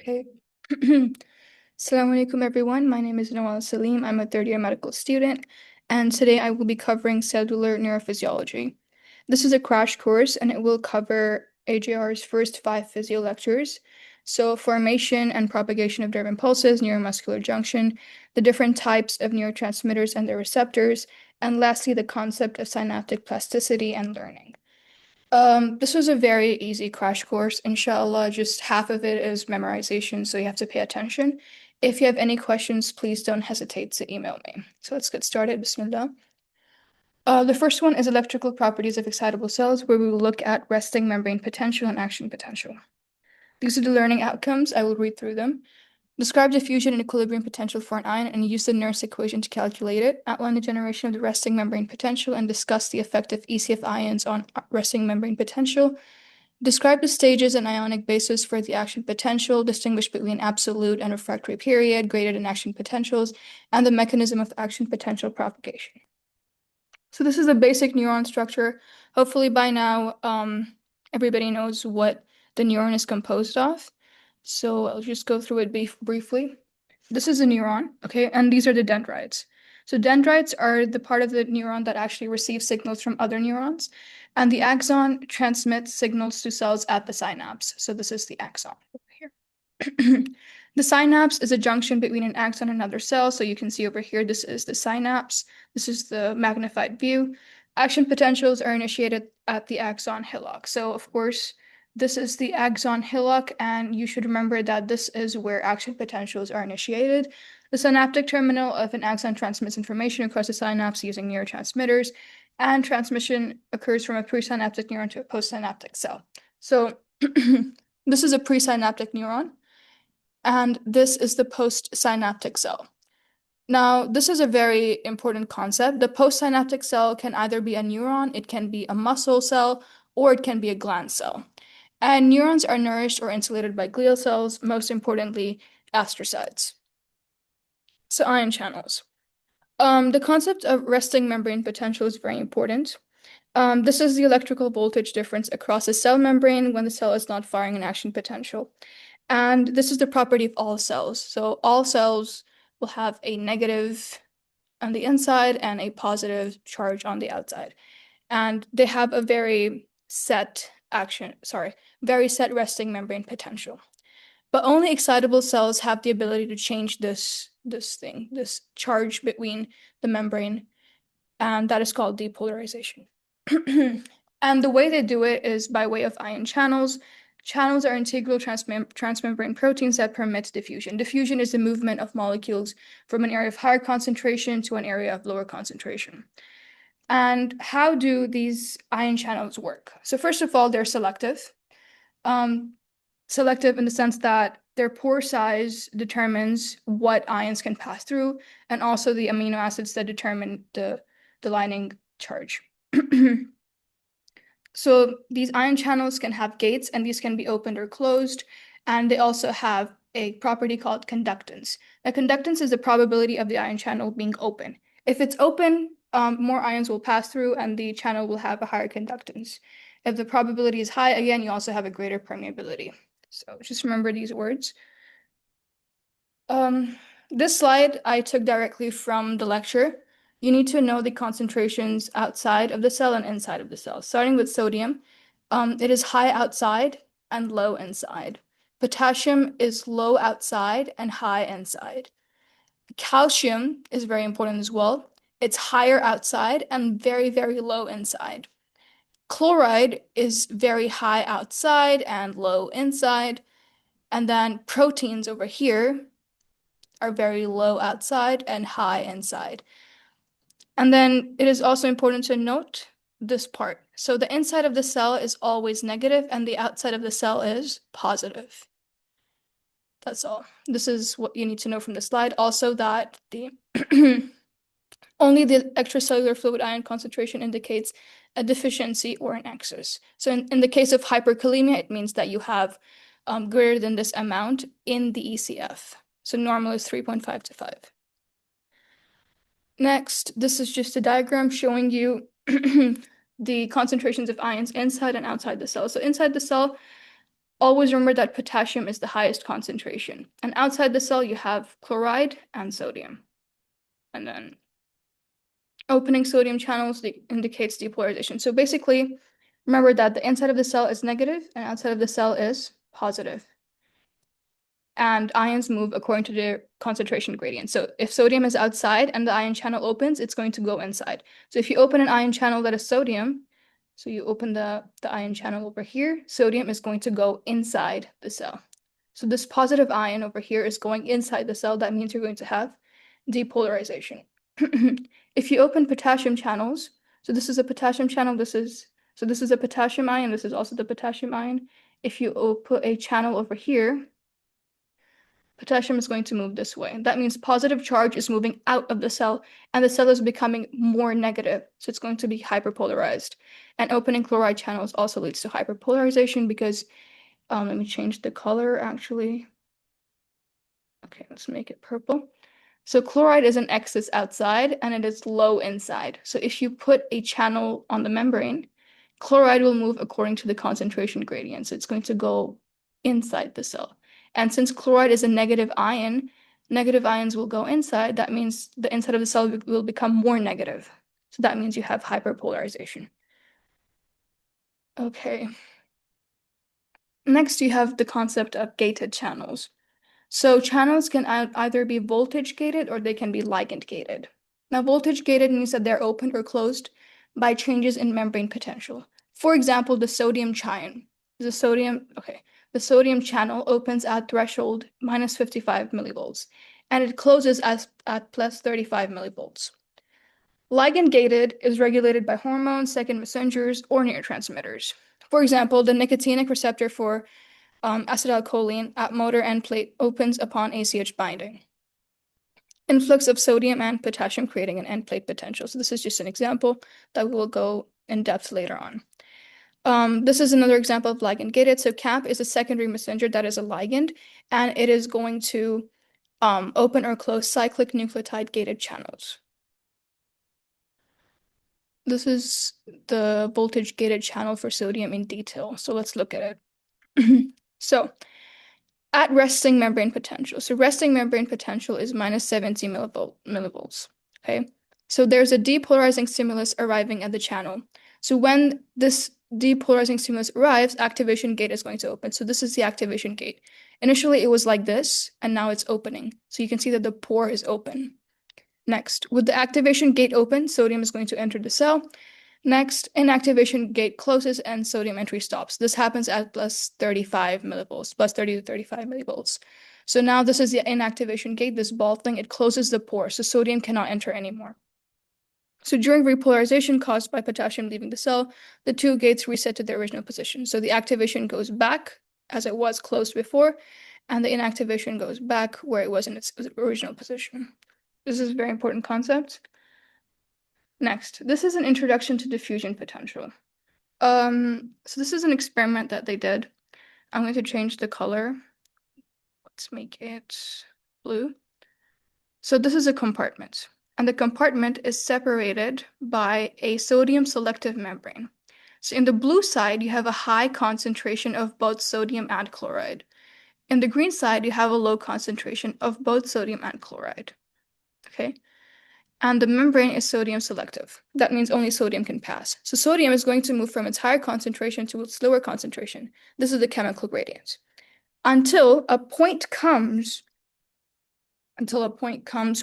Okay. Assalamu alaikum, everyone. My name is Nawaal Saleem. I'm a third-year medical student, and today I will be covering cellular neurophysiology. This is a crash course, and it will cover AJR's first 5 physio lectures. So, formation and propagation of nerve impulses, neuromuscular junction, the different types of neurotransmitters and their receptors, and lastly, the concept of synaptic plasticity and learning. This was a very easy crash course. Inshallah, just half of it is memorization, so you have to pay attention. If you have any questions, please don't hesitate to email me. So let's get started. Bismillah. The first one is electrical properties of excitable cells, where we will look at resting membrane potential and action potential. These are the learning outcomes. I will read through them. Describe diffusion and equilibrium potential for an ion and use the Nernst equation to calculate it. Outline the generation of the resting membrane potential and discuss the effect of ECF ions on resting membrane potential. Describe the stages and ionic basis for the action potential. Distinguish between absolute and refractory period, graded and action potentials, and the mechanism of action potential propagation. So this is a basic neuron structure. Hopefully by now, everybody knows what the neuron is composed of. So I'll just go through it briefly. This is a neuron, okay, and these are the dendrites. So dendrites are the part of the neuron that actually receives signals from other neurons, and the axon transmits signals to cells at the synapse. So this is the axon over here. The synapse is a junction between an axon and another cell. So you can see over here, this is the synapse. This is the magnified view. Action potentials are initiated at the axon hillock. So of course, this is the axon hillock, and you should remember that this is where action potentials are initiated. The synaptic terminal of an axon transmits information across the synapse using neurotransmitters, and transmission occurs from a presynaptic neuron to a postsynaptic cell. So this is a presynaptic neuron, and this is the postsynaptic cell. Now, this is a very important concept. The postsynaptic cell can either be a neuron, it can be a muscle cell, or it can be a gland cell. And neurons are nourished or insulated by glial cells, most importantly, astrocytes. So ion channels. The concept of resting membrane potential is very important. This is the electrical voltage difference across a cell membrane when the cell is not firing an action potential. And this is the property of all cells. So all cells will have a negative on the inside and a positive charge on the outside. And they have a very set resting membrane potential. But only excitable cells have the ability to change this charge between the membrane, and that is called depolarization. And the way they do it is by way of ion channels. Channels are integral transmembrane proteins that permit diffusion. Diffusion is the movement of molecules from an area of higher concentration to an area of lower concentration. And how do these ion channels work? So first of all, they're selective. Selective in the sense that their pore size determines what ions can pass through, and also the amino acids that determine the lining charge. So these ion channels can have gates, and these can be opened or closed, and they also have a property called conductance. Now, conductance is the probability of the ion channel being open. If it's open, more ions will pass through, and the channel will have a higher conductance. If the probability is high, again, you also have a greater permeability. So just remember these words. This slide I took directly from the lecture. You need to know the concentrations outside of the cell and inside of the cell. Starting with sodium, it is high outside and low inside. Potassium is low outside and high inside. Calcium is very important as well. It's higher outside and very, very low inside. Chloride is very high outside and low inside. And then proteins over here are very low outside and high inside. And then it is also important to note this part. So the inside of the cell is always negative and the outside of the cell is positive. That's all. This is what you need to know from the slide. Also that the only the extracellular fluid ion concentration indicates a deficiency or an excess. So in the case of hyperkalemia, it means that you have greater than this amount in the ECF. So normal is 3.5 to 5. Next, this is just a diagram showing you the concentrations of ions inside and outside the cell. So inside the cell, Always remember that potassium is the highest concentration. And outside the cell, you have chloride and sodium. And then opening sodium channels indicates depolarization. So basically, remember that the inside of the cell is negative and outside of the cell is positive. And ions move according to their concentration gradient. So if sodium is outside and the ion channel opens, it's going to go inside. So if you open an ion channel that is sodium, so you open the ion channel over here, sodium is going to go inside the cell. So this positive ion over here is going inside the cell. That means you're going to have depolarization. If you open potassium channels, so this is a potassium channel, this is a potassium ion, this is also the potassium ion. If you put a channel over here, potassium is going to move this way. That means positive charge is moving out of the cell and the cell is becoming more negative. So it's going to be hyperpolarized. And opening chloride channels also leads to hyperpolarization because, let me change the color actually. Okay, let's make it purple. So chloride is an excess outside and it is low inside. So if you put a channel on the membrane, chloride will move according to the concentration gradient. So it's going to go inside the cell. And since chloride is a negative ion, negative ions will go inside. That means the inside of the cell will become more negative. So that means you have hyperpolarization. Okay. Next, you have the concept of gated channels. So channels can either be voltage gated or they can be ligand gated. Now, voltage gated means that they're opened or closed by changes in membrane potential. For example, the sodium channel. The sodium channel opens at threshold minus 55 millivolts, and it closes at plus 35 millivolts. Ligand gated is regulated by hormones, second messengers, or neurotransmitters. For example, the nicotinic receptor for acetylcholine at motor end plate opens upon ACH binding. Influx of sodium and potassium creating an end plate potential. So this is just an example that we will go in depth later on. This is another example of ligand gated. So CAMP is a secondary messenger that is a ligand, and it is going to open or close cyclic nucleotide gated channels. This is the voltage gated channel for sodium in detail. So let's look at it. So at resting membrane potential. So resting membrane potential is minus 70 millivolts. Okay. So there's a depolarizing stimulus arriving at the channel. So when this depolarizing stimulus arrives, activation gate is going to open. So this is the activation gate. Initially, it was like this, and now it's opening. So you can see that the pore is open. Next, with the activation gate open, sodium is going to enter the cell. Next, inactivation gate closes and sodium entry stops. This happens at plus 35 millivolts, plus 30 to 35 millivolts. So now this is the inactivation gate, this ball thing, it closes the pore, so sodium cannot enter anymore. So during repolarization caused by potassium leaving the cell, the two gates reset to their original position. So the activation goes back as it was closed before, and the inactivation goes back where it was in its original position. This is a very important concept. Next, this is an introduction to diffusion potential. So this is an experiment that they did. I'm going to change the color. Let's make it blue. So this is a compartment, and the compartment is separated by a sodium selective membrane. So in the blue side, you have a high concentration of both sodium and chloride. In the green side, you have a low concentration of both sodium and chloride. Okay. And the membrane is sodium selective. That means only sodium can pass. So sodium is going to move from its higher concentration to its lower concentration. This is the chemical gradient. Until a point comes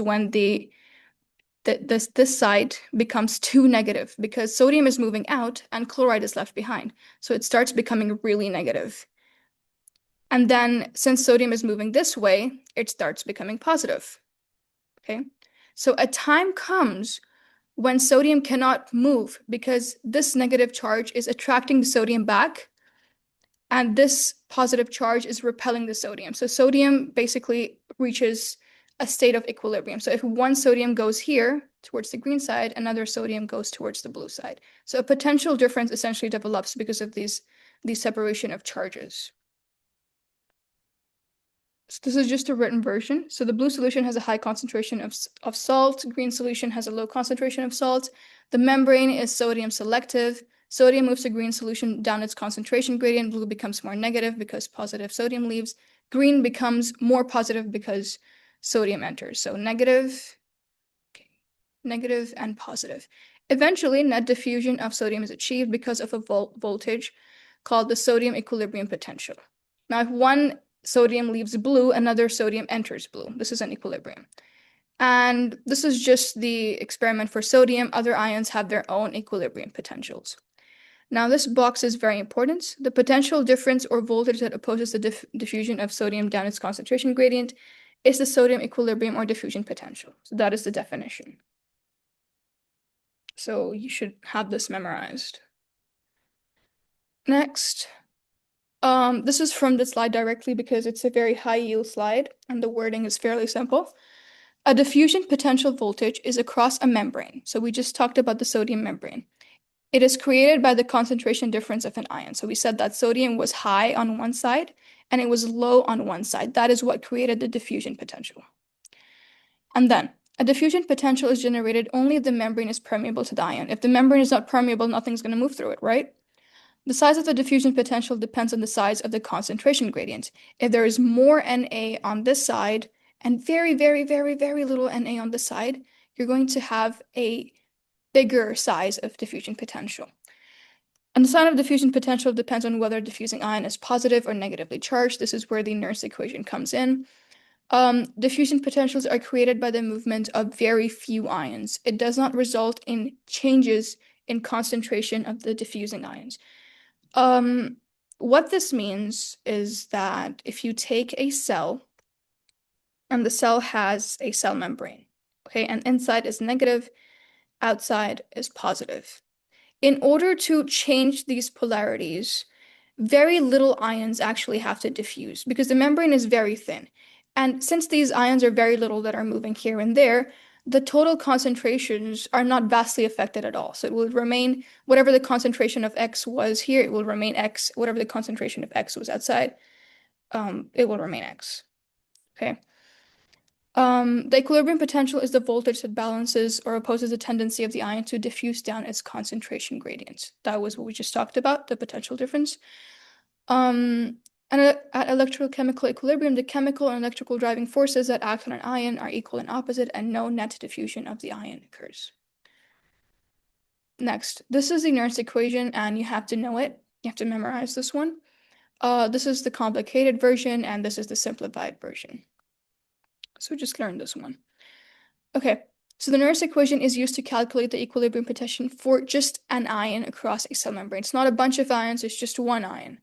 when this side becomes too negative because sodium is moving out and chloride is left behind. So it starts becoming really negative. And then since sodium is moving this way, it starts becoming positive. Okay. So a time comes when sodium cannot move because this negative charge is attracting the sodium back and this positive charge is repelling the sodium. So sodium basically reaches a state of equilibrium. So if one sodium goes here towards the green side, another sodium goes towards the blue side. So a potential difference essentially develops because of these separation of charges. So this is just a written version. So the blue solution has a high concentration of salt. Green solution has a low concentration of salt. The membrane is sodium selective. Sodium moves to green solution down its concentration gradient. Blue becomes more negative because positive sodium leaves. Green becomes more positive because sodium enters. So negative, okay, negative and positive. Eventually, net diffusion of sodium is achieved because of a voltage called the sodium equilibrium potential. Now, if one sodium leaves blue, another sodium enters blue. This is an equilibrium. And this is just the experiment for sodium. Other ions have their own equilibrium potentials. Now, this box is very important. The potential difference or voltage that opposes the diffusion of sodium down its concentration gradient is the sodium equilibrium or diffusion potential. So that is the definition. So you should have this memorized. Next, this is from the slide directly because it's a very high yield slide and the wording is fairly simple. A diffusion potential voltage is across a membrane. So we just talked about the sodium membrane. It is created by the concentration difference of an ion. So we said that sodium was high on one side and it was low on one side. That is what created the diffusion potential. And then a diffusion potential is generated only if the membrane is permeable to the ion. If the membrane is not permeable, nothing's going to move through it, right? The size of the diffusion potential depends on the size of the concentration gradient. If there is more Na on this side and very, very, very, very little Na on this side, you're going to have a bigger size of diffusion potential. And the sign of diffusion potential depends on whether diffusing ion is positive or negatively charged. This is where the Nernst equation comes in. Diffusion potentials are created by the movement of very few ions. It does not result in changes in concentration of the diffusing ions. What this means is that if you take a cell and the cell has a cell membrane, okay, and inside is negative, outside is positive. In order to change these polarities, very little ions actually have to diffuse because the membrane is very thin. And since these ions are very little that are moving here and there, the total concentrations are not vastly affected at all. So it will remain whatever the concentration of X was here, it will remain X. Whatever the concentration of X was outside, it will remain X. Okay. The equilibrium potential is the voltage that balances or opposes the tendency of the ion to diffuse down its concentration gradient. That was what we just talked about, the potential difference. And at electrochemical equilibrium, the chemical and electrical driving forces that act on an ion are equal and opposite, and no net diffusion of the ion occurs. Next, this is the Nernst equation, and you have to know it. You have to memorize this one. This is the complicated version, and this is the simplified version. So just learn this one. Okay, so the Nernst equation is used to calculate the equilibrium potential for just an ion across a cell membrane. It's not a bunch of ions, it's just one ion.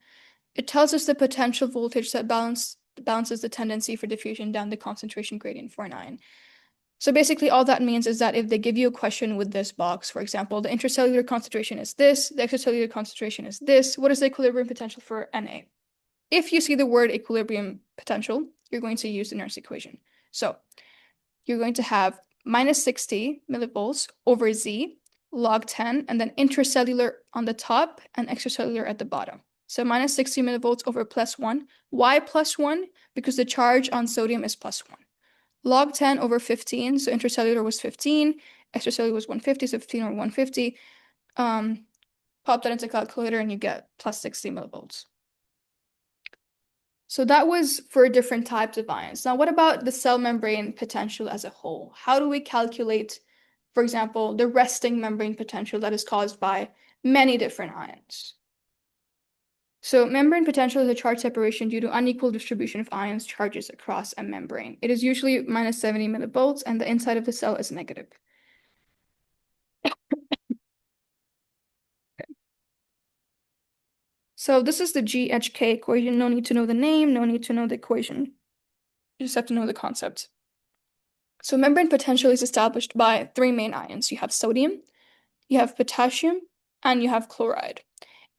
It tells us the potential voltage that balances the tendency for diffusion down the concentration gradient for an ion. So basically all that means is that if they give you a question with this box, for example, the intracellular concentration is this, the extracellular concentration is this, what is the equilibrium potential for Na? If you see the word equilibrium potential, you're going to use the Nernst equation. So you're going to have minus 60 millivolts over Z log 10, and then intracellular on the top and extracellular at the bottom. So minus 60 millivolts over plus 1. Why plus 1? Because the charge on sodium is plus 1. Log 10 over 15, so intracellular was 15, extracellular was 150, so 15 over 150. Pop that into a calculator and you get plus 60 millivolts. So that was for different types of ions. Now, what about the cell membrane potential as a whole? How do we calculate, for example, the resting membrane potential that is caused by many different ions? So membrane potential is a charge separation due to unequal distribution of ions charges across a membrane. It is usually minus 70 millivolts, and the inside of the cell is negative. So this is the GHK equation. No need to know the name, no need to know the equation. You just have to know the concept. So membrane potential is established by three main ions. You have sodium, you have potassium, and you have chloride.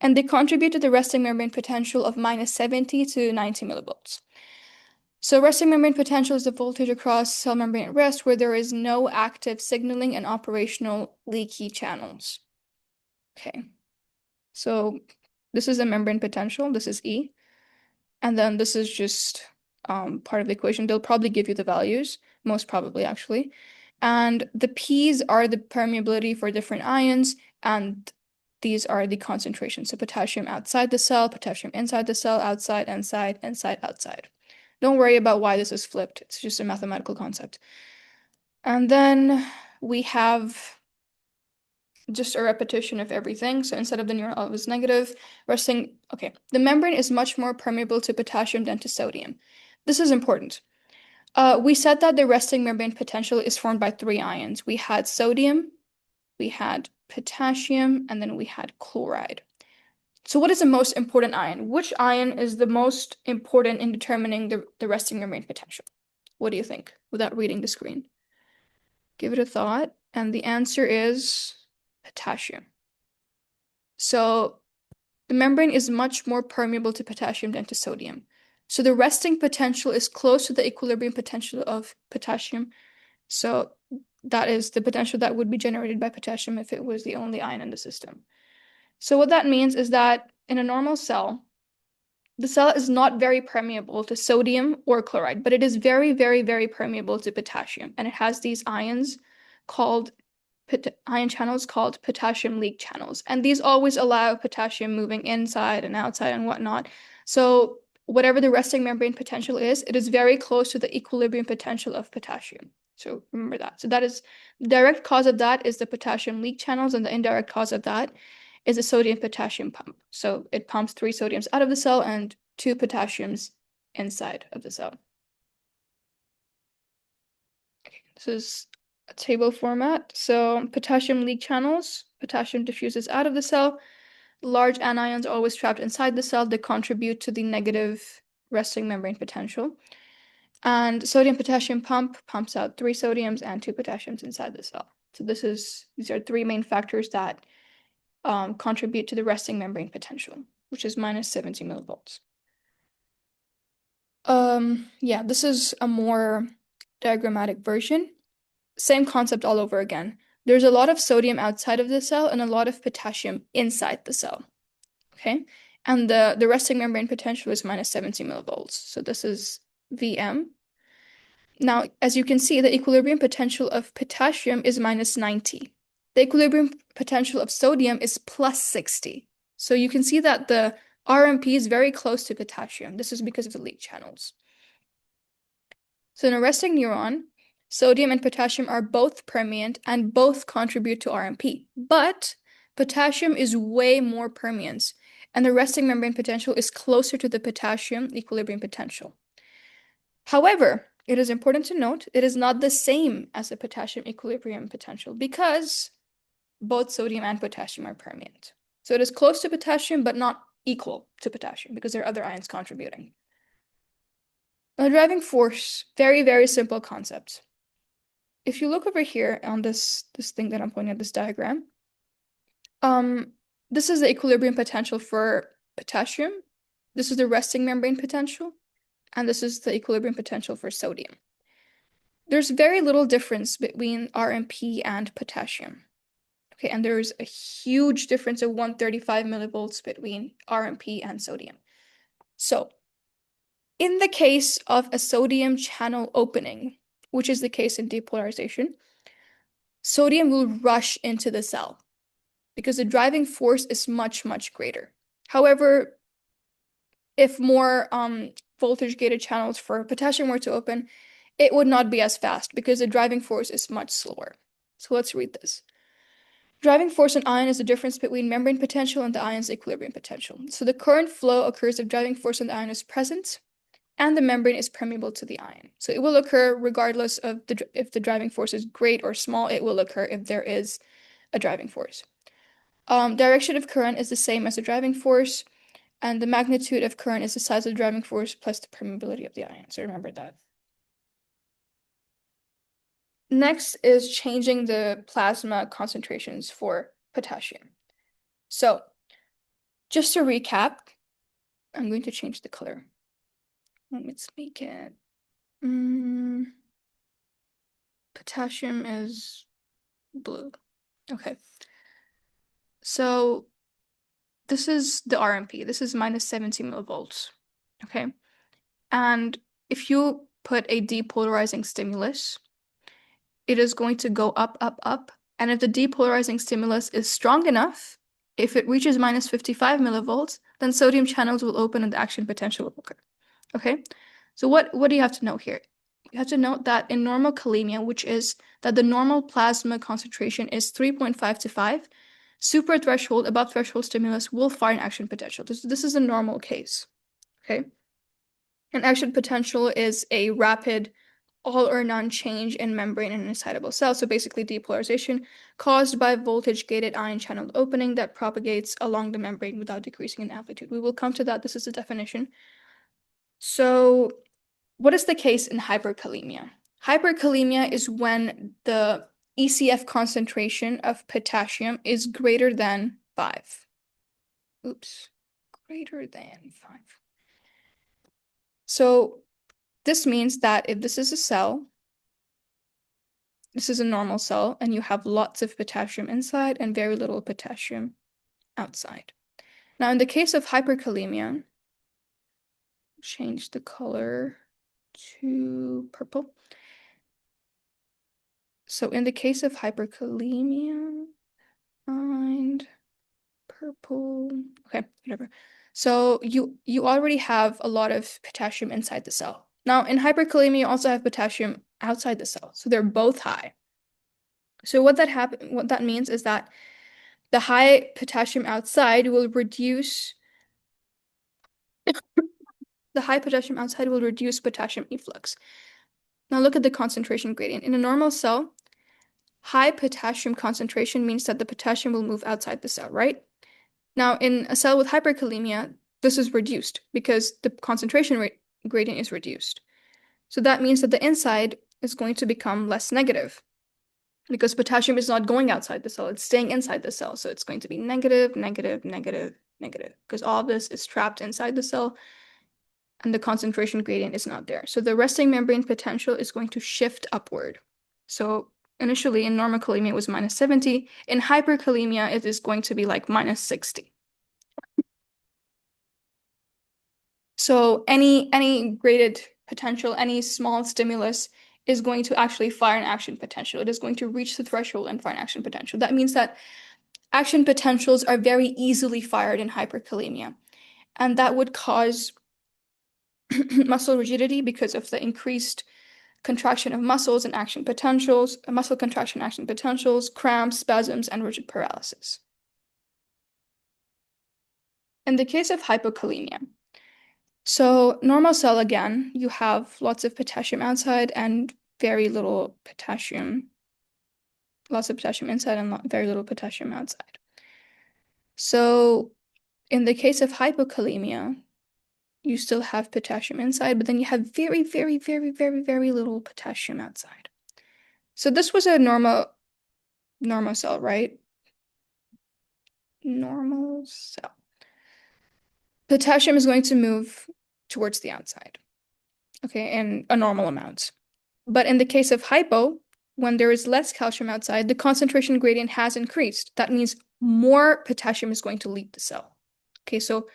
And they contribute to the resting membrane potential of minus 70 to 90 millivolts. So resting membrane potential is the voltage across cell membrane at rest where there is no active signaling and operational leaky channels. Okay, so this is the membrane potential, this is E. And then this is just part of the equation. They'll probably give you the values, most probably actually. And the P's are the permeability for different ions, and these are the concentrations. So potassium outside the cell, potassium inside the cell, outside, inside, inside, outside. Don't worry about why this is flipped. It's just a mathematical concept. And then we have just a repetition of everything. So instead of the neuron always negative, resting, okay. The membrane is much more permeable to potassium than to sodium. This is important. We said that the resting membrane potential is formed by three ions. We had sodium, we had potassium, and then we had chloride. So what is the most important ion? Which ion is the most important in determining the resting membrane potential? What do you think, without reading the screen? Give it a thought, and the answer is potassium. So the membrane is much more permeable to potassium than to sodium. So the resting potential is close to the equilibrium potential of potassium. So that is the potential that would be generated by potassium if it was the only ion in the system. So what that means is that in a normal cell, the cell is not very permeable to sodium or chloride, but it is very, very, very permeable to potassium. And it has these ions called ion channels called potassium leak channels. And these always allow potassium moving inside and outside and whatnot. So whatever the resting membrane potential is, it is very close to the equilibrium potential of potassium. So remember that. So that is the direct cause of that is the potassium leak channels, and the indirect cause of that is a sodium potassium pump. So it pumps 3 sodiums out of the cell and 2 potassiums inside of the cell. Okay, this is a table format. So potassium leak channels, potassium diffuses out of the cell. Large anions are always trapped inside the cell. They contribute to the negative resting membrane potential. And sodium potassium pump pumps out 3 sodiums and 2 potassiums inside the cell. So these are 3 main factors that contribute to the resting membrane potential, which is minus 70 millivolts. Yeah, this is a more diagrammatic version. Same concept all over again. There's a lot of sodium outside of the cell and a lot of potassium inside the cell. Okay, and the resting membrane potential is minus 70 millivolts. So this is Vm. Now, as you can see, the equilibrium potential of potassium is minus 90. The equilibrium potential of sodium is plus 60. So you can see that the RMP is very close to potassium. This is because of the leak channels. So in a resting neuron, sodium and potassium are both permeant and both contribute to RMP. But potassium is way more permeant, and the resting membrane potential is closer to the potassium equilibrium potential. However, it is important to note it is not the same as the potassium equilibrium potential because both sodium and potassium are permeant. So it is close to potassium, but not equal to potassium because there are other ions contributing. A driving force, very, very simple concept. If you look over here on this thing that I'm pointing at, this diagram, this is the equilibrium potential for potassium. This is the resting membrane potential, and this is the equilibrium potential for sodium. There's very little difference between RMP and potassium. Okay, and there's a huge difference of 135 millivolts between RMP and sodium. So, in the case of a sodium channel opening, which is the case in depolarization, sodium will rush into the cell because the driving force is much, much greater. However, if more voltage-gated channels for potassium were to open, it would not be as fast because the driving force is much slower. So let's read this. Driving force in ion is the difference between membrane potential and the ion's equilibrium potential. So the current flow occurs if driving force in the ion is present and the membrane is permeable to the ion. So it will occur regardless of if the driving force is great or small. It will occur if there is a driving force. Direction of current is the same as the driving force, and the magnitude of current is the size of the driving force plus the permeability of the ion. So remember that. Next is changing the plasma concentrations for potassium. So just to recap, I'm going to change the color. Let's make it potassium is blue. Okay. So this is the RMP. This is minus 70 millivolts. Okay. And if you put a depolarizing stimulus, it is going to go up, up, up. And if the depolarizing stimulus is strong enough, If it reaches minus 55 millivolts, then sodium channels will open and the action potential will occur. Okay, so what do you have to know here? You have to note that in normal kalemia, which is that the normal plasma concentration is 3.5 to 5, super threshold, above threshold stimulus will fire an action potential. This is a normal case. Okay, an action potential is a rapid all or none change in membrane in an excitable cell, so basically depolarization caused by voltage-gated ion channel opening that propagates along the membrane without decreasing in amplitude. We will come to that. This is a definition. So what is the case in hyperkalemia? Hyperkalemia is when the ECF concentration of potassium is greater than 5. Oops, greater than 5. So this means that if this is a cell, this is a normal cell, and you have lots of potassium inside and very little potassium outside. Now, in the case of hyperkalemia, change the color to purple. So in the case of hyperkalemia, find purple. Okay, whatever. So you already have a lot of potassium inside the cell. Now, in hyperkalemia, you also have potassium outside the cell. So they're both high. So what that means is that the high potassium outside will reduce potassium efflux. Now look at the concentration gradient. In a normal cell, high potassium concentration means that the potassium will move outside the cell, right? Now in a cell with hyperkalemia, this is reduced because the concentration gradient is reduced. So that means that the inside is going to become less negative because potassium is not going outside the cell, it's staying inside the cell. So it's going to be negative, negative, negative, negative, because all of this is trapped inside the cell and the concentration gradient is not there. So the resting membrane potential is going to shift upward. So initially in normal kalemia it was minus 70. In hyperkalemia, it is going to be like minus 60. So any graded potential, any small stimulus is going to actually fire an action potential. It is going to reach the threshold and fire an action potential. That means that action potentials are very easily fired in hyperkalemia. And that would cause muscle rigidity because of the increased contraction of muscles and action potentials, muscle contraction action potentials, cramps, spasms, and rigid paralysis. In the case of hypokalemia, so normal cell again, you have lots of potassium outside and very little potassium, lots of potassium inside and very little potassium outside. So in the case of hypokalemia, you still have potassium inside, but then you have very, very, very, very, very little potassium outside. So this was a normal cell, right? Normal cell. Potassium is going to move towards the outside, okay, in a normal amount. But in the case of hypo, when there is less calcium outside, the concentration gradient has increased. That means more potassium is going to leave the cell. Okay, so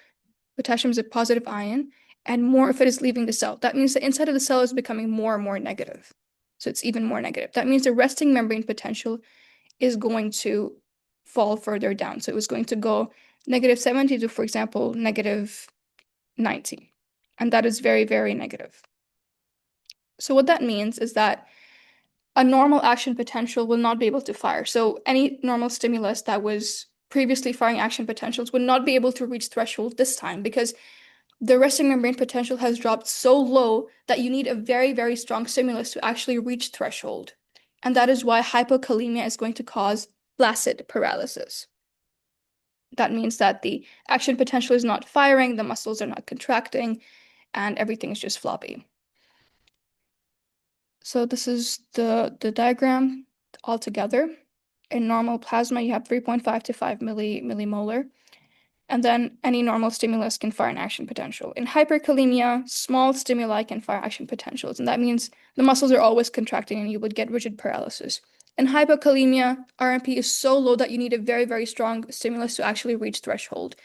potassium is a positive ion, and more of it is leaving the cell. That means the inside of the cell is becoming more and more negative. So it's even more negative. That means the resting membrane potential is going to fall further down. So it was going to go negative 70 to, for example, negative 90. And that is very, very negative. So what that means is that a normal action potential will not be able to fire. So any normal stimulus that was previously firing action potentials would not be able to reach threshold this time because the resting membrane potential has dropped so low that you need a very, very strong stimulus to actually reach threshold. And that is why hypokalemia is going to cause flaccid paralysis. That means that the action potential is not firing, the muscles are not contracting, and everything is just floppy. So this is the diagram altogether. In normal plasma, you have 3.5 to 5 millimolar. And then any normal stimulus can fire an action potential. In hyperkalemia, small stimuli can fire action potentials. And that means the muscles are always contracting and you would get rigid paralysis. In hypokalemia, RMP is so low that you need a very, very strong stimulus to actually reach threshold.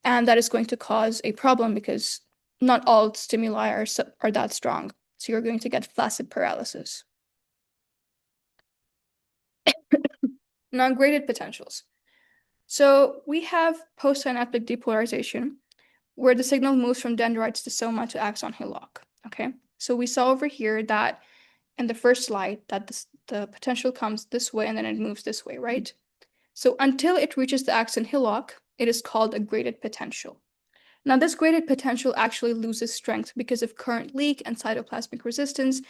And that is going to cause a problem because not all stimuli are that strong. So you're going to get flaccid paralysis. Non-graded potentials. So we have postsynaptic depolarization, where the signal moves from dendrites to soma to axon hillock. Okay, so we saw over here that in the first slide that the potential comes this way and then it moves this way, right? So until it reaches the axon hillock, it is called a graded potential. Now, this graded potential actually loses strength because of current leak and cytoplasmic resistance,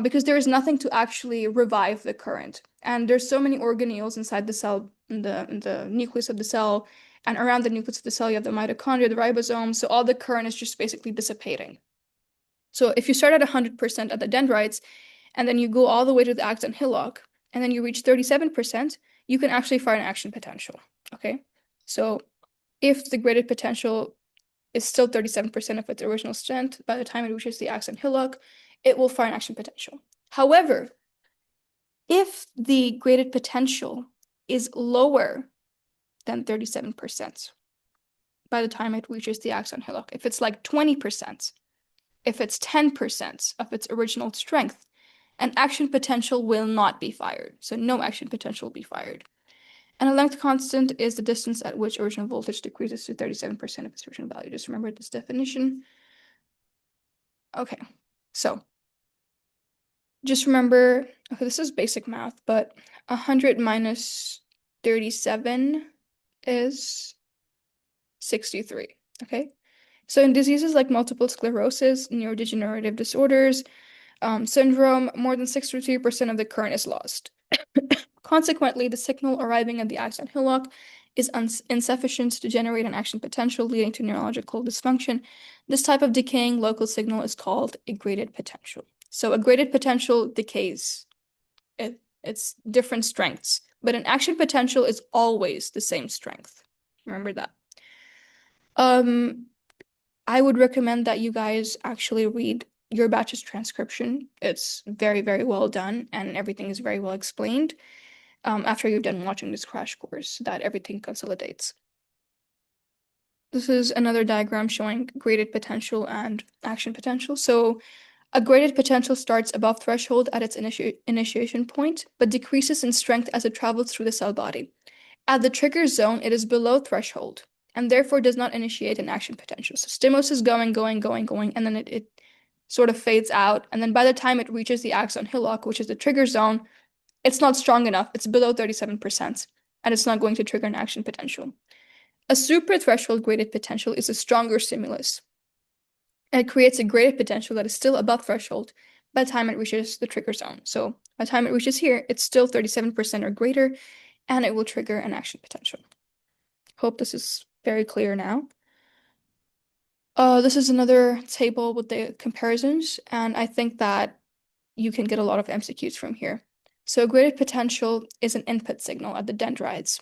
because there is nothing to actually revive the current. And there's so many organelles inside the cell, in the nucleus of the cell, and around the nucleus of the cell, you have the mitochondria, the ribosome, so all the current is just basically dissipating. So if you start at 100% at the dendrites, and then you go all the way to the axon hillock, and then you reach 37%, you can actually fire an action potential, okay? So if the graded potential is still 37% of its original strength, by the time it reaches the axon hillock, it will fire an action potential. However, if the graded potential is lower than 37%, by the time it reaches the axon hillock, if it's like 20%, if it's 10% of its original strength, an action potential will not be fired. So no action potential will be fired. And a length constant is the distance at which original voltage decreases to 37% of its original value. Just remember this definition. Okay, so just remember, okay, this is basic math, but 100 minus 37 is 63, okay? So in diseases like multiple sclerosis, neurodegenerative disorders, syndrome, more than 63% of the current is lost. Consequently, the signal arriving at the axon hillock is insufficient to generate an action potential, leading to neurological dysfunction. This type of decaying local signal is called a graded potential. So a graded potential decays. It's different strengths, but an action potential is always the same strength. Remember that. I would recommend that you guys actually read your batch's transcription. It's very, very well done, and everything is very well explained. After you're done watching this crash course, that everything consolidates. This is another diagram showing graded potential and action potential. So a graded potential starts above threshold at its initiation point, but decreases in strength as it travels through the cell body. At the trigger zone, it is below threshold, and therefore does not initiate an action potential. So stimulus is going, and then it sort of fades out. And then by the time it reaches the axon hillock, which is the trigger zone, it's not strong enough. It's below 37%, and it's not going to trigger an action potential. A suprathreshold graded potential is a stronger stimulus. And it creates a graded potential that is still above threshold by the time it reaches the trigger zone. So by the time it reaches here, it's still 37% or greater, and it will trigger an action potential. Hope this is very clear now. This is another table with the comparisons, and I think that you can get a lot of MCQs from here. So graded potential is an input signal at the dendrites,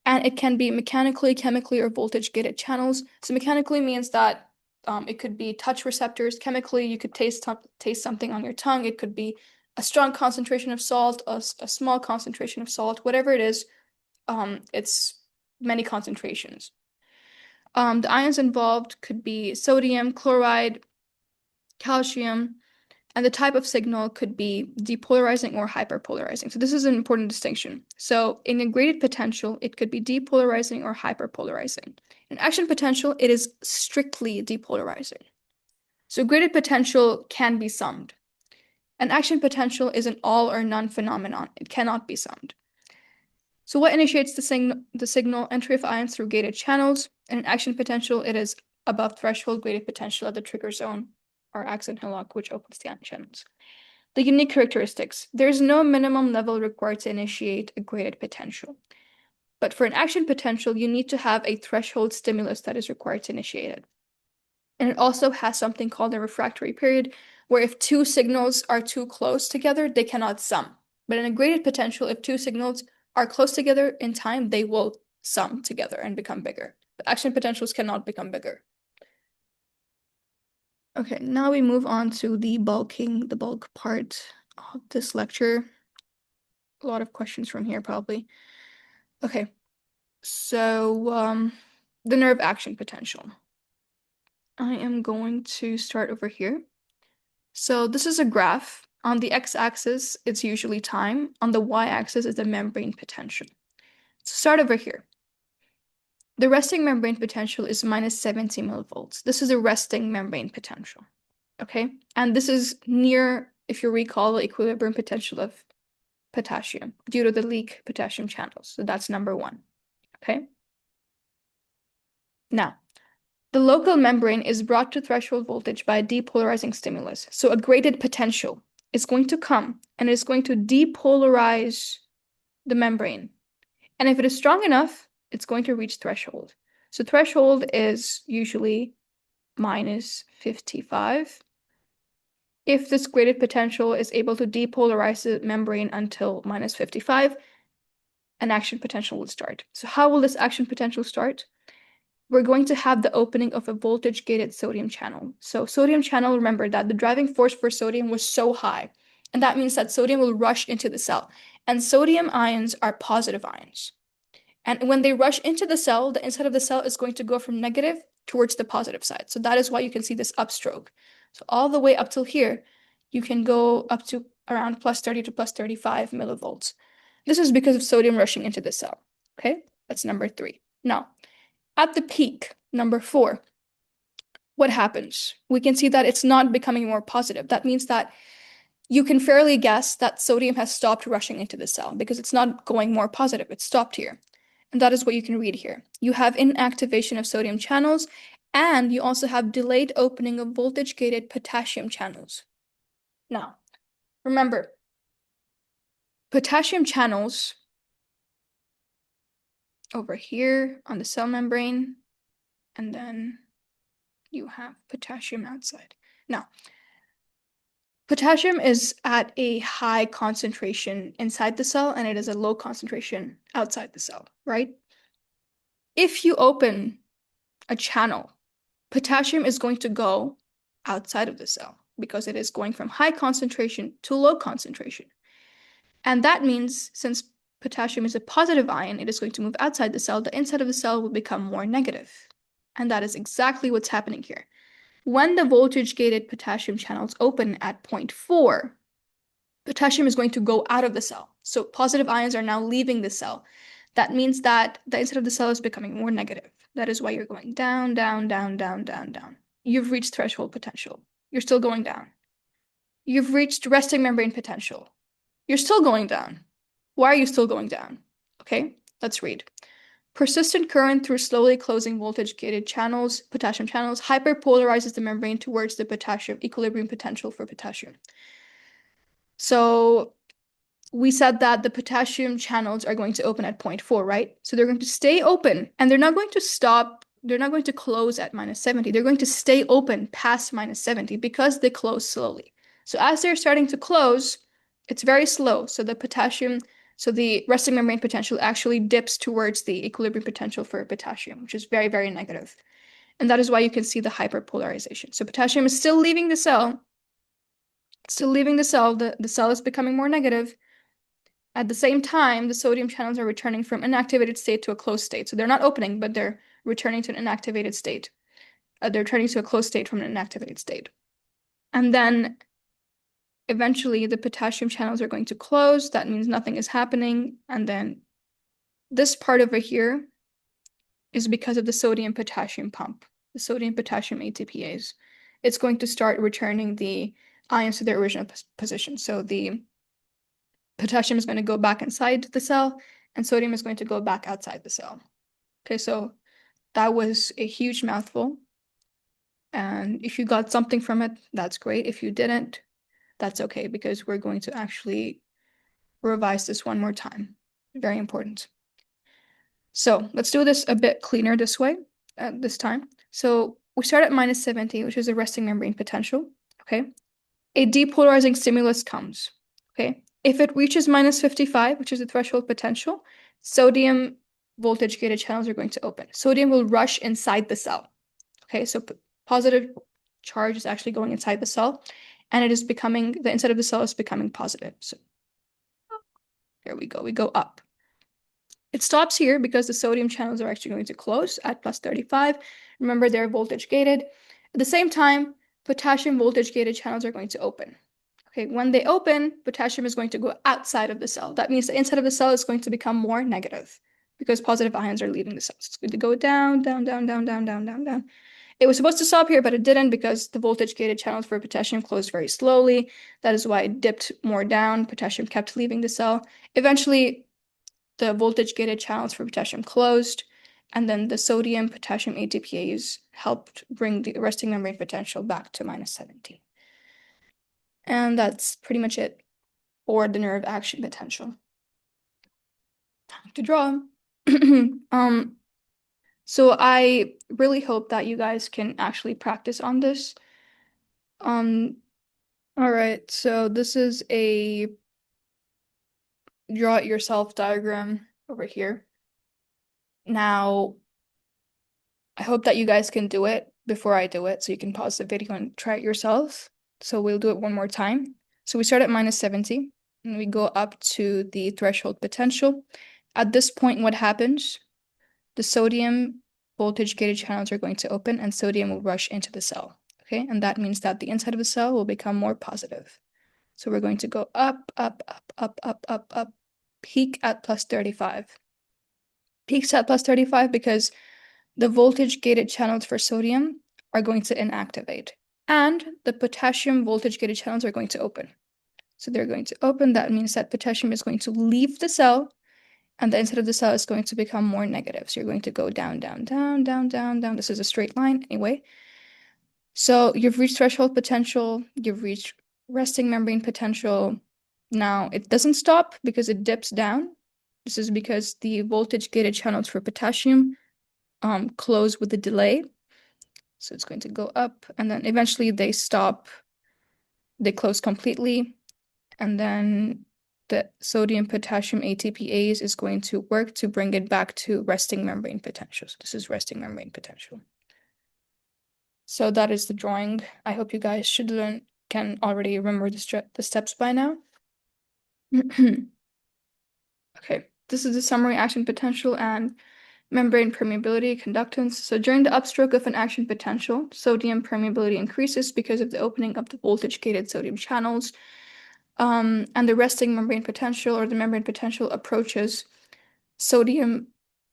and it can be mechanically, chemically, or voltage-gated channels. So mechanically means that it could be touch receptors. Chemically, you could taste something on your tongue. It could be a strong concentration of salt, a small concentration of salt, whatever it is. It's many concentrations. The ions involved could be sodium, chloride, calcium, and the type of signal could be depolarizing or hyperpolarizing. So this is an important distinction. So in a graded potential, it could be depolarizing or hyperpolarizing. In action potential, it is strictly depolarizing. So graded potential can be summed. An action potential is an all or none phenomenon. It cannot be summed. So what initiates the signal entry of ions through gated channels? In an action potential, it is above threshold graded potential at the trigger zone or axon hillock, which opens the ion channels. The unique characteristics. There is no minimum level required to initiate a graded potential. But for an action potential, you need to have a threshold stimulus that is required to initiate it. And it also has something called a refractory period, where if two signals are too close together, they cannot sum. But in a graded potential, if two signals are close together in time, they will sum together and become bigger. But action potentials cannot become bigger. Okay, now we move on to the bulk part of this lecture. A lot of questions from here, probably. Okay, so the nerve action potential. I am going to start over here. So this is a graph. On the x-axis, it's usually time. On the y-axis is the membrane potential. So start over here. The resting membrane potential is minus 70 millivolts. This is the resting membrane potential, okay? And this is near, if you recall, the equilibrium potential of potassium due to the leak potassium channels. So that's number one, okay? Now, the local membrane is brought to threshold voltage by a depolarizing stimulus. So a graded potential is going to come and it's going to depolarize the membrane. And if it is strong enough, it's going to reach threshold. So threshold is usually minus 55. If this graded potential is able to depolarize the membrane until minus 55, an action potential will start. So how will this action potential start? We're going to have the opening of a voltage-gated sodium channel. So sodium channel, remember that the driving force for sodium was so high. And that means that sodium will rush into the cell. And sodium ions are positive ions. And when they rush into the cell, the inside of the cell is going to go from negative towards the positive side. So that is why you can see this upstroke. So all the way up till here, you can go up to around plus 30 to plus 35 millivolts. This is because of sodium rushing into the cell. Okay, that's number 3. Now, at the peak, number 4, what happens? We can see that it's not becoming more positive. That means that you can fairly guess that sodium has stopped rushing into the cell because it's not going more positive. It's stopped here. And that is what you can read here. You have inactivation of sodium channels, and you also have delayed opening of voltage-gated potassium channels. Now, remember, potassium channels over here on the cell membrane, and then you have potassium outside. Now, potassium is at a high concentration inside the cell, and it is a low concentration outside the cell, right? If you open a channel, potassium is going to go outside of the cell because it is going from high concentration to low concentration. And that means since potassium is a positive ion, it is going to move outside the cell. The inside of the cell will become more negative. And that is exactly what's happening here. When the voltage-gated potassium channels open at 0.4, potassium is going to go out of the cell. So positive ions are now leaving the cell. That means that the inside of the cell is becoming more negative. That is why you're going down, down, down, down, down, down. You've reached threshold potential. You're still going down. You've reached resting membrane potential. You're still going down. Why are you still going down? Okay, let's read. Persistent current through slowly closing voltage-gated channels, potassium channels, hyperpolarizes the membrane towards the potassium equilibrium potential for potassium. So we said that the potassium channels are going to open at 0.4, right? So they're going to stay open, and they're not going to stop. They're not going to close at minus 70. They're going to stay open past minus 70 because they close slowly. So as they're starting to close, it's very slow. So the resting membrane potential actually dips towards the equilibrium potential for potassium, which is very, very negative. And that is why you can see the hyperpolarization. So potassium is still leaving the cell. The cell is becoming more negative. At the same time, the sodium channels are returning from inactivated state to a closed state. So they're not opening, but they're returning to an inactivated state. They're returning to a closed state from an inactivated state. And then eventually the potassium channels are going to close. That means nothing is happening. And then this part over here is because of the sodium-potassium pump, the sodium-potassium ATPase. It's going to start returning the ions to their original position. So the potassium is going to go back inside the cell, and sodium is going to go back outside the cell. Okay, so that was a huge mouthful. And if you got something from it, that's great. If you didn't, that's okay, because we're going to actually revise this one more time. Very important. So let's do this a bit cleaner this way, this time. So we start at minus 70, which is the resting membrane potential, okay? A depolarizing stimulus comes, okay? If it reaches minus 55, which is the threshold potential, sodium voltage-gated channels are going to open. Sodium will rush inside the cell, okay? So positive charge is actually going inside the cell, and it is becoming, the inside of the cell is becoming positive. So here we go up. It stops here because the sodium channels are actually going to close at plus 35. Remember, they're voltage gated. At the same time, potassium voltage gated channels are going to open. Okay, when they open, potassium is going to go outside of the cell. That means the inside of the cell is going to become more negative. because positive ions are leaving the cell. So it's going to go down, down, down, down, down, down, down, down. It was supposed to stop here, but it didn't because the voltage-gated channels for potassium closed very slowly. That is why it dipped more down. Potassium kept leaving the cell. Eventually, the voltage-gated channels for potassium closed, and then the sodium-potassium ATPase helped bring the resting membrane potential back to -70. And that's pretty much it for the nerve action potential. Time to draw. So I really hope that you guys can actually practice on this. All right, so this is a draw it yourself diagram over here. Now, I hope that you guys can do it before I do it, so you can pause the video and try it yourself. So we'll do it one more time. So we start at -70, and we go up to the threshold potential. At this point, what happens? The sodium voltage-gated channels are going to open, and sodium will rush into the cell. Okay, and that means that the inside of the cell will become more positive. So we're going to go up, up, up, up, up, up, up, peak at +35. Peaks at +35 because the voltage-gated channels for sodium are going to inactivate, and the potassium voltage-gated channels are going to open. So they're going to open. That means that potassium is going to leave the cell, and the inside of the cell is going to become more negative. So you're going to go down, down, down, down, down, down. This is a straight line anyway. So you've reached threshold potential, you've reached resting membrane potential. Now it doesn't stop because it dips down. This is because the voltage-gated channels for potassium close with a delay. So it's going to go up, and then eventually they stop. They close completely, and then the sodium-potassium ATPase is going to work to bring it back to resting membrane potential. So this is resting membrane potential. So that is the drawing. I hope you guys can already remember the steps by now. Okay, this is the summary action potential and membrane permeability, conductance. So during the upstroke of an action potential, sodium permeability increases because of the opening of the voltage-gated sodium channels. And the resting membrane potential or the membrane potential approaches sodium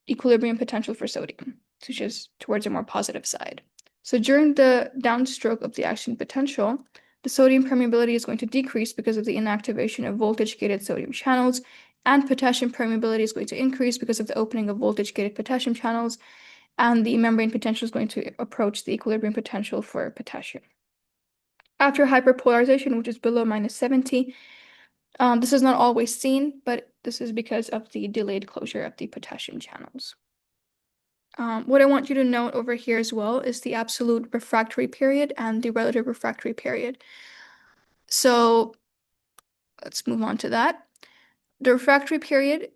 equilibrium potential for sodium, which is towards a more positive side. So during the downstroke of the action potential, the sodium permeability is going to decrease because of the inactivation of voltage-gated sodium channels, and potassium permeability is going to increase because of the opening of voltage-gated potassium channels, and the membrane potential is going to approach the equilibrium potential for potassium. After hyperpolarization, which is below -70, this is not always seen, but this is because of the delayed closure of the potassium channels. What I want you to note over here as well is the absolute refractory period and the relative refractory period. So let's move on to that. The refractory period,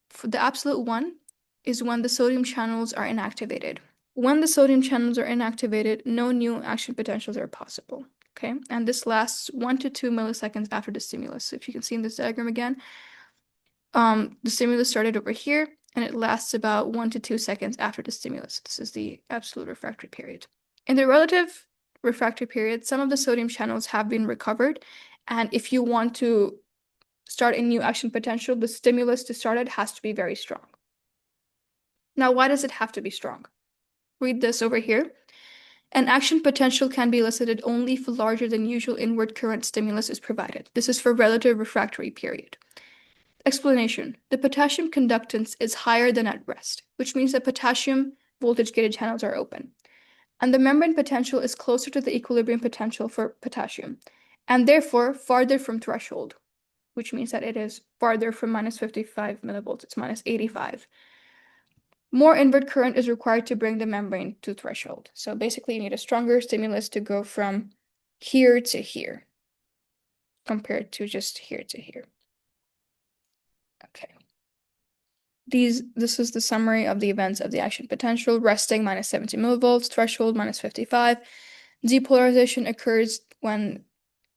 for the absolute one, is when the sodium channels are inactivated. When the sodium channels are inactivated, no new action potentials are possible. Okay, and this lasts 1 to 2 milliseconds after the stimulus. So if you can see in this diagram again, the stimulus started over here, and it lasts about 1 to 2 seconds after the stimulus. This is the absolute refractory period. In the relative refractory period, some of the sodium channels have been recovered, and if you want to start a new action potential, the stimulus to start it has to be very strong. Now, why does it have to be strong? Read this over here. An action potential can be elicited only if larger than usual inward current stimulus is provided. This is for relative refractory period. Explanation. The potassium conductance is higher than at rest, which means that potassium voltage-gated channels are open. And the membrane potential is closer to the equilibrium potential for potassium, and therefore farther from threshold, which means that it is farther from -55 millivolts. It's -85. More inward current is required to bring the membrane to threshold. So basically, you need a stronger stimulus to go from here to here, compared to just here to here. Okay. This is the summary of the events of the action potential. Resting -70 millivolts, threshold -55. Depolarization occurs when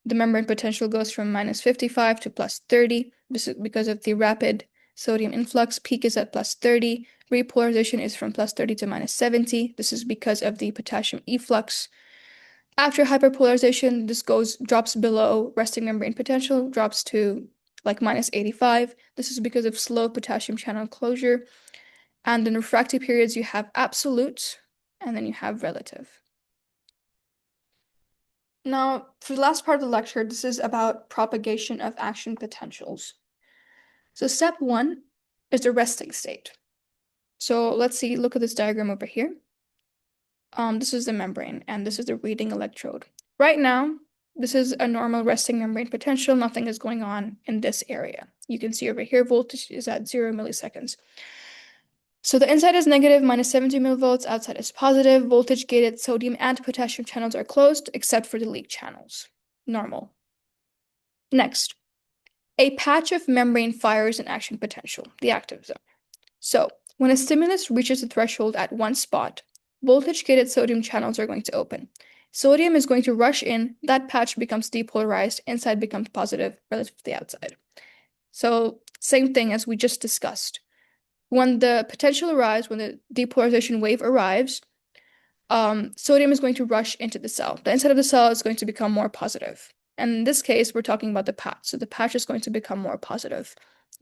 the membrane potential goes from -55 to +30. This is because of the rapid sodium influx. Peak is at +30. Repolarization is from +30 to -70. This is because of the potassium efflux. After hyperpolarization, this drops below resting membrane potential, drops to like -85. This is because of slow potassium channel closure. And in refractory periods, you have absolute, and then you have relative. Now, for the last part of the lecture, this is about propagation of action potentials. So step 1 is the resting state. So let's see, look at this diagram over here. This is the membrane, and this is the reading electrode. Right now, this is a normal resting membrane potential. Nothing is going on in this area. You can see over here, voltage is at 0 milliseconds. So the inside is negative, minus 70 millivolts. Outside is positive. Voltage-gated sodium and potassium channels are closed, except for the leak channels. Normal. Next, a patch of membrane fires an action potential, the active zone. So when a stimulus reaches the threshold at one spot, voltage-gated sodium channels are going to open. Sodium is going to rush in, that patch becomes depolarized, inside becomes positive relative to the outside. So same thing as we just discussed. When the potential arrives, when the depolarization wave arrives, sodium is going to rush into the cell. The inside of the cell is going to become more positive. And in this case, we're talking about the patch. So the patch is going to become more positive.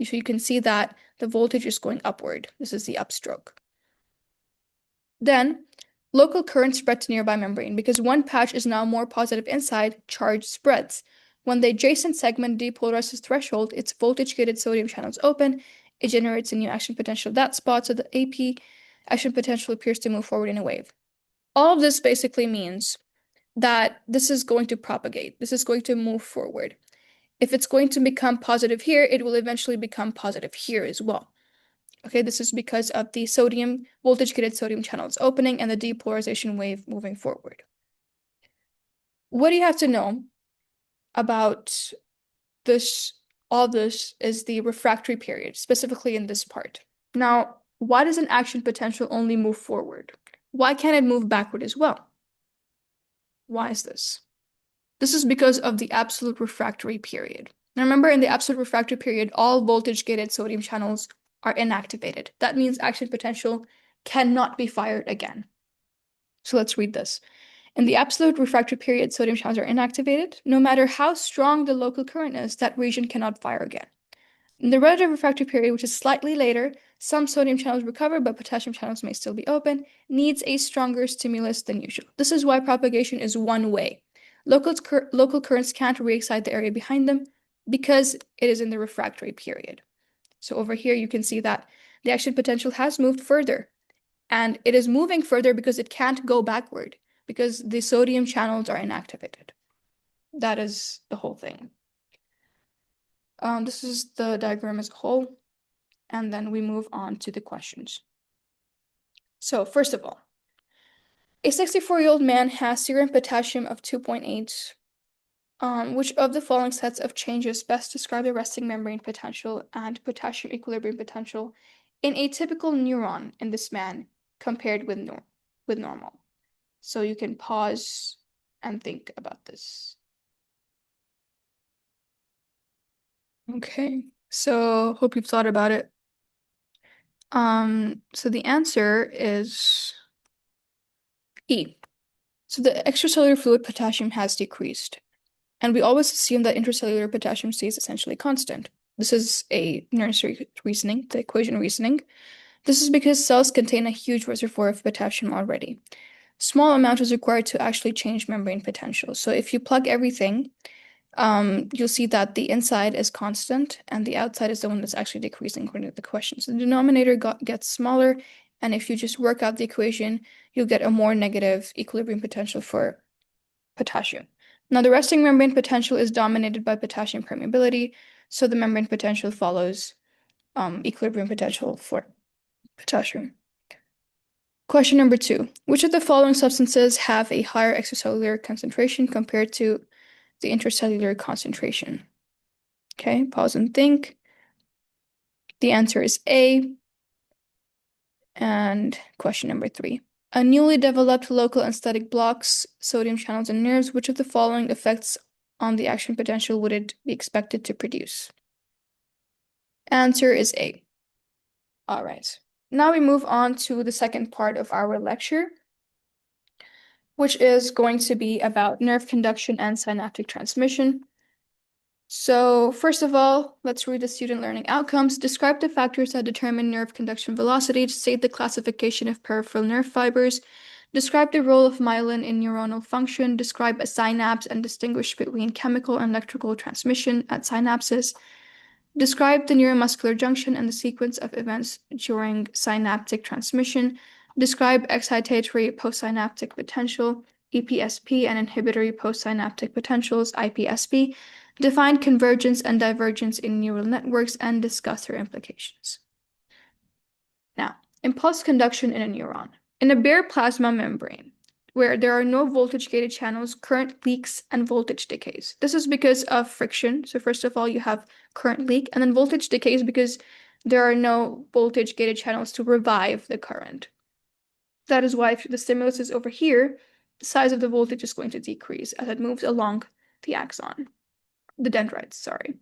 So you can see that the voltage is going upward. This is the upstroke. Then, local current spread to nearby membrane. Because one patch is now more positive inside, charge spreads. When the adjacent segment depolarizes threshold, its voltage-gated sodium channels open. It generates a new action potential at that spot, so the AP action potential appears to move forward in a wave. All of this basically means that this is going to propagate. This is going to move forward. If it's going to become positive here, it will eventually become positive here as well. Okay, this is because of the sodium, voltage-gated sodium channels opening and the depolarization wave moving forward. What do you have to know about this? All this is the refractory period, specifically in this part. Now, why does an action potential only move forward? Why can't it move backward as well? Why is this? This is because of the absolute refractory period. Now remember, in the absolute refractory period, all voltage-gated sodium channels are inactivated. That means action potential cannot be fired again. So let's read this. In the absolute refractory period, sodium channels are inactivated. No matter how strong the local current is, that region cannot fire again. In the relative refractory period, which is slightly later, some sodium channels recover, but potassium channels may still be open, needs a stronger stimulus than usual. This is why propagation is one way. Local currents can't re-excite the area behind them because it is in the refractory period. So over here, you can see that the action potential has moved further. And it is moving further because it can't go backward, because the sodium channels are inactivated. That is the whole thing. This is the diagram as a whole. And then we move on to the questions. So first of all, a 64-year-old man has serum potassium of 2.8. Which of the following sets of changes best describe the resting membrane potential and potassium equilibrium potential in a typical neuron in this man compared with normal? So you can pause and think about this. Okay, so hope you've thought about it. So the answer is E. So the extracellular fluid potassium has decreased. And we always assume that intracellular potassium stays essentially constant. This is a nursery reasoning, the equation reasoning. This is because cells contain a huge reservoir of potassium already. Small amount is required to actually change membrane potential. So if you plug everything, you'll see that the inside is constant and the outside is the one that's actually decreasing according to the question. So the denominator gets smaller, and if you just work out the equation, you'll get a more negative equilibrium potential for potassium. Now, the resting membrane potential is dominated by potassium permeability, so the membrane potential follows equilibrium potential for potassium. Question number 2. Which of the following substances have a higher extracellular concentration compared to the intracellular concentration? Okay, pause and think. The answer is A. And question number 3. A newly developed local anesthetic blocks sodium channels and nerves. Which of the following effects on the action potential would it be expected to produce? Answer is A. All right. Now we move on to the second part of our lecture, which is going to be about nerve conduction and synaptic transmission. So first of all, let's read the student learning outcomes. Describe the factors that determine nerve conduction velocity. State the classification of peripheral nerve fibers. Describe the role of myelin in neuronal function. Describe a synapse and distinguish between chemical and electrical transmission at synapses. Describe the neuromuscular junction and the sequence of events during synaptic transmission. Describe excitatory postsynaptic potential, EPSP, and inhibitory postsynaptic potentials, IPSP. Define convergence and divergence in neural networks and discuss their implications. Now, impulse conduction in a neuron. In a bare plasma membrane, where there are no voltage-gated channels, current leaks and voltage decays. This is because of friction. So first of all, you have current leak, and then voltage decays because there are no voltage-gated channels to revive the current. That is why if the stimulus is over here, the size of the voltage is going to decrease as it moves along the axon, the dendrites, sorry.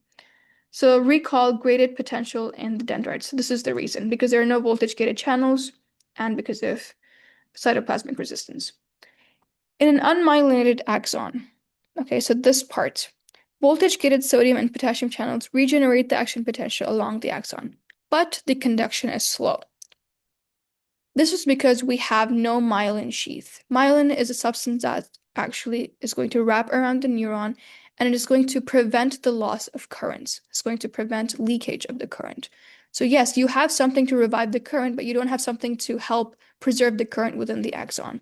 So recall graded potential in the dendrites. This is the reason, because there are no voltage-gated channels and because of cytoplasmic resistance. In an unmyelinated axon, okay, so this part, voltage-gated sodium and potassium channels regenerate the action potential along the axon, but the conduction is slow. This is because we have no myelin sheath. Myelin is a substance that actually is going to wrap around the neuron, and it is going to prevent the loss of currents. It's going to prevent leakage of the current. So yes, you have something to revive the current, but you don't have something to help preserve the current within the axon.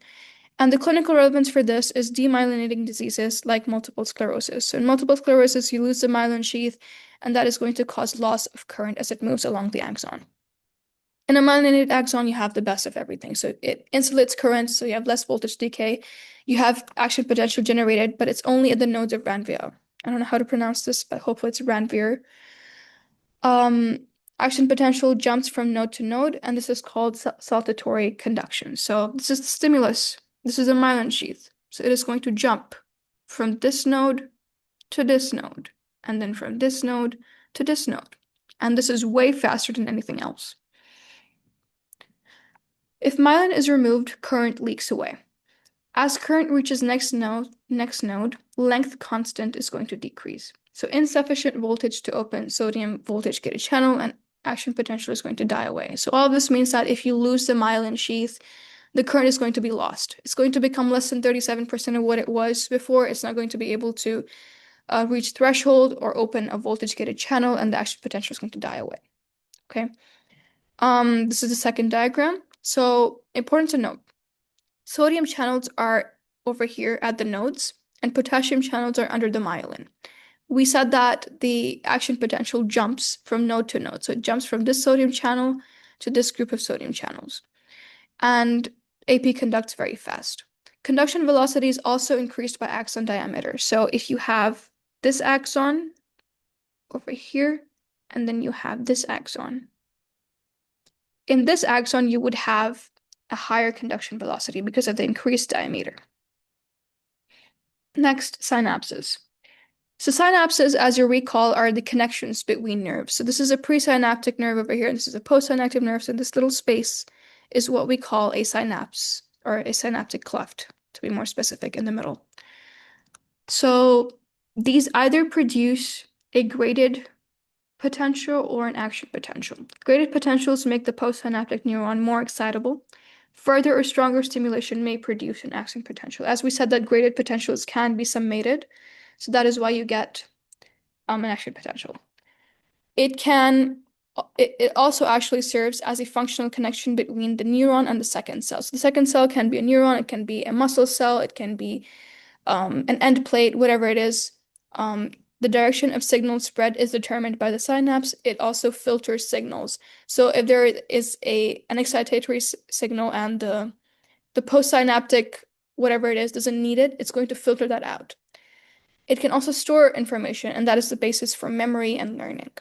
And the clinical relevance for this is demyelinating diseases like multiple sclerosis. So in multiple sclerosis, you lose the myelin sheath, and that is going to cause loss of current as it moves along the axon. In a myelinated axon, you have the best of everything. So it insulates current, so you have less voltage decay. You have action potential generated, but it's only at the nodes of Ranvier. I don't know how to pronounce this, but hopefully it's Ranvier. Action potential jumps from node to node, and this is called saltatory conduction. So this is the stimulus. This is a myelin sheath. So it is going to jump from this node to this node, and then from this node to this node. And this is way faster than anything else. If myelin is removed, current leaks away. As current reaches next node, length constant is going to decrease. So insufficient voltage to open sodium voltage-gated channel and action potential is going to die away. So all of this means that if you lose the myelin sheath, the current is going to be lost. It's going to become less than 37% of what it was before. It's not going to be able to reach threshold or open a voltage-gated channel, and the action potential is going to die away. Okay. This is the second diagram. So important to note, sodium channels are over here at the nodes, and potassium channels are under the myelin. We said that the action potential jumps from node to node. So it jumps from this sodium channel to this group of sodium channels. And AP conducts very fast. Conduction velocity is also increased by axon diameter. So if you have this axon over here, and then you have this axon. In this axon, you would have a higher conduction velocity because of the increased diameter. Next, synapses. So synapses, as you recall, are the connections between nerves. So this is a presynaptic nerve over here, and this is a postsynaptic nerve. So this little space is what we call a synapse, or a synaptic cleft, to be more specific, in the middle. So these either produce a graded potential or an action potential. Graded potentials make the postsynaptic neuron more excitable. Further or stronger stimulation may produce an action potential. As we said, that graded potentials can be summated, so that is why you get an action potential. It also actually serves as a functional connection between the neuron and the second cell. So the second cell can be a neuron, it can be a muscle cell, it can be an end plate, whatever it is. The direction of signal spread is determined by the synapse. It also filters signals. So if there is an excitatory signal and the postsynaptic, whatever it is, doesn't need it, it's going to filter that out. It can also store information, and that is the basis for memory and learning.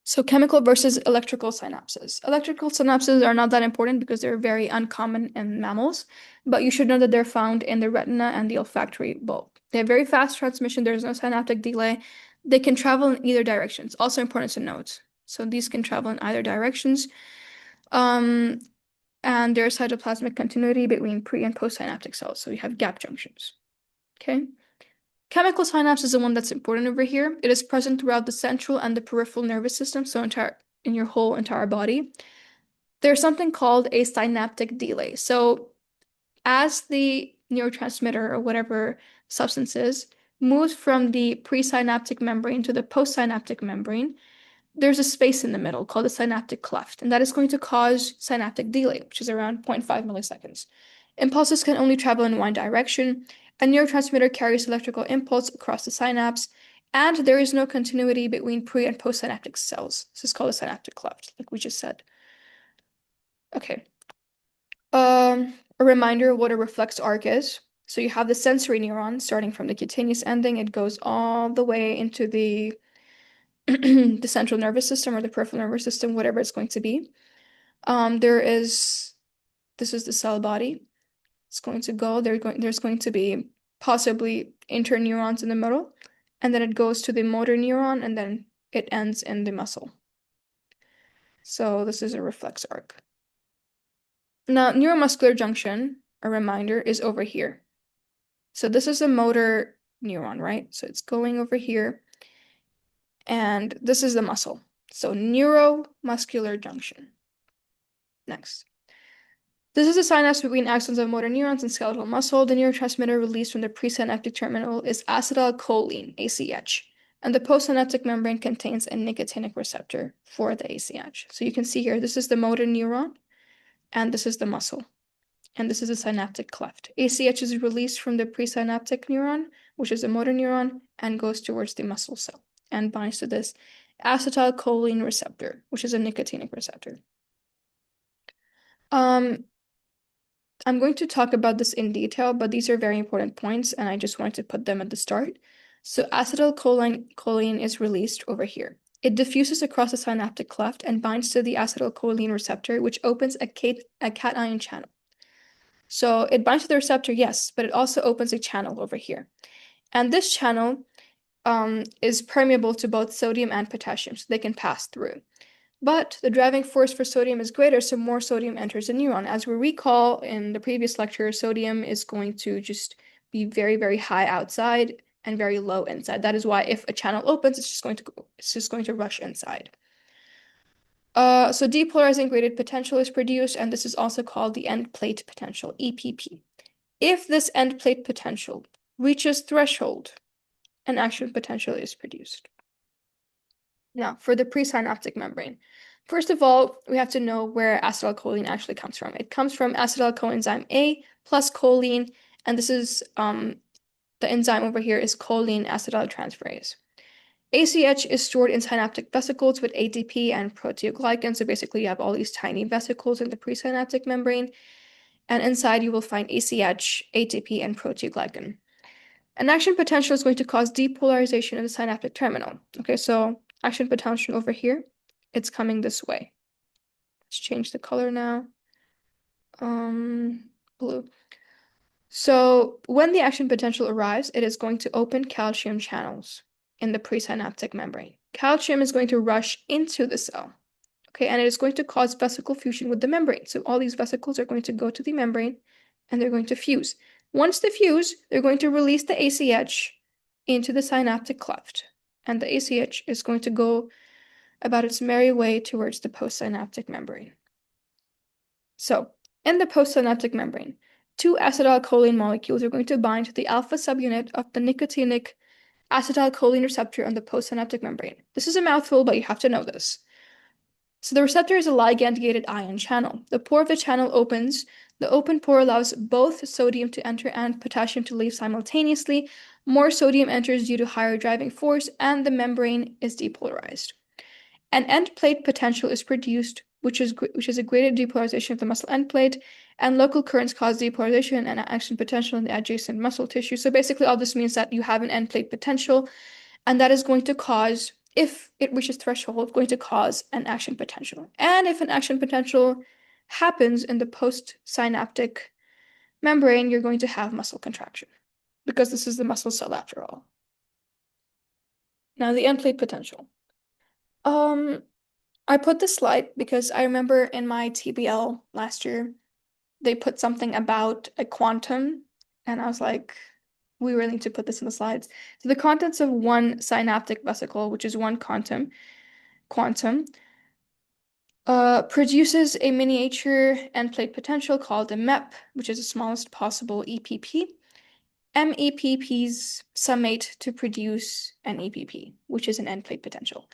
So chemical versus electrical synapses. Electrical synapses are not that important because they're very uncommon in mammals, but you should know that they're found in the retina and the olfactory bulb. They have very fast transmission. There's no synaptic delay. They can travel in either directions. Also important to note. So these can travel in either directions. And there's cytoplasmic continuity between pre and postsynaptic cells. So you have gap junctions. Okay. Chemical synapse is the one that's important over here. It is present throughout the central and the peripheral nervous system, so in your whole entire body. There's something called a synaptic delay. So as the neurotransmitter or whatever substance is moves from the presynaptic membrane to the postsynaptic membrane, there's a space in the middle called the synaptic cleft, and that is going to cause synaptic delay, which is around 0.5 milliseconds. Impulses can only travel in one direction. A neurotransmitter carries electrical impulse across the synapse, and there is no continuity between pre and postsynaptic cells. This is called a synaptic cleft, like we just said. Okay. A reminder of what a reflex arc is. So you have the sensory neuron starting from the cutaneous ending. It goes all the way into the the central nervous system or the peripheral nervous system, whatever it's going to be. This is the cell body. It's going to go, there's going to be possibly interneurons in the middle, and then it goes to the motor neuron, and then it ends in the muscle. So this is a reflex arc. Now, neuromuscular junction, a reminder, is over here. So this is a motor neuron, right? So it's going over here, and this is the muscle. So neuromuscular junction. Next. This is a synapse between axons of motor neurons and skeletal muscle. The neurotransmitter released from the presynaptic terminal is acetylcholine, ACH, and the postsynaptic membrane contains a nicotinic receptor for the ACH. So you can see here, this is the motor neuron, and this is the muscle, and this is a synaptic cleft. ACH is released from the presynaptic neuron, which is a motor neuron, and goes towards the muscle cell and binds to this acetylcholine receptor, which is a nicotinic receptor. I'm going to talk about this in detail, but these are very important points, and I just wanted to put them at the start. So acetylcholine is released over here. It diffuses across the synaptic cleft and binds to the acetylcholine receptor, which opens a cation channel. So it binds to the receptor, yes, but it also opens a channel over here. And this channel is permeable to both sodium and potassium, so they can pass through. But the driving force for sodium is greater, so more sodium enters the neuron. As we recall in the previous lecture, sodium is going to just be very, very high outside and very low inside. That is why if a channel opens, it's just going to rush inside. So depolarizing graded potential is produced, and this is also called the end plate potential, EPP. If this end plate potential reaches threshold, an action potential is produced. Now, for the presynaptic membrane. First of all, we have to know where acetylcholine actually comes from. It comes from acetyl coenzyme A plus choline, and this is the enzyme over here is choline acetyltransferase. ACH is stored in synaptic vesicles with ATP and proteoglycan. So basically, you have all these tiny vesicles in the presynaptic membrane, and inside you will find ACH, ATP, and proteoglycan. An action potential is going to cause depolarization of the synaptic terminal. Okay, so action potential over here, it's coming this way. Let's change the color now. Blue. So when the action potential arrives, it is going to open calcium channels in the presynaptic membrane. Calcium is going to rush into the cell. Okay, and it is going to cause vesicle fusion with the membrane. So all these vesicles are going to go to the membrane and they're going to fuse. Once they fuse, they're going to release the ACH into the synaptic cleft. And the ACH is going to go about its merry way towards the postsynaptic membrane. So, in the postsynaptic membrane, two acetylcholine molecules are going to bind to the alpha subunit of the nicotinic acetylcholine receptor on the postsynaptic membrane. This is a mouthful, but you have to know this. So the receptor is a ligand-gated ion channel. The pore of the channel opens. The open pore allows both sodium to enter and potassium to leave simultaneously. More sodium enters due to higher driving force, and the membrane is depolarized. An end plate potential is produced, which is a graded depolarization of the muscle end plate, and local currents cause depolarization and action potential in the adjacent muscle tissue. So basically, all this means that you have an end plate potential, and that is going to cause, if it reaches threshold, going to cause an action potential. And if an action potential happens in the postsynaptic membrane, you're going to have muscle contraction because this is the muscle cell after all. Now the end plate potential. I put this slide because I remember in my TBL last year, they put something about a quantum, and I was like, we really need to put this in the slides. So the contents of one synaptic vesicle, which is one quantum, produces a miniature end plate potential called a MEP, which is the smallest possible EPP. MEPPs summate to produce an EPP, which is an end plate potential.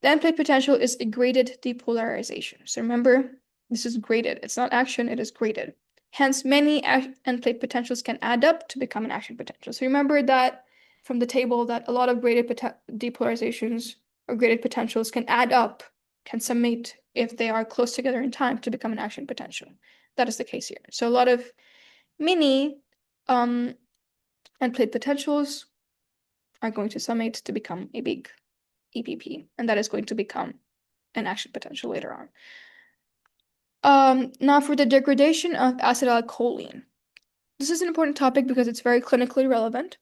The end plate potential is a graded depolarization. So remember, this is graded. It's not action, it is graded. Hence, many end plate potentials can add up to become an action potential. So remember that from the table that a lot of graded depolarizations or graded potentials can add up, can summate if they are close together in time to become an action potential. That is the case here. So a lot of mini end plate potentials are going to summate to become a big EPP, and that is going to become an action potential later on. Now for the degradation of acetylcholine. This is an important topic because it's very clinically relevant.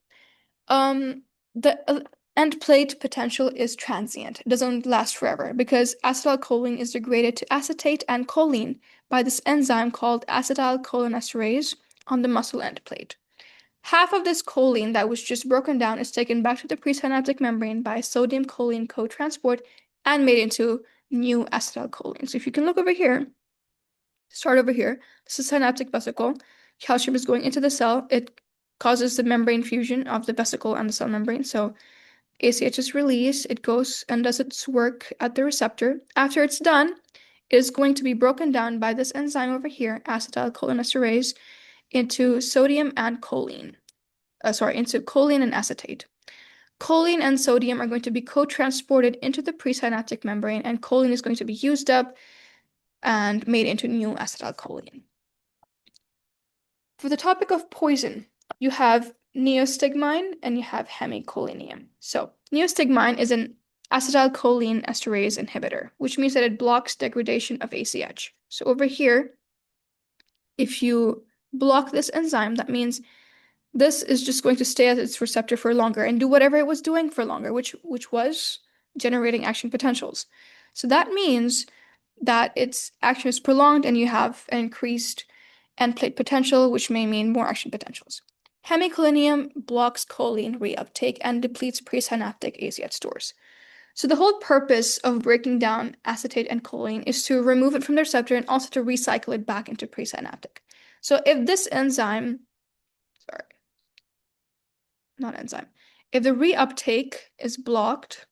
The end plate potential is transient. It doesn't last forever because acetylcholine is degraded to acetate and choline by this enzyme called acetylcholinesterase on the muscle end plate. Half of this choline that was just broken down is taken back to the presynaptic membrane by sodium choline cotransport and made into new acetylcholine. So if you can look over here, start over here, this is synaptic vesicle. Calcium is going into the cell. It causes the membrane fusion of the vesicle and the cell membrane. So ACH is released. It goes and does its work at the receptor. After it's done, it is going to be broken down by this enzyme over here, acetylcholinesterase, into sodium and choline. Into choline and acetate. Choline and sodium are going to be co-transported into the presynaptic membrane, and choline is going to be used up and made into new acetylcholine. For the topic of poison, you have neostigmine and you have hemicholine. So neostigmine is an acetylcholine esterase inhibitor, which means that it blocks degradation of ACH. So over here, if you block this enzyme, that means this is just going to stay at its receptor for longer and do whatever it was doing for longer, which was generating action potentials. So that means that its action is prolonged and you have an increased end plate potential, which may mean more action potentials. Hemicholine blocks choline reuptake and depletes presynaptic ACH stores. So the whole purpose of breaking down acetate and choline is to remove it from the receptor and also to recycle it back into presynaptic. So if this enzyme, if the reuptake is blocked,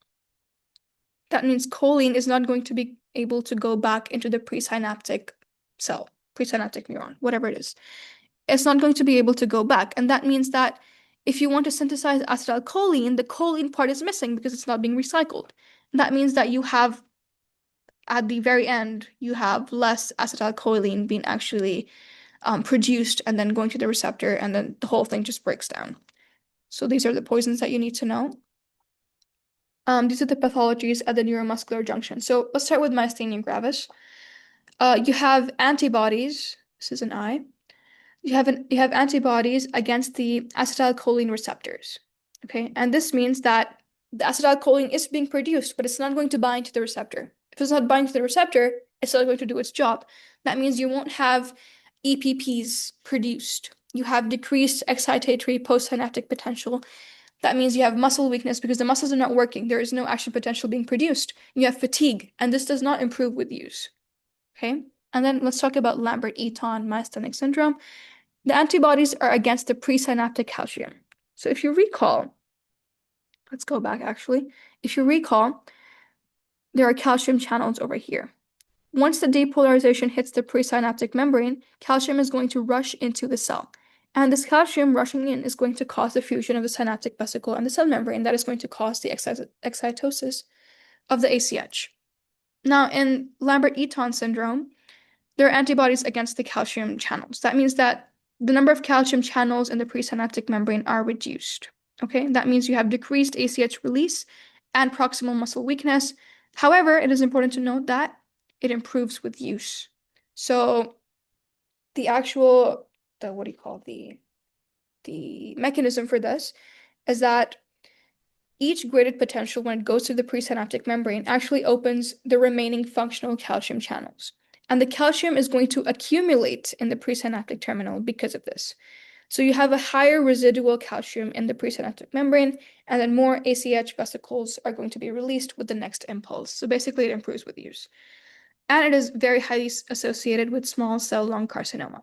that means choline is not going to be able to go back into the presynaptic cell, presynaptic neuron, whatever it is. It's not going to be able to go back. And that means that if you want to synthesize acetylcholine, the choline part is missing because it's not being recycled. And that means that you have, at the very end, you have less acetylcholine being actually produced and then going to the receptor, and then the whole thing just breaks down. So these are the poisons that you need to know. These are the pathologies at the neuromuscular junction. So let's start with myasthenia gravis. You have antibodies. This is an eye. You have antibodies against the acetylcholine receptors. Okay, and this means that the acetylcholine is being produced, but it's not going to bind to the receptor. If it's not binding to the receptor, it's not going to do its job. That means you won't have EPPs produced. You have decreased excitatory postsynaptic potential. That means you have muscle weakness because the muscles are not working. There is no action potential being produced. You have fatigue, and this does not improve with use. Okay, and then let's talk about Lambert-Eaton myasthenic syndrome. The antibodies are against the presynaptic calcium. So if you recall, let's go back actually. If you recall, there are calcium channels over here. Once the depolarization hits the presynaptic membrane, calcium is going to rush into the cell. And this calcium rushing in is going to cause the fusion of the synaptic vesicle and the cell membrane. That is going to cause the excitosis of the ACH. Now, in Lambert-Eaton syndrome, there are antibodies against the calcium channels. That means that the number of calcium channels in the presynaptic membrane are reduced. Okay, that means you have decreased ACH release and proximal muscle weakness. However, it is important to note that it improves with use. So the actual, the mechanism for this is that each graded potential, when it goes to the presynaptic membrane, actually opens the remaining functional calcium channels. And the calcium is going to accumulate in the presynaptic terminal because of this. So you have a higher residual calcium in the presynaptic membrane, and then more ACH vesicles are going to be released with the next impulse. So basically, it improves with use. And it is very highly associated with small cell lung carcinoma.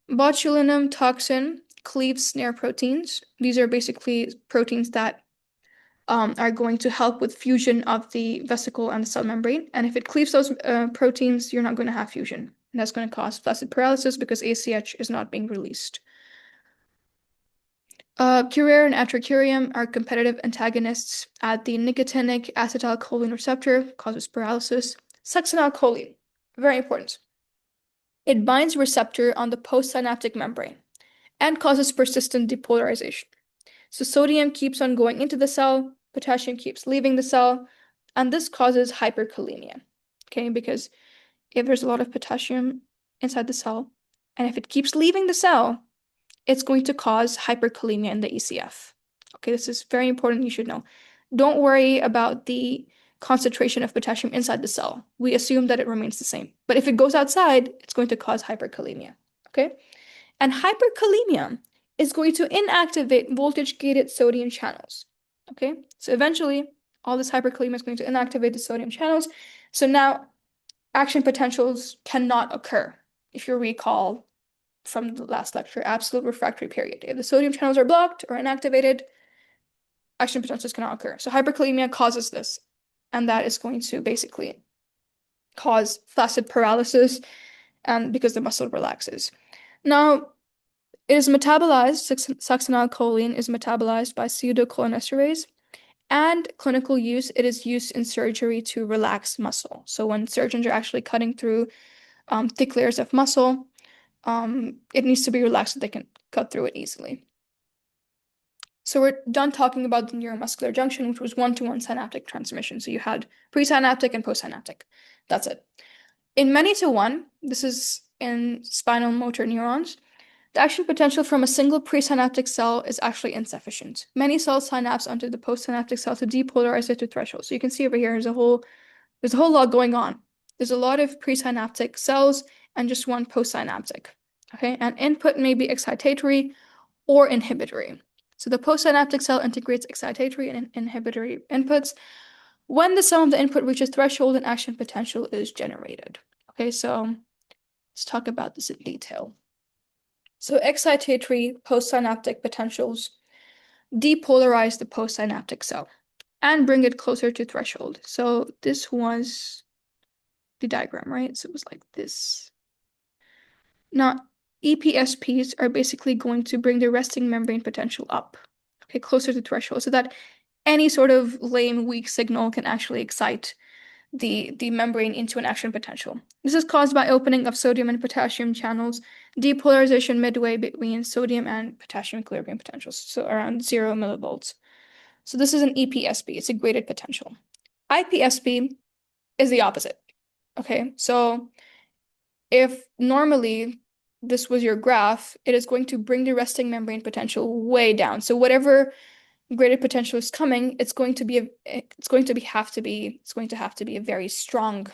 Botulinum toxin cleaves snare proteins. These are basically proteins that are going to help with fusion of the vesicle and the cell membrane. And if it cleaves those proteins, you're not going to have fusion. And that's going to cause flaccid paralysis because ACH is not being released. Curare and atracurium are competitive antagonists at the nicotinic acetylcholine receptor, causes paralysis. Succinylcholine, very important. It binds receptor on the postsynaptic membrane and causes persistent depolarization. So sodium keeps on going into the cell, potassium keeps leaving the cell, and this causes hyperkalemia. Okay, because if there's a lot of potassium inside the cell, and if it keeps leaving the cell, it's going to cause hyperkalemia in the ECF. Okay, this is very important, you should know. Don't worry about the concentration of potassium inside the cell. We assume that it remains the same. But if it goes outside, it's going to cause hyperkalemia. Okay? And hyperkalemia is going to inactivate voltage-gated sodium channels. Okay? So eventually, all this hyperkalemia is going to inactivate the sodium channels. So now action potentials cannot occur. If you recall from the last lecture, absolute refractory period. If the sodium channels are blocked or inactivated, action potentials cannot occur. So hyperkalemia causes this, and that is going to basically cause flaccid paralysis because the muscle relaxes. Now, it is metabolized, succinylcholine is metabolized by pseudocholinesterase, and clinical use, it is used in surgery to relax muscle. So when surgeons are actually cutting through thick layers of muscle, it needs to be relaxed so they can cut through it easily. So we're done talking about the neuromuscular junction, which was one-to-one synaptic transmission. So you had presynaptic and postsynaptic. That's it. In many-to-one, this is in spinal motor neurons, the action potential from a single presynaptic cell is actually insufficient. Many cells synapse onto the postsynaptic cell to depolarize it to threshold. So you can see over here, there's a whole lot going on. There's a lot of presynaptic cells and just one postsynaptic. Okay, and input may be excitatory or inhibitory. So the postsynaptic cell integrates excitatory and inhibitory inputs when the sum of the input reaches threshold and action potential is generated. Okay, so let's talk about this in detail. So excitatory postsynaptic potentials depolarize the postsynaptic cell and bring it closer to threshold. So this was the diagram, right? So it was like this. Now, EPSPs are basically going to bring the resting membrane potential up, okay, closer to threshold, so that any sort of lame, weak signal can actually excite the membrane into an action potential. This is caused by opening of sodium and potassium channels, depolarization midway between sodium and potassium equilibrium potentials, so around 0 millivolts. So this is an EPSP, it's a graded potential. IPSP is the opposite. Okay, so if normally this was your graph, it is going to bring the resting membrane potential way down. So whatever graded potential is coming, it's going to have to be a very strong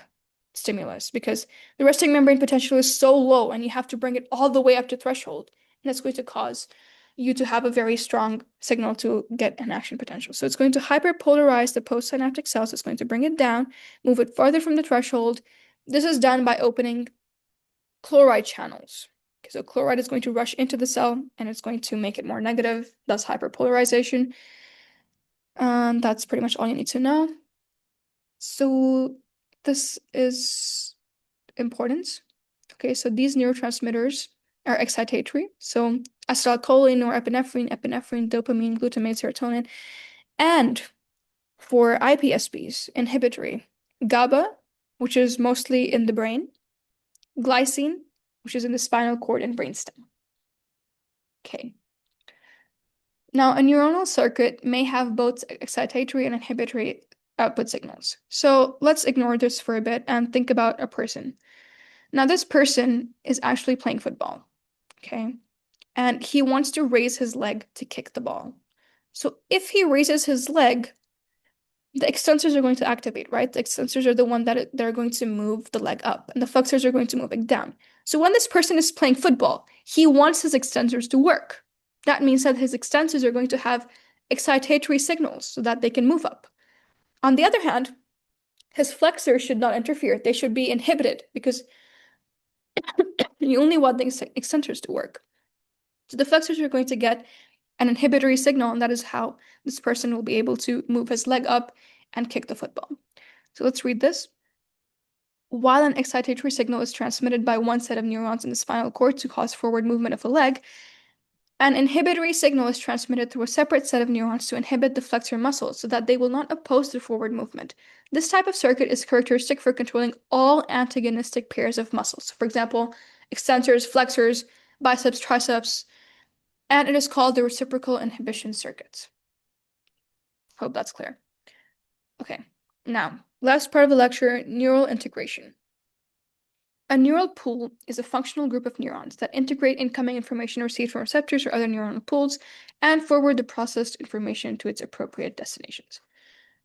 stimulus because the resting membrane potential is so low and you have to bring it all the way up to threshold. And that's going to cause you to have a very strong signal to get an action potential. So it's going to hyperpolarize the postsynaptic cells. It's going to bring it down, move it farther from the threshold. This is done by opening chloride channels. Okay, so chloride is going to rush into the cell and it's going to make it more negative, thus hyperpolarization. And that's pretty much all you need to know. So this is important. Okay, so these neurotransmitters are excitatory. So acetylcholine, norepinephrine, epinephrine, dopamine, glutamate, serotonin. And for IPSPs, inhibitory, GABA, which is mostly in the brain, glycine, which is in the spinal cord and brainstem. Okay. Now, a neuronal circuit may have both excitatory and inhibitory output signals. So let's ignore this for a bit and think about a person. Now, this person is actually playing football, okay? And he wants to raise his leg to kick the ball. So if he raises his leg, the extensors are going to activate, right? The extensors are the one that are going to move the leg up, and the flexors are going to move it down. So when this person is playing football, he wants his extensors to work. That means that his extensors are going to have excitatory signals so that they can move up. On the other hand, his flexors should not interfere. They should be inhibited because you only want the extensors to work. So the flexors are going to get an inhibitory signal, and that is how this person will be able to move his leg up and kick the football. So let's read this. While an excitatory signal is transmitted by one set of neurons in the spinal cord to cause forward movement of a leg, an inhibitory signal is transmitted through a separate set of neurons to inhibit the flexor muscles so that they will not oppose the forward movement. This type of circuit is characteristic for controlling all antagonistic pairs of muscles. For example, extensors, flexors, biceps, triceps, and it is called the reciprocal inhibition circuit. Hope that's clear. Okay, now, last part of the lecture, neural integration. A neural pool is a functional group of neurons that integrate incoming information received from receptors or other neuronal pools and forward the processed information to its appropriate destinations.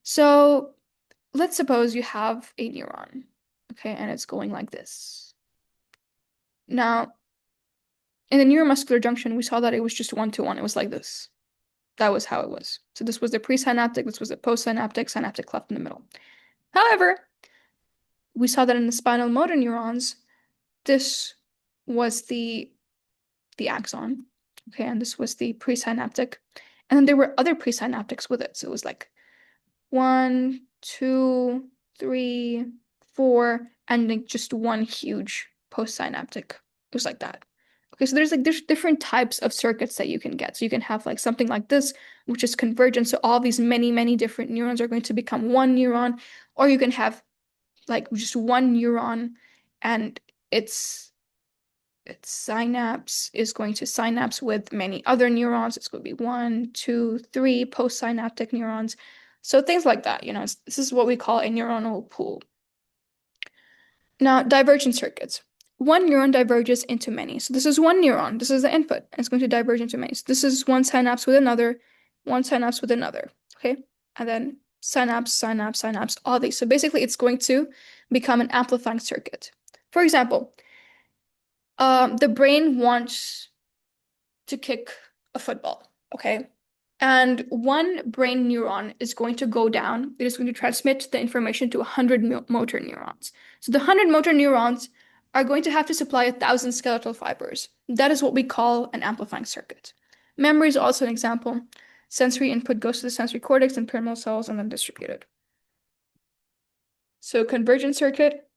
So let's suppose you have a neuron, okay, and it's going like this. Now, in the neuromuscular junction, we saw that it was just one-to-one. It was like this. That was how it was. So this was the presynaptic, this was the postsynaptic, synaptic cleft in the middle. However, we saw that in the spinal motor neurons, this was the axon, okay, and this was the presynaptic. And then there were other presynaptics with it. So it was like 1, 2, 3, 4, and like just one huge postsynaptic. It was like that. Okay, so there's different types of circuits that you can get. So you can have like something like this, which is convergent. So all these many different neurons are going to become one neuron, or you can have like just one neuron and its synapse is going to synapse with many other neurons. It's going to be 1, 2, 3 postsynaptic neurons. So things like that, this is what we call a neuronal pool. Now, divergent circuits. One neuron diverges into many. So this is one neuron. This is the input. And it's going to diverge into many. So this is one synapse with another, one synapse with another. Okay? And then synapse, all these. So basically, it's going to become an amplifying circuit. For example, the brain wants to kick a football, okay? And one brain neuron is going to go down. It is going to transmit the information to 100 motor neurons. So the 100 motor neurons are going to have to supply 1,000 skeletal fibers. That is what we call an amplifying circuit. Memory is also an example. Sensory input goes to the sensory cortex and pyramidal cells and then distributed. So convergent circuit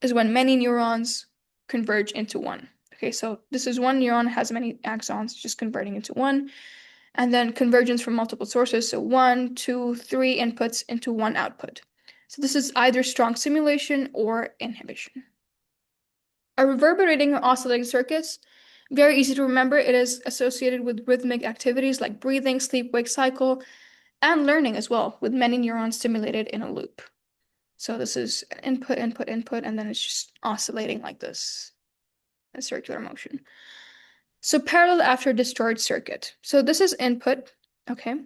is when many neurons converge into one. Okay, so this is one neuron, has many axons, just converting into one. And then convergence from multiple sources, so 1, 2, 3 inputs into one output. So this is either strong stimulation or inhibition. A reverberating or oscillating circuits, very easy to remember. It is associated with rhythmic activities like breathing, sleep-wake cycle, and learning as well, with many neurons stimulated in a loop. So this is input, and then it's just oscillating like this, a circular motion. So parallel after discharge circuit. So this is input, okay?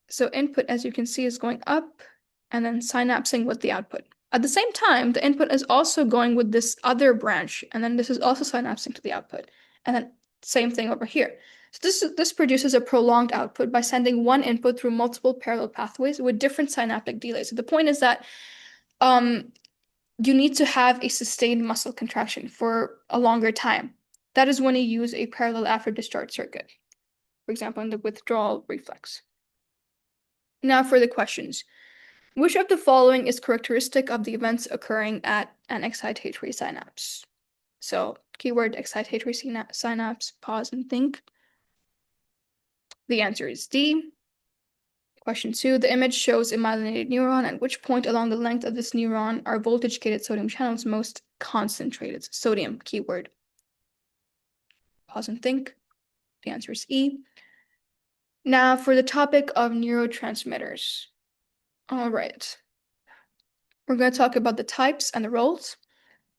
So input, as you can see, is going up and then synapsing with the output. At the same time, the input is also going with this other branch, and then this is also synapsing to the output. And then same thing over here. So this produces a prolonged output by sending one input through multiple parallel pathways with different synaptic delays. So the point is that you need to have a sustained muscle contraction for a longer time. That is when you use a parallel after discharge circuit, for example, in the withdrawal reflex. Now for the questions. Which of the following is characteristic of the events occurring at an excitatory synapse? So keyword excitatory synapse, pause and think. The answer is D. Question 2, the image shows a myelinated neuron. At which point along the length of this neuron are voltage-gated sodium channels most concentrated? Sodium, keyword. Pause and think. The answer is E. Now for the topic of neurotransmitters. All right. We're going to talk about the types and the roles.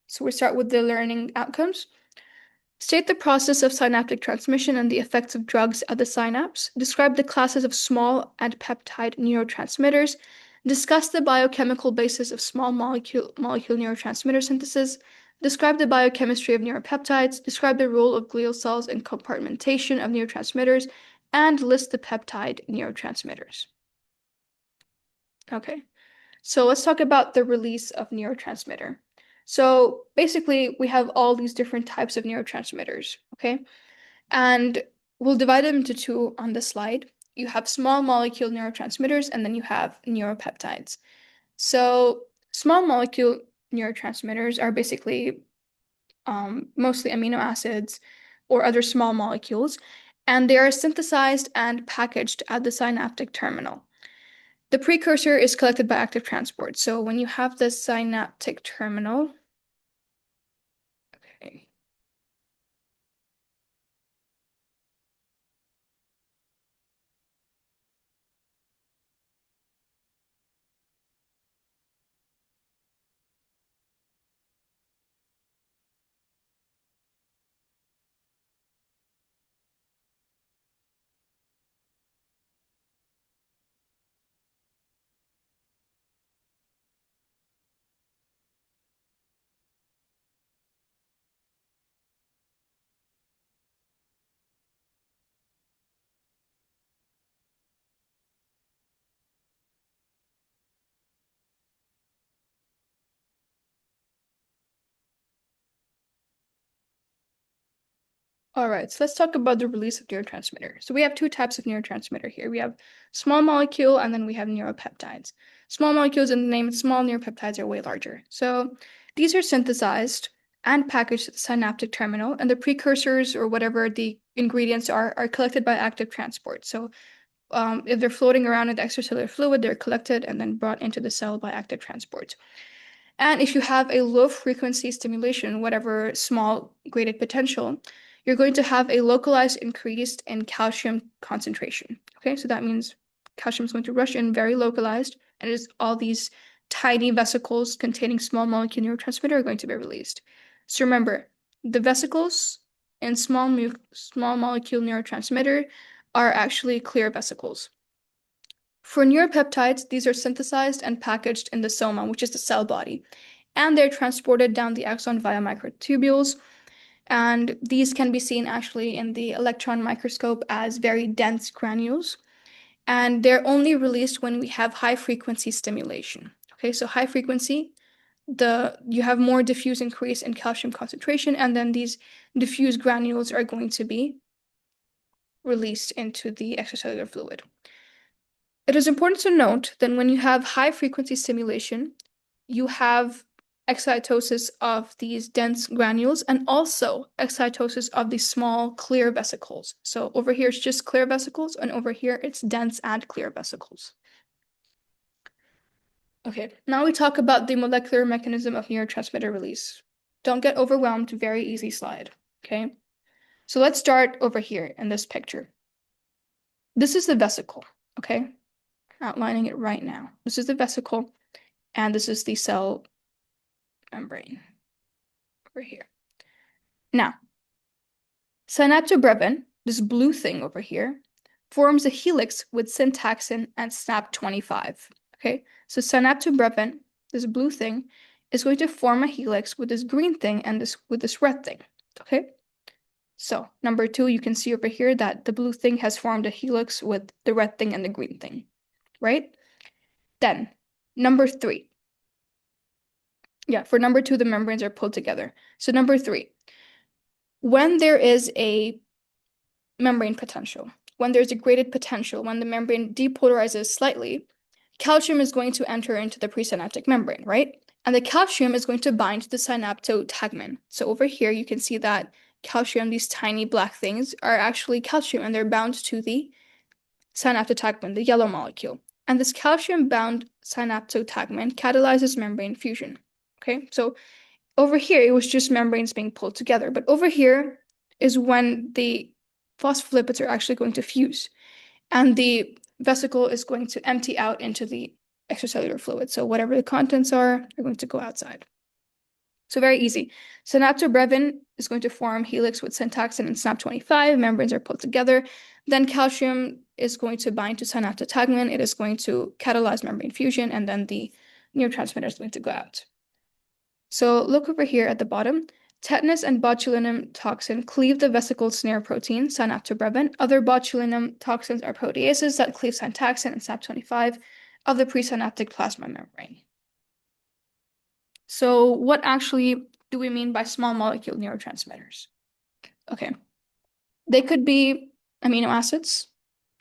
So we start with the learning outcomes. State the process of synaptic transmission and the effects of drugs at the synapse. Describe the classes of small and peptide neurotransmitters. Discuss the biochemical basis of small molecule neurotransmitter synthesis. Describe the biochemistry of neuropeptides, describe the role of glial cells in compartmentation of neurotransmitters, and list the peptide neurotransmitters. Okay, so let's talk about the release of neurotransmitter. So basically, we have all these different types of neurotransmitters, okay? And we'll divide them into two on the slide. You have small molecule neurotransmitters, and then you have neuropeptides. So small molecule neurotransmitters are basically mostly amino acids or other small molecules, and they are synthesized and packaged at the synaptic terminal. The precursor is collected by active transport. So when you have the synaptic terminal, okay. All right, so let's talk about the release of neurotransmitter. So we have two types of neurotransmitter here. We have small molecule and then we have neuropeptides. Small molecules in the name, small neuropeptides are way larger. So these are synthesized and packaged at the synaptic terminal, and the precursors or whatever the ingredients are collected by active transport. So if they're floating around in the extracellular fluid, they're collected and then brought into the cell by active transport. And if you have a low frequency stimulation, whatever small graded potential, you're going to have a localized increase in calcium concentration. Okay, so that means calcium is going to rush in very localized, and it is all these tiny vesicles containing small molecule neurotransmitter are going to be released. So remember, the vesicles in small molecule neurotransmitter are actually clear vesicles. For neuropeptides, these are synthesized and packaged in the soma, which is the cell body, and they're transported down the axon via microtubules. And these can be seen actually in the electron microscope as very dense granules. And they're only released when we have high frequency stimulation. Okay, so high frequency, you have more diffuse increase in calcium concentration, and then these diffuse granules are going to be released into the extracellular fluid. It is important to note that when you have high frequency stimulation, you have excitosis of these dense granules and also excitosis of these small clear vesicles. So over here it's just clear vesicles, and over here it's dense and clear vesicles. Okay, now we talk about the molecular mechanism of neurotransmitter release. Don't get overwhelmed, very easy slide, okay? So let's start over here in this picture. This is the vesicle, okay? Outlining it right now. This is the vesicle, and this is the cell membrane over here. Now, synaptobrevin, this blue thing over here, forms a helix with syntaxin and SNAP25. Okay, so synaptobrevin, this blue thing, is going to form a helix with this green thing and with this red thing. Okay, so number 2, you can see over here that the blue thing has formed a helix with the red thing and the green thing, right? Then number 3. Yeah, for number 2, the membranes are pulled together. So number 3, when there is a membrane potential, when there's a graded potential, when the membrane depolarizes slightly, calcium is going to enter into the presynaptic membrane, right? And the calcium is going to bind to the synaptotagmin. So over here, you can see that calcium, these tiny black things, are actually calcium, and they're bound to the synaptotagmin, the yellow molecule. And this calcium-bound synaptotagmin catalyzes membrane fusion. Okay, so over here, it was just membranes being pulled together. But over here is when the phospholipids are actually going to fuse, and the vesicle is going to empty out into the extracellular fluid. So whatever the contents are going to go outside. So very easy. Synaptobrevin is going to form helix with syntaxin and SNAP25. Membranes are pulled together. Then calcium is going to bind to synaptotagmin. It is going to catalyze membrane fusion, and then the neurotransmitter is going to go out. So look over here at the bottom. Tetanus and botulinum toxin cleave the vesicle snare protein, synaptobrevin. Other botulinum toxins are proteases that cleave syntaxin and SAP25 of the presynaptic plasma membrane. So what actually do we mean by small molecule neurotransmitters? Okay. They could be amino acids.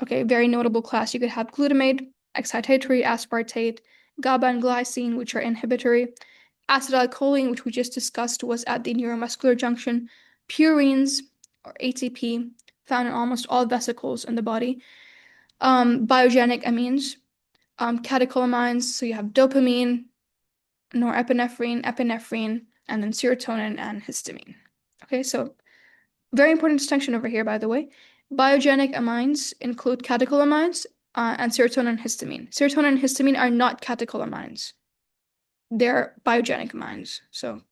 Okay, very notable class. You could have glutamate, excitatory, aspartate, GABA and glycine, which are inhibitory, acetylcholine, which we just discussed was at the neuromuscular junction, purines, or ATP, found in almost all vesicles in the body, biogenic amines, catecholamines, so you have dopamine, norepinephrine, epinephrine, and then serotonin and histamine. Okay, so very important distinction over here, by the way. Biogenic amines include catecholamines and serotonin and histamine. Serotonin and histamine are not catecholamines. They're biogenic amines. So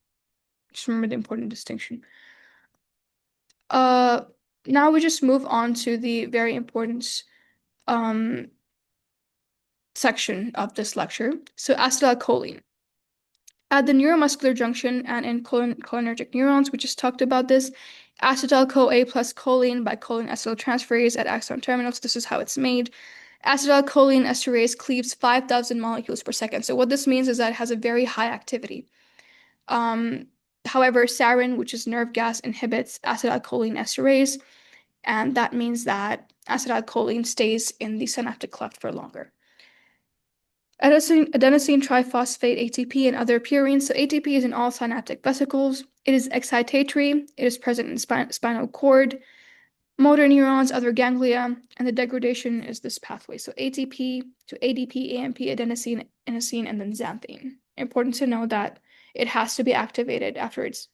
just remember the important distinction. Now we just move on to the very important section of this lecture. So acetylcholine. At the neuromuscular junction and in cholinergic neurons, we just talked about this. Acetyl-CoA plus choline by choline acetyltransferase at axon terminals. This is how it's made. Acetylcholine esterase cleaves 5,000 molecules per second. So what this means is that it has a very high activity. However, sarin, which is nerve gas, inhibits acetylcholine esterase, and that means that acetylcholine stays in the synaptic cleft for longer. Adenosine triphosphate ATP and other purines. So ATP is in all synaptic vesicles. It is excitatory. It is present in spinal cord, motor neurons, other ganglia, and the degradation is this pathway. So ATP to ADP, AMP, adenosine, inosine, and then xanthine. Important to know that it has to be activated after it's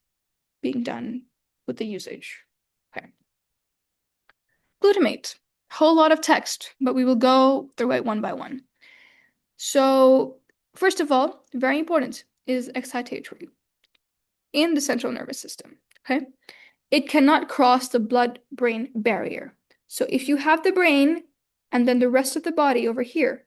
being done with the usage. Okay. Glutamate. Whole lot of text, but we will go through it one by one. So, first of all, very important, is excitatory in the central nervous system, okay? It cannot cross the blood-brain barrier. So if you have the brain and then the rest of the body over here,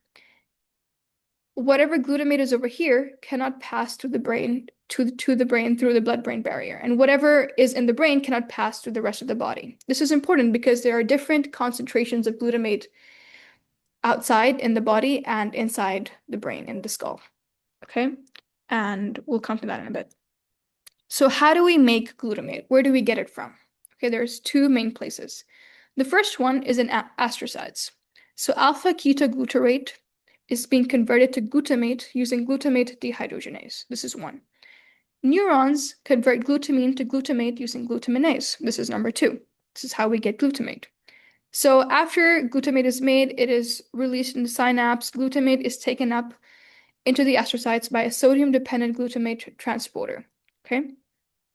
whatever glutamate is over here cannot pass through the brain to the brain through the blood-brain barrier, and whatever is in the brain cannot pass through the rest of the body. This is important because there are different concentrations of glutamate outside in the body and inside the brain in the skull. Okay, and we'll come to that in a bit. So how do we make glutamate? Where do we get it from? Okay, there's two main places. The first one is in astrocytes. So alpha ketoglutarate is being converted to glutamate using glutamate dehydrogenase. This is one. Neurons convert glutamine to glutamate using glutaminase. This is number two. This is how we get glutamate. So after glutamate is made, it is released in the synapse. Glutamate is taken up into the astrocytes by a sodium-dependent glutamate transporter. Okay,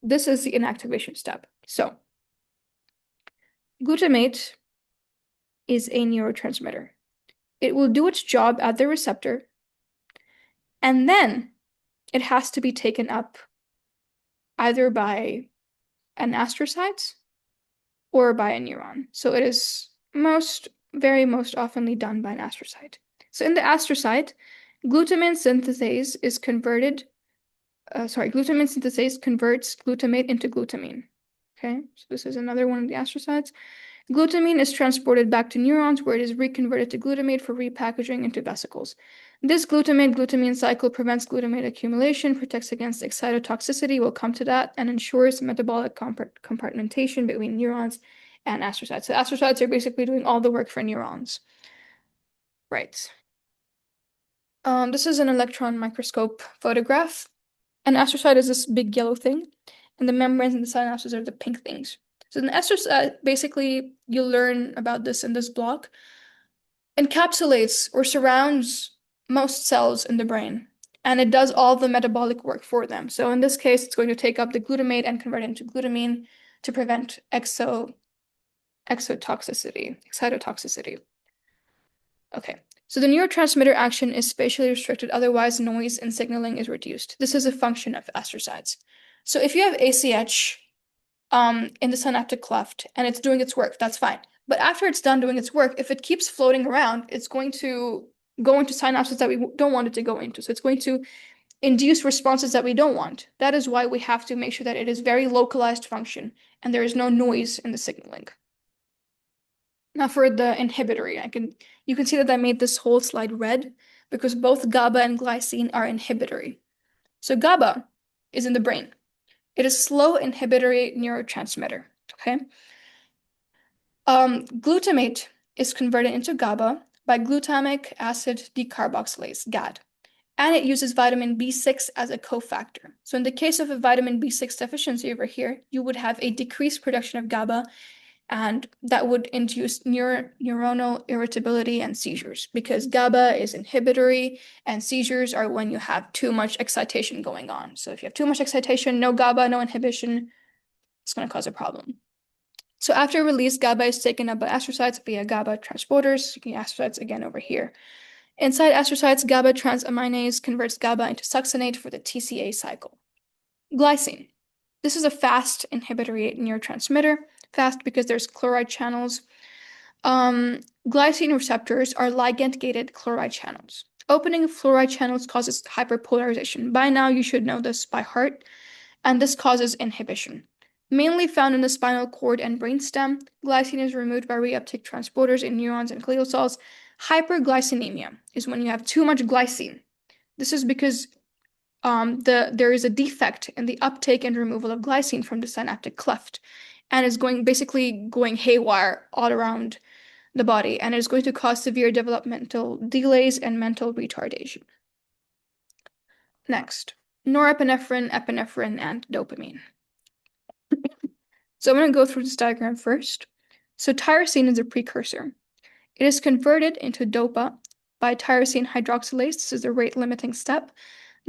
this is the inactivation step. So glutamate is a neurotransmitter. It will do its job at the receptor, and then it has to be taken up either by an astrocyte or by a neuron. So it is most oftenly done by an astrocyte. So in the astrocyte, glutamate synthase converts glutamate into glutamine. Okay, so this is another one of the astrocytes. Glutamine is transported back to neurons where it is reconverted to glutamate for repackaging into vesicles. This glutamate-glutamine cycle prevents glutamate accumulation, protects against excitotoxicity, we'll come to that, and ensures metabolic compartmentation between neurons and astrocytes. So astrocytes are basically doing all the work for neurons. Right. This is an electron microscope photograph. An astrocyte is this big yellow thing, and the membranes and the synapses are the pink things. So an astrocyte, basically, you'll learn about this in this block, encapsulates or surrounds most cells in the brain, and it does all the metabolic work for them. So in this case, it's going to take up the glutamate and convert it into glutamine to prevent excitotoxicity. Okay, so the neurotransmitter action is spatially restricted, otherwise noise and signaling is reduced. This is a function of astrocytes. So if you have ACH in the synaptic cleft and it's doing its work, that's fine. But after it's done doing its work, if it keeps floating around, it's going to go into synapses that we don't want it to go into. So it's going to induce responses that we don't want. That is why we have to make sure that it is very localized function and there is no noise in the signaling. Now for the inhibitory, you can see that I made this whole slide red because both GABA and glycine are inhibitory. So GABA is in the brain. It is slow inhibitory neurotransmitter. Okay. Glutamate is converted into GABA by glutamic acid decarboxylase, GAD, and it uses vitamin B6 as a cofactor. So in the case of a vitamin B6 deficiency over here, you would have a decreased production of GABA, and that would induce neuronal irritability and seizures because GABA is inhibitory and seizures are when you have too much excitation going on. So if you have too much excitation, no GABA, no inhibition, it's going to cause a problem. So after release, GABA is taken up by astrocytes via GABA transporters. You can astrocytes again over here. Inside astrocytes, GABA transaminase converts GABA into succinate for the TCA cycle. Glycine. This is a fast inhibitory neurotransmitter. Fast because there's chloride channels. Glycine receptors are ligand-gated chloride channels. Opening of fluoride channels causes hyperpolarization. By now, you should know this by heart. And this causes inhibition. Mainly found in the spinal cord and brainstem, glycine is removed by reuptake transporters in neurons and glial cells. Hyperglycinemia is when you have too much glycine. This is because there is a defect in the uptake and removal of glycine from the synaptic cleft, and is basically going haywire all around the body, and is going to cause severe developmental delays and mental retardation. Next, norepinephrine, epinephrine, and dopamine. So I'm going to go through this diagram first. So tyrosine is a precursor. It is converted into dopa by tyrosine hydroxylase. This is the rate-limiting step.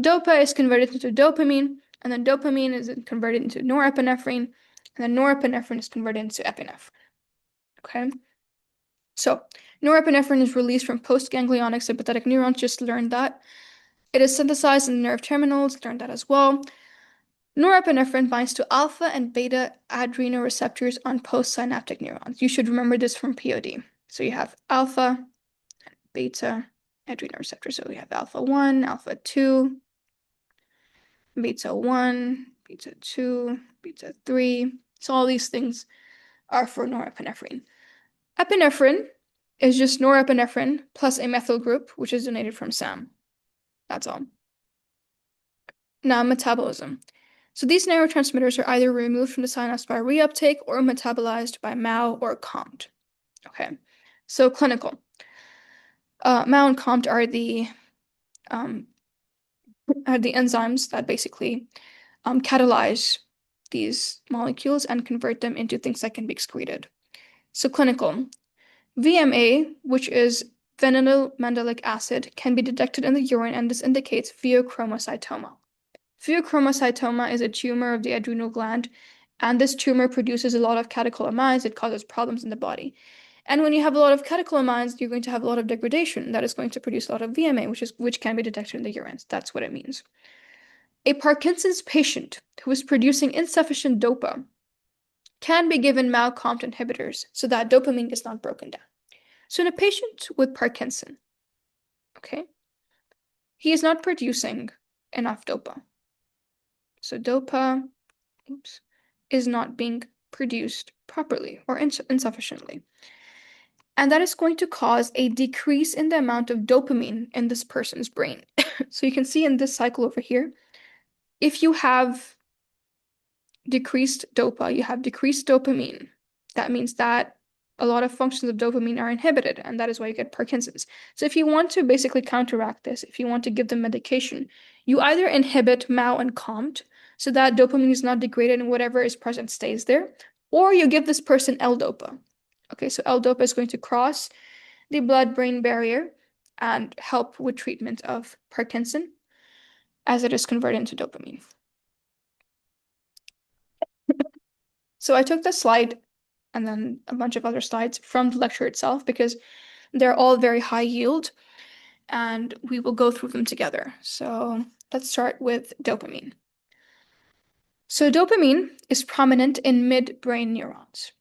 Dopa is converted into dopamine, and then dopamine is converted into norepinephrine, and then norepinephrine is converted into epinephrine. Okay? So norepinephrine is released from postganglionic sympathetic neurons. Just learned that. It is synthesized in the nerve terminals. Learned that as well. Norepinephrine binds to alpha and beta adrenoreceptors on postsynaptic neurons. You should remember this from POD. So you have alpha, beta adrenoreceptors. So we have alpha 1, alpha 2, beta 1, beta 2, beta 3. So all these things are for norepinephrine. Epinephrine is just norepinephrine plus a methyl group, which is donated from SAM. That's all. Now, metabolism. So these neurotransmitters are either removed from the synapse by reuptake or metabolized by MAO or COMT. Okay, so clinical. MAO and COMT are the enzymes that basically catalyze these molecules and convert them into things that can be excreted. So clinical. VMA, which is vanillyl mandelic acid, can be detected in the urine, and this indicates pheochromocytoma. Pheochromocytoma is a tumor of the adrenal gland, and this tumor produces a lot of catecholamines. It causes problems in the body. And when you have a lot of catecholamines, you're going to have a lot of degradation. That is going to produce a lot of VMA, which can be detected in the urine. That's what it means. A Parkinson's patient who is producing insufficient dopa can be given MAO-COMT inhibitors so that dopamine is not broken down. So in a patient with Parkinson, okay, he is not producing enough dopa. So dopa, is not being produced properly or insufficiently. And that is going to cause a decrease in the amount of dopamine in this person's brain. So you can see in this cycle over here, if you have decreased dopa, you have decreased dopamine. That means that a lot of functions of dopamine are inhibited, and that is why you get Parkinson's. So if you want to basically counteract this, if you want to give them medication, you either inhibit MAO and COMT so that dopamine is not degraded and whatever is present stays there, or you give this person L-DOPA. Okay, so L-DOPA is going to cross the blood-brain barrier and help with treatment of Parkinson as it is converted into dopamine. So I took this slide and then a bunch of other slides from the lecture itself because they're all very high yield and we will go through them together. So let's start with dopamine. So dopamine is prominent in midbrain neurons.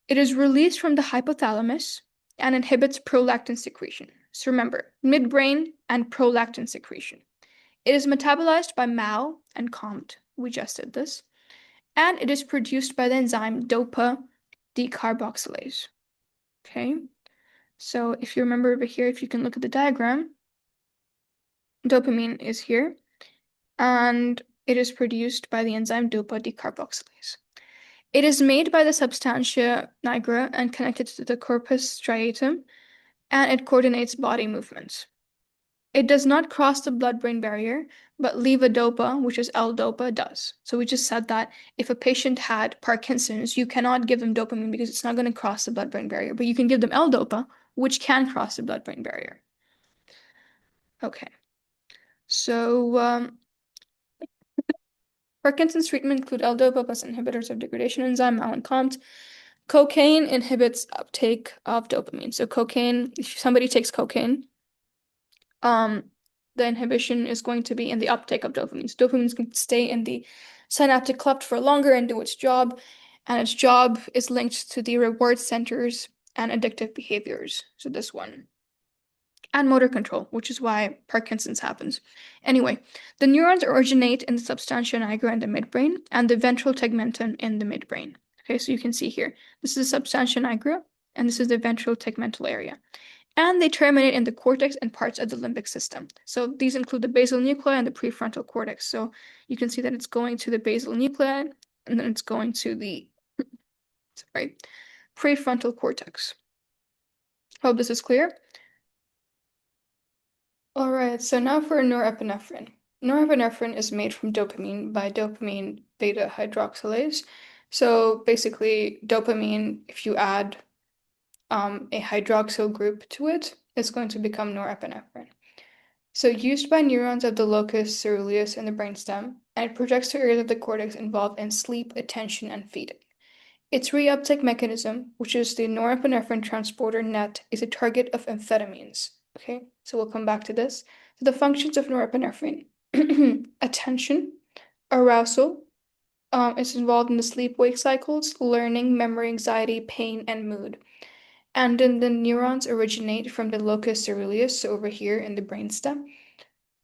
It is released from the hypothalamus and inhibits prolactin secretion. So remember, midbrain and prolactin secretion. It is metabolized by MAO and COMT. We just did this. And it is produced by the enzyme dopa decarboxylase. Okay, so if you remember over here, if you can look at the diagram, dopamine is here, and it is produced by the enzyme dopa decarboxylase. It is made by the substantia nigra and connected to the corpus striatum, and it coordinates body movements. It does not cross the blood-brain barrier, but levodopa, which is L-dopa, does. So we just said that if a patient had Parkinson's, you cannot give them dopamine because it's not going to cross the blood-brain barrier, but you can give them L-dopa, which can cross the blood-brain barrier. Okay. So Parkinson's treatment include L-dopa plus inhibitors of degradation enzyme, MAO and COMT. Cocaine inhibits uptake of dopamine. So cocaine, if somebody takes cocaine, the inhibition is going to be in the uptake of dopamine. So dopamine is going to stay in the synaptic cleft for longer and do its job, and its job is linked to the reward centers and addictive behaviors. So this one. And motor control, which is why Parkinson's happens. Anyway, the neurons originate in the substantia nigra in the midbrain and the ventral tegmentum in the midbrain. Okay, so you can see here, this is the substantia nigra, and this is the ventral tegmental area. And they terminate in the cortex and parts of the limbic system. So these include the basal nuclei and the prefrontal cortex. So you can see that it's going to the basal nuclei, and then it's going to the prefrontal cortex. Hope this is clear. All right, so now for norepinephrine. Norepinephrine is made from dopamine by dopamine beta hydroxylase. So basically, dopamine, if you add a hydroxyl group to it, it's going to become norepinephrine. So used by neurons of the locus ceruleus in the brainstem, and it projects to areas of the cortex involved in sleep, attention, and feeding. Its reuptake mechanism, which is the norepinephrine transporter net, is a target of amphetamines. Okay, so we'll come back to this. So the functions of norepinephrine: attention, arousal, is involved in the sleep-wake cycles, learning, memory, anxiety, pain, and mood. And then the neurons originate from the locus ceruleus, so over here in the brainstem,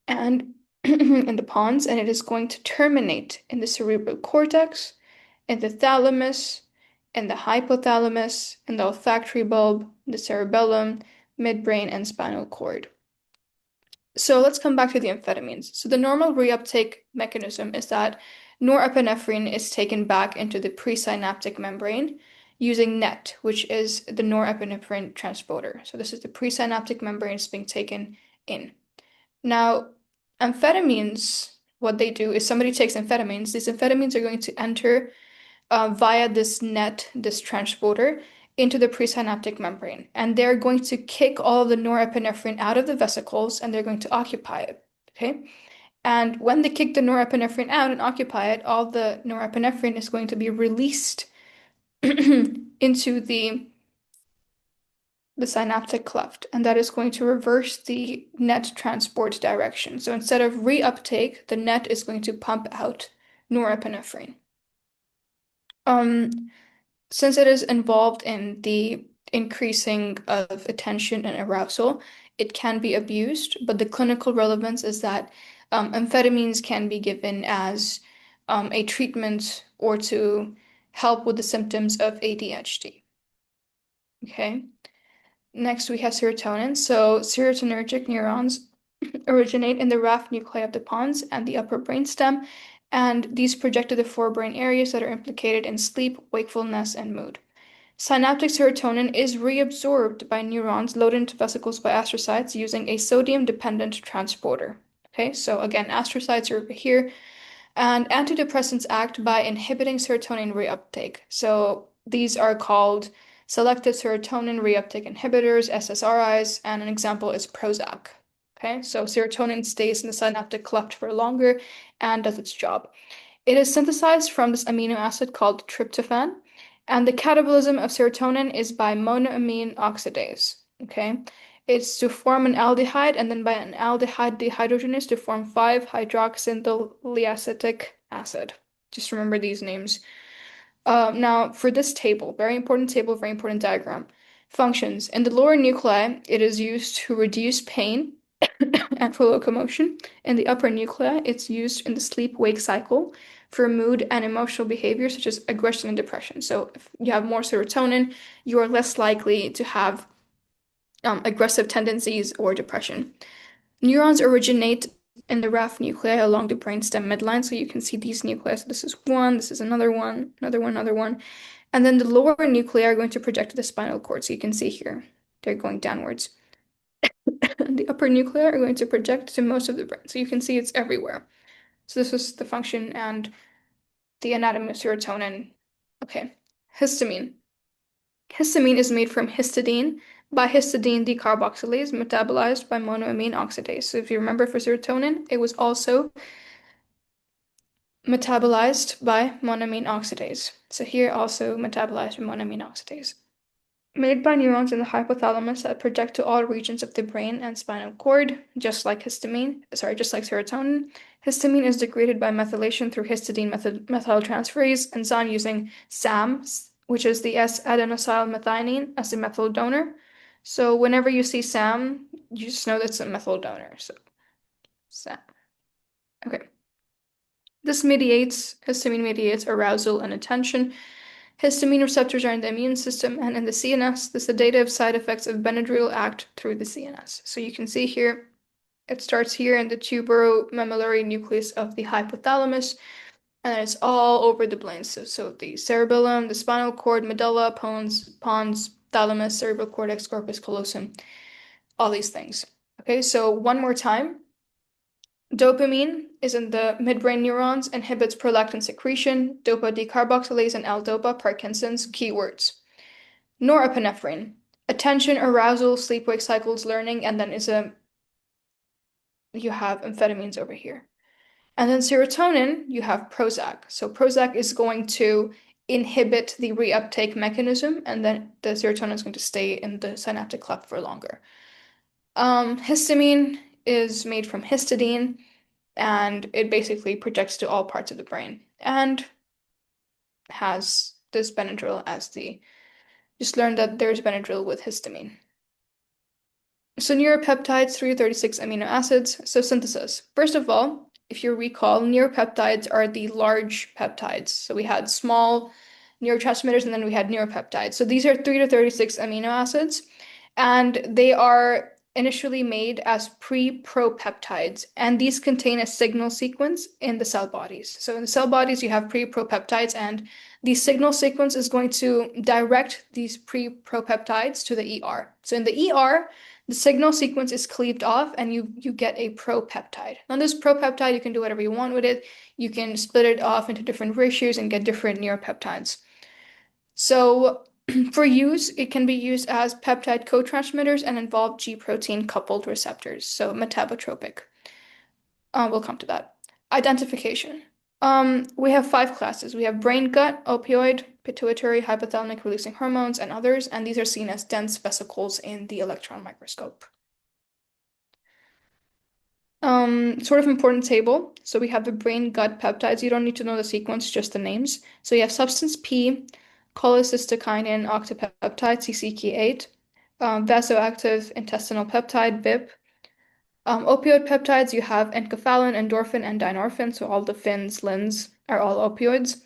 and in the pons, and it is going to terminate in the cerebral cortex, in the thalamus, in the hypothalamus, in the olfactory bulb, the cerebellum, midbrain, and spinal cord. So let's come back to the amphetamines. So the normal reuptake mechanism is that norepinephrine is taken back into the presynaptic membrane using NET, which is the norepinephrine transporter. So this is the presynaptic membrane is being taken in. Now, amphetamines, what they do is somebody takes amphetamines. These amphetamines are going to enter via this NET, this transporter, into the presynaptic membrane. And they're going to kick all of the norepinephrine out of the vesicles and they're going to occupy it. Okay? And when they kick the norepinephrine out and occupy it, all the norepinephrine is going to be released into the synaptic cleft, and that is going to reverse the net transport direction. So instead of reuptake, the net is going to pump out norepinephrine. Since it is involved in the increasing of attention and arousal, it can be abused, but the clinical relevance is that amphetamines can be given as a treatment or to help with the symptoms of ADHD. Okay. Next, we have serotonin. So serotonergic neurons originate in the RAF nuclei of the pons and the upper brainstem, and these project to the forebrain areas that are implicated in sleep, wakefulness, and mood. Synaptic serotonin is reabsorbed by neurons loaded into vesicles by astrocytes using a sodium-dependent transporter. Okay, so again, astrocytes are over here, and antidepressants act by inhibiting serotonin reuptake. So these are called selective serotonin reuptake inhibitors, SSRIs, and an example is Prozac. Okay, so serotonin stays in the synaptic cleft for longer and does its job. It is synthesized from this amino acid called tryptophan, and the catabolism of serotonin is by monoamine oxidase. Okay, it's to form an aldehyde, and then by an aldehyde dehydrogenase to form 5-hydroxyntholeacetic acid. Just remember these names. Now, for this table, very important table, very important diagram. Functions. In the lower nuclei, it is used to reduce pain and for locomotion. In the upper nuclei, it's used in the sleep-wake cycle for mood and emotional behavior, such as aggression and depression. So if you have more serotonin, you are less likely to have aggressive tendencies or depression. Neurons originate in the RAF nuclei along the brainstem midline. So you can see these nuclei. So this is one, this is another one, another one, another one. And then the lower nuclei are going to project to the spinal cord. So you can see here, they're going downwards. And the upper nuclei are going to project to most of the brain. So you can see it's everywhere. So this is the function and the anatomy of serotonin. Okay, histamine. Histamine is made from histidine by histidine decarboxylase metabolized by monoamine oxidase. So if you remember for serotonin, it was also metabolized by monoamine oxidase. So here also metabolized by monoamine oxidase. Made by neurons in the hypothalamus that project to all regions of the brain and spinal cord, just like serotonin. Histamine is degraded by methylation through histidine methyltransferase enzyme using SAM, which is the S-adenosylmethionine, as a methyl donor. So whenever you see SAM, you just know that's a methyl donor. So SAM. Okay. Histamine mediates arousal and attention. Histamine receptors are in the immune system and in the CNS. The sedative side effects of Benadryl act through the CNS. So you can see here, it starts here in the tuberomammillary nucleus of the hypothalamus, and it's all over the brain. So the cerebellum, the spinal cord, medulla, pons, thalamus, cerebral cortex, corpus callosum, all these things. Okay, so one more time. Dopamine is in the midbrain neurons, inhibits prolactin secretion, dopa decarboxylase and L-dopa, Parkinson's, keywords. Norepinephrine, attention, arousal, sleep-wake cycles, learning, and then you have amphetamines over here. And then serotonin, you have Prozac. So Prozac is going to inhibit the reuptake mechanism, and then the serotonin is going to stay in the synaptic cleft for longer. Histamine is made from histidine, and it basically projects to all parts of the brain and has this Benadryl as just learn that there's Benadryl with histamine. So neuropeptides, 336 amino acids. So synthesis. First of all, if you recall, neuropeptides are the large peptides. So we had small neurotransmitters and then we had neuropeptides. So these are 3 to 36 amino acids, and they are initially made as pre-propeptides, and these contain a signal sequence in the cell bodies. So in the cell bodies, you have pre-propeptides, and the signal sequence is going to direct these pre-propeptides to the ER. So in the ER, the signal sequence is cleaved off and you get a propeptide. Now this propeptide, you can do whatever you want with it. You can split it off into different ratios and get different neuropeptides. So for use, it can be used as peptide co-transmitters and involve G protein coupled receptors, so metabotropic. We'll come to that. Identification. We have 5 classes. We have brain gut, opioid, pituitary, hypothalamic releasing hormones, and others, and these are seen as dense vesicles in the electron microscope. Sort of important table. So we have the brain gut peptides. You don't need to know the sequence, just the names. So you have substance P, cholecystokinin octopeptide, CCK8, vasoactive intestinal peptide, VIP. Opioid peptides, you have enkephalin, endorphin, and dynorphin. So all the fins, lins are all opioids.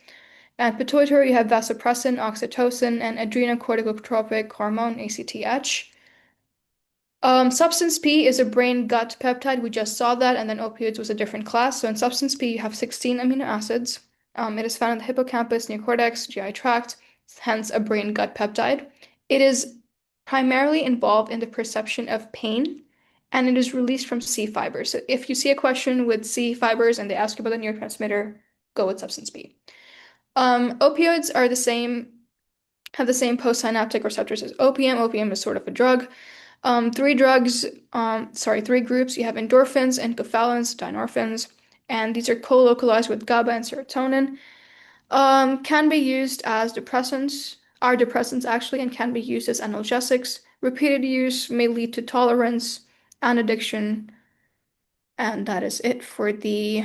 And pituitary, you have vasopressin, oxytocin, and adrenocorticotropic hormone, ACTH. Substance P is a brain gut peptide. We just saw that, and then opioids was a different class. So in substance P, you have 16 amino acids. It is found in the hippocampus, neocortex, GI tract, hence a brain gut peptide. It is primarily involved in the perception of pain, and it is released from C fibers. So if you see a question with C fibers and they ask you about the neurotransmitter, go with substance P. Opioids are have the same postsynaptic receptors as opium. Opium is sort of a drug. 3 groups. You have endorphins, enkephalins, dynorphins, and these are co-localized with GABA and serotonin. Can be used as depressants, are depressants actually, and can be used as analgesics. Repeated use may lead to tolerance and addiction, and that is it for the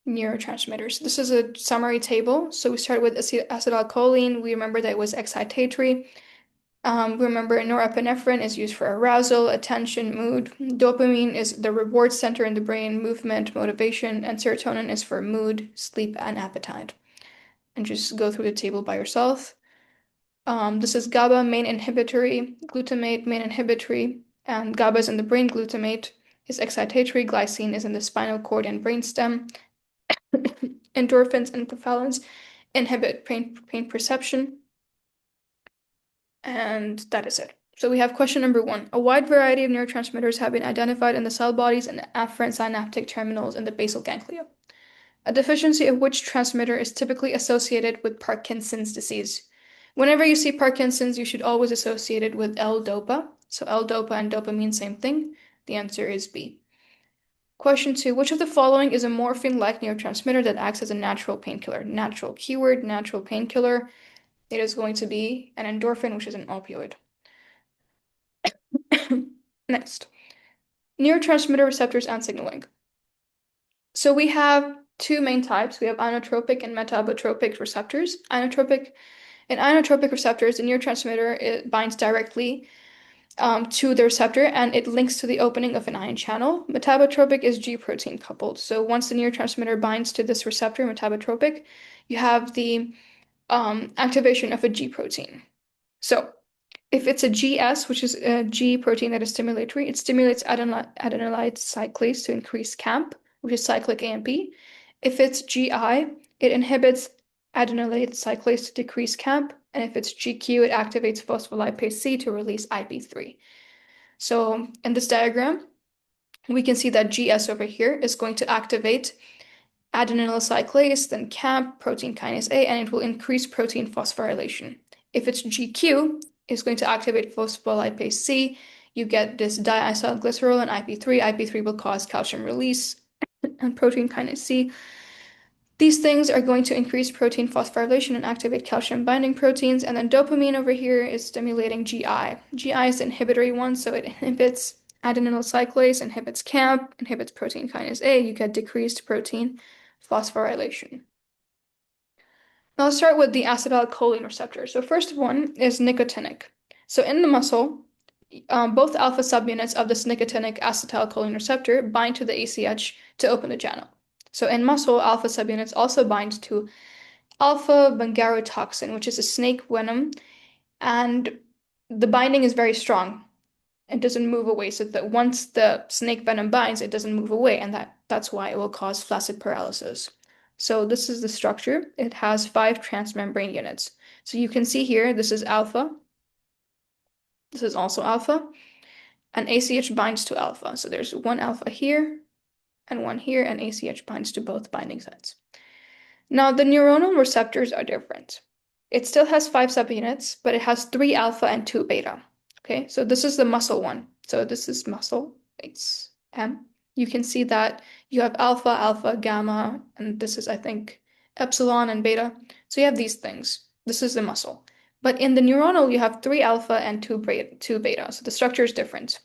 neurotransmitters. This is a summary table. So we start with acetylcholine. We remember that it was excitatory. Remember, norepinephrine is used for arousal, attention, mood. Dopamine is the reward center in the brain, movement, motivation, and serotonin is for mood, sleep, and appetite. And just go through the table by yourself. This is GABA, main inhibitory, glutamate, main inhibitory, and GABA is in the brain, glutamate is excitatory, glycine is in the spinal cord and brainstem. Endorphins and propellants inhibit pain perception. And that is it. So we have question number 1. A wide variety of neurotransmitters have been identified in the cell bodies and afferent synaptic terminals in the basal ganglia. A deficiency of which transmitter is typically associated with Parkinson's disease? Whenever you see Parkinson's, you should always associate it with L-DOPA. So L-DOPA and dopamine, same thing. The answer is B. Question 2. Which of the following is a morphine-like neurotransmitter that acts as a natural painkiller? Natural keyword, natural painkiller. It is going to be an endorphin, which is an opioid. Next, neurotransmitter receptors and signaling. So we have two main types. We have inotropic and metabotropic receptors. Inotropic receptors, the neurotransmitter, it binds directly to the receptor and it links to the opening of an ion channel. Metabotropic is G protein coupled. So once the neurotransmitter binds to this receptor, metabotropic, you have the activation of a G protein. So if it's a GS, which is a G protein that is stimulatory, it stimulates adenylate cyclase to increase CAMP, which is cyclic AMP. If it's GI, it inhibits adenylate cyclase to decrease CAMP. And if it's GQ, it activates phospholipase C to release IP3. So in this diagram, we can see that GS over here is going to activate adenylyl cyclase, then CAMP, protein kinase A, and it will increase protein phosphorylation. If it's GQ, it's going to activate phospholipase C. You get this diacylglycerol and IP3. IP3 will cause calcium release and protein kinase C. These things are going to increase protein phosphorylation and activate calcium binding proteins. And then dopamine over here is stimulating GI. GI is the inhibitory one, so it inhibits adenylyl cyclase, inhibits CAMP, inhibits protein kinase A. You get decreased protein phosphorylation. Now let's start with the acetylcholine receptor. So first one is nicotinic. So in the muscle, both alpha subunits of this nicotinic acetylcholine receptor bind to the ACH to open the channel. So in muscle, alpha subunits also bind to alpha bungarotoxin, which is a snake venom, and the binding is very strong. It doesn't move away, so that once the snake venom binds, it doesn't move away, and that's why it will cause flaccid paralysis. So this is the structure. It has 5 transmembrane units. So you can see here, this is alpha. This is also alpha. And ACH binds to alpha. So there's one alpha here and one here, and ACH binds to both binding sites. Now, the neuronal receptors are different. It still has 5 subunits, but it has 3 alpha and 2 beta. Okay, so this is the muscle one. So this is muscle, it's M. You can see that you have alpha, alpha, gamma, and this is, I think, epsilon and beta. So you have these things. This is the muscle. But in the neuronal, you have 3 alpha and 2 beta. So the structure is different.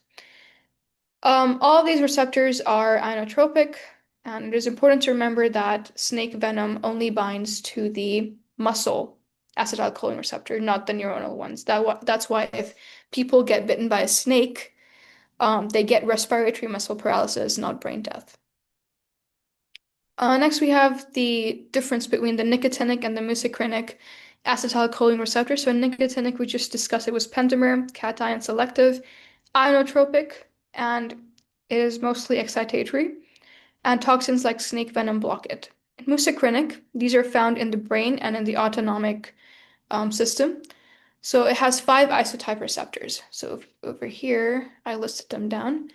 All of these receptors are inotropic, and it is important to remember that snake venom only binds to the muscle acetylcholine receptor, not the neuronal ones. That's why if people get bitten by a snake, they get respiratory muscle paralysis, not brain death. Next, we have the difference between the nicotinic and the muscarinic acetylcholine receptor. So in nicotinic, we just discussed it was pentamer, cation selective, inotropic, and it is mostly excitatory, and toxins like snake venom block it. In muscarinic, these are found in the brain and in the autonomic system. So it has 5 isotype receptors. So over here, I listed them down.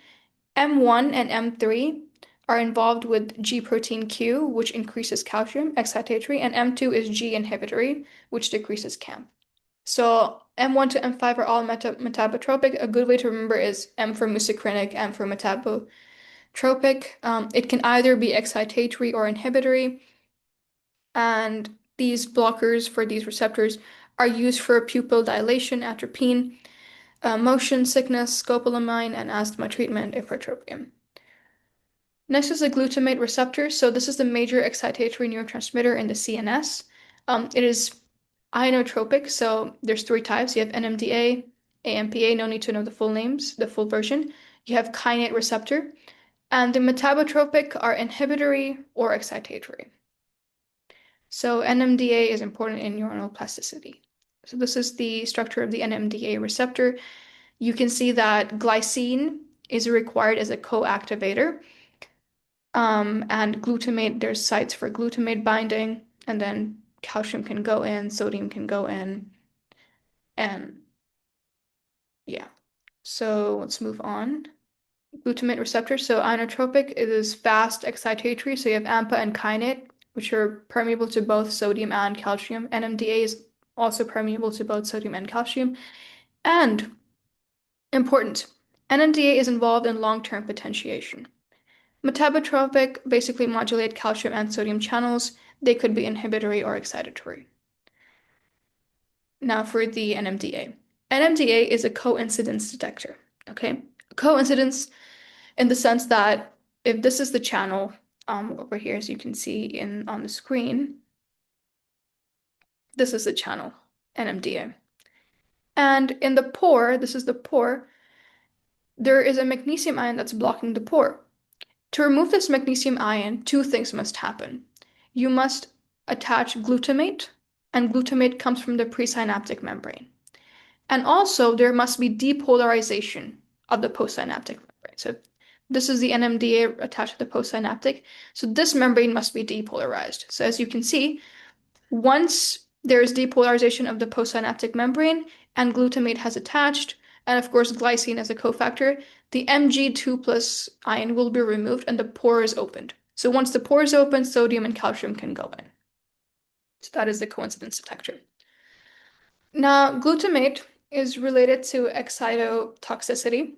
M1 and M3 are involved with G protein Q, which increases calcium, excitatory, and M2 is G inhibitory, which decreases CAMP. So M1 to M5 are all metabotropic. A good way to remember is M for muscarinic, M for metabotropic. It can either be excitatory or inhibitory, and these blockers for these receptors are used for pupil dilation, atropine, motion sickness, scopolamine, and asthma treatment, ipratropium. Next is the glutamate receptor. So this is the major excitatory neurotransmitter in the CNS. It is inotropic, so there's three types. You have NMDA, AMPA, no need to know the full names, the full version. You have kainate receptor, and the metabotropic are inhibitory or excitatory. So NMDA is important in neuronal plasticity. So this is the structure of the NMDA receptor. You can see that glycine is required as a co-activator. And glutamate, there's sites for glutamate binding, and then calcium can go in, sodium can go in, and yeah. So let's move on. Glutamate receptor. So inotropic, it is fast excitatory. So you have AMPA and kainate, which are permeable to both sodium and calcium. NMDA is also permeable to both sodium and calcium. And important, NMDA is involved in long-term potentiation. Metabotropic basically modulate calcium and sodium channels. They could be inhibitory or excitatory. Now for the NMDA. NMDA is a coincidence detector. Okay, coincidence in the sense that if this is the channel over here, as you can see on the screen, this is the channel NMDA. And in the pore, this is the pore, there is a magnesium ion that's blocking the pore. To remove this magnesium ion, two things must happen. You must attach glutamate, and glutamate comes from the presynaptic membrane. And also, there must be depolarization of the postsynaptic membrane. So this is the NMDA attached to the postsynaptic. So this membrane must be depolarized. So as you can see, once there is depolarization of the postsynaptic membrane and glutamate has attached, and of course glycine as a cofactor, the Mg2 plus ion will be removed and the pore is opened. So once the pore is open, sodium and calcium can go in. So that is the coincidence detector. Now, glutamate is related to excitotoxicity,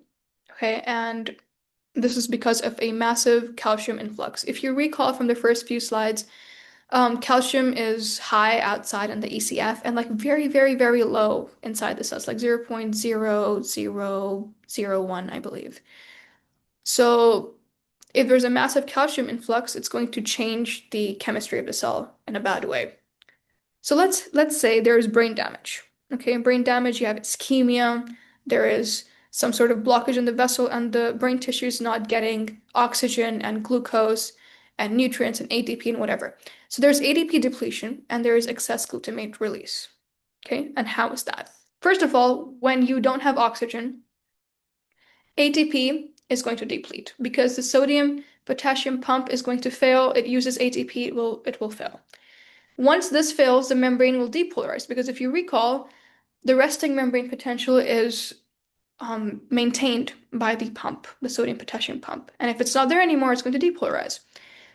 okay, and this is because of a massive calcium influx. If you recall from the first few slides, calcium is high outside in the ECF and like very, very, very low inside the cells, like 0.0001, I believe. So if there's a massive calcium influx, it's going to change the chemistry of the cell in a bad way. So let's say there's brain damage. Okay, brain damage, you have ischemia, there is some sort of blockage in the vessel, and the brain tissue is not getting oxygen and glucose and nutrients and ATP and whatever. So there's ADP depletion and there is excess glutamate release. Okay, and how is that? First of all, when you don't have oxygen, ATP is going to deplete because the sodium potassium pump is going to fail. It uses ATP, it will fail. Once this fails, the membrane will depolarize because if you recall, the resting membrane potential is maintained by the pump, the sodium potassium pump. And if it's not there anymore, it's going to depolarize.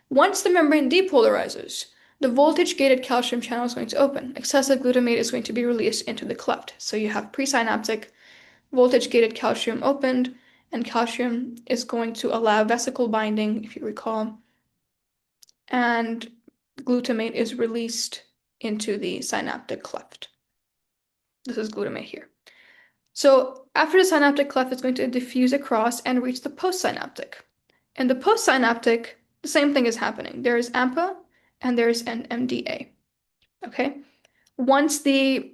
Once the membrane depolarizes, the voltage-gated calcium channel is going to open. Excessive glutamate is going to be released into the cleft. So you have presynaptic voltage-gated calcium opened, and calcium is going to allow vesicle binding, if you recall, and glutamate is released into the synaptic cleft. This is glutamate here. So after the synaptic cleft, it's going to diffuse across and reach the postsynaptic. In the postsynaptic, the same thing is happening. There is AMPA and there's an MDA. Okay? Once the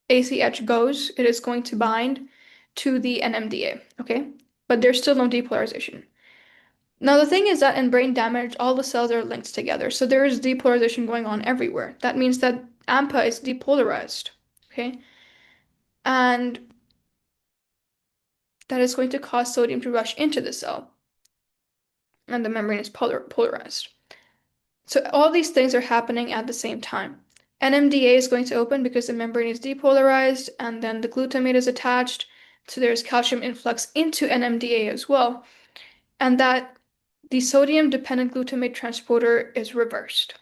ACH goes, it is going to bind to the NMDA. Okay? But there's still no depolarization. Now, the thing is that in brain damage, all the cells are linked together. So there is depolarization going on everywhere. That means that AMPA is depolarized. Okay? And that is going to cause sodium to rush into the cell. And the membrane is polarized. So all these things are happening at the same time. NMDA is going to open because the membrane is depolarized, and then the glutamate is attached. So there's calcium influx into NMDA as well. And that the sodium-dependent glutamate transporter is reversed.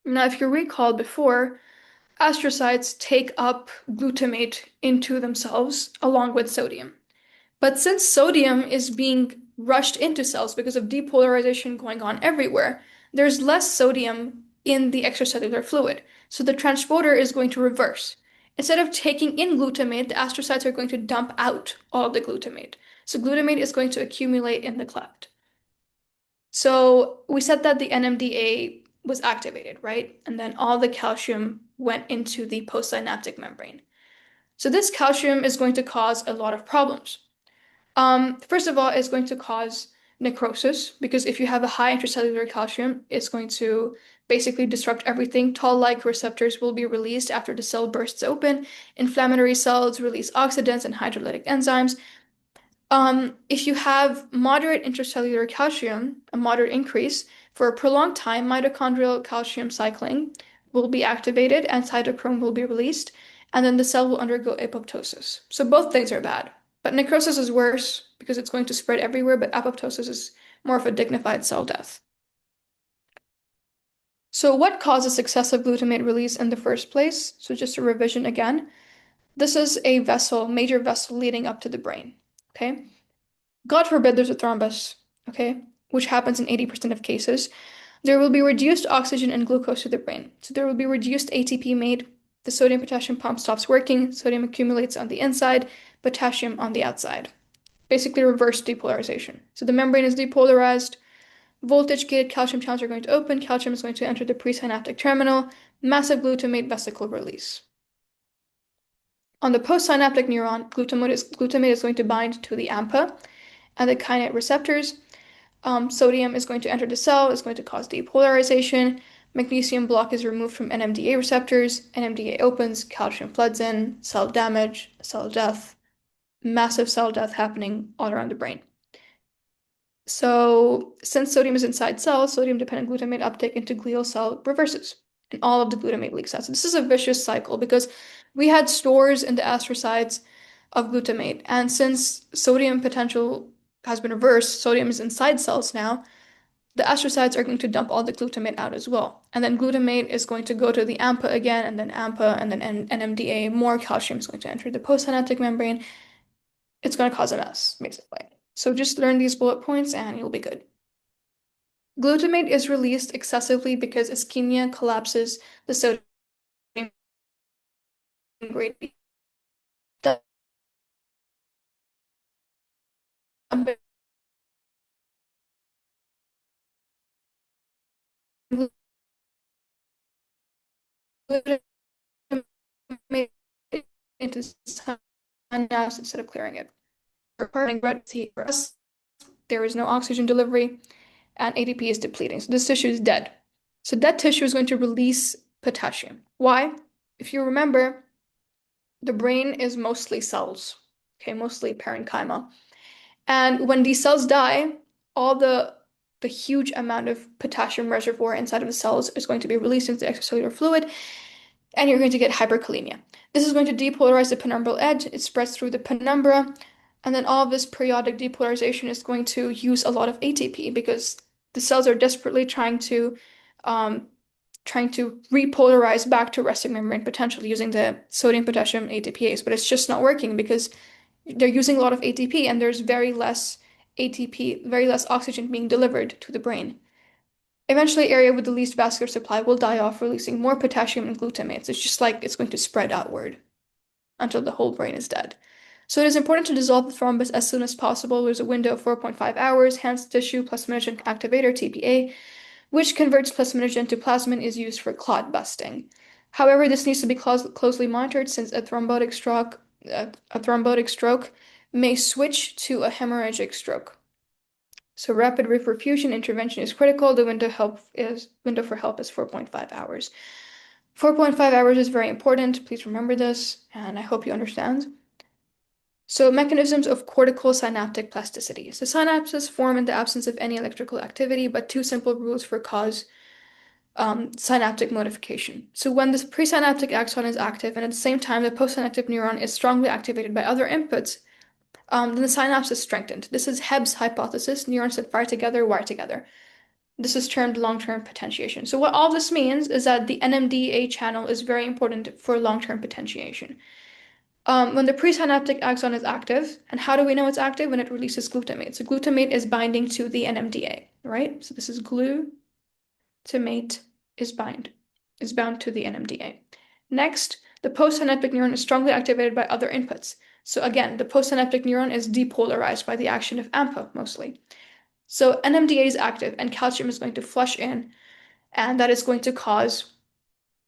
Now, if you recall before, astrocytes take up glutamate into themselves along with sodium. But since sodium is being rushed into cells because of depolarization going on everywhere, there's less sodium in the extracellular fluid. So the transporter is going to reverse. Instead of taking in glutamate, the astrocytes are going to dump out all the glutamate. So glutamate is going to accumulate in the cleft. So we said that the NMDA was activated, right? And then all the calcium went into the postsynaptic membrane. So this calcium is going to cause a lot of problems. First of all, it's going to cause necrosis because if you have a high intracellular calcium, it's going to basically disrupt everything. Toll-like receptors will be released after the cell bursts open. Inflammatory cells release oxidants and hydrolytic enzymes. If you have moderate intracellular calcium, a moderate increase, for a prolonged time, mitochondrial calcium cycling will be activated and cytochrome will be released, and then the cell will undergo apoptosis. So both things are bad. But necrosis is worse because it's going to spread everywhere, but apoptosis is more of a dignified cell death. So what causes excessive glutamate release in the first place? So just a revision again. This is a vessel, major vessel leading up to the brain. Okay. God forbid there's a thrombus, okay, which happens in 80% of cases, there will be reduced oxygen and glucose to the brain. So there will be reduced ATP made, the sodium potassium pump stops working, sodium accumulates on the inside, potassium on the outside. Basically reverse depolarization. So the membrane is depolarized, voltage-gated calcium channels are going to open, calcium is going to enter the presynaptic terminal, massive glutamate vesicle release. On the postsynaptic neuron, glutamate is going to bind to the AMPA and the kainate receptors. Sodium is going to enter the cell, is going to cause depolarization. Magnesium block is removed from NMDA receptors. NMDA opens, calcium floods in, cell damage, cell death, massive cell death happening all around the brain. So, since sodium is inside cells, sodium-dependent glutamate uptake into glial cell reverses, and all of the glutamate leaks out. So this is a vicious cycle because we had stores in the astrocytes of glutamate, and since sodium potential has been reversed, sodium is inside cells now, the astrocytes are going to dump all the glutamate out as well. And then glutamate is going to go to the AMPA again, and then AMPA, and then NMDA, more calcium is going to enter the postsynaptic membrane. It's going to cause a mess, basically. So just learn these bullet points and you'll be good. Glutamate is released excessively because ischemia collapses the sodium gradient. Glutamate into synapse instead of clearing it. There is no oxygen delivery, and ATP is depleting. So this tissue is dead. So dead tissue is going to release potassium. Why? If you remember, the brain is mostly cells, okay, mostly parenchyma. And when these cells die, all the huge amount of potassium reservoir inside of the cells is going to be released into the extracellular fluid, and you're going to get hyperkalemia. This is going to depolarize the penumbral edge. It spreads through the penumbra, and then all of this periodic depolarization is going to use a lot of ATP because the cells are desperately trying to repolarize back to resting membrane potential using the sodium potassium ATPase, but it's just not working because they're using a lot of ATP and there's very less ATP, very less oxygen being delivered to the brain. Eventually, area with the least vascular supply will die off, releasing more potassium and glutamates. It's just like it's going to spread outward until the whole brain is dead. So it is important to dissolve the thrombus as soon as possible. There's a window of 4.5 hours. Hence, tissue plasminogen activator, TPA, which converts plasminogen to plasmin, is used for clot busting. However, this needs to be closely monitored since a thrombotic stroke may switch to a hemorrhagic stroke. So rapid reperfusion intervention is critical. The window for help is 4.5 hours. 4.5 hours is very important. Please remember this, and I hope you understand. So mechanisms of cortical synaptic plasticity. So synapses form in the absence of any electrical activity, but two simple rules for cause synaptic modification. So when the presynaptic axon is active and at the same time the postsynaptic neuron is strongly activated by other inputs, then the synapse is strengthened. This is Hebb's hypothesis, neurons that fire together wire together. This is termed long-term potentiation. So what all this means is that the NMDA channel is very important for long-term potentiation. When the presynaptic axon is active, and how do we know it's active? When it releases glutamate. So glutamate is binding to the NMDA, right? So this is glutamate is bound to the NMDA. Next, the postsynaptic neuron is strongly activated by other inputs. So again, the postsynaptic neuron is depolarized by the action of AMPA mostly. So NMDA is active and calcium is going to flush in and that is going to cause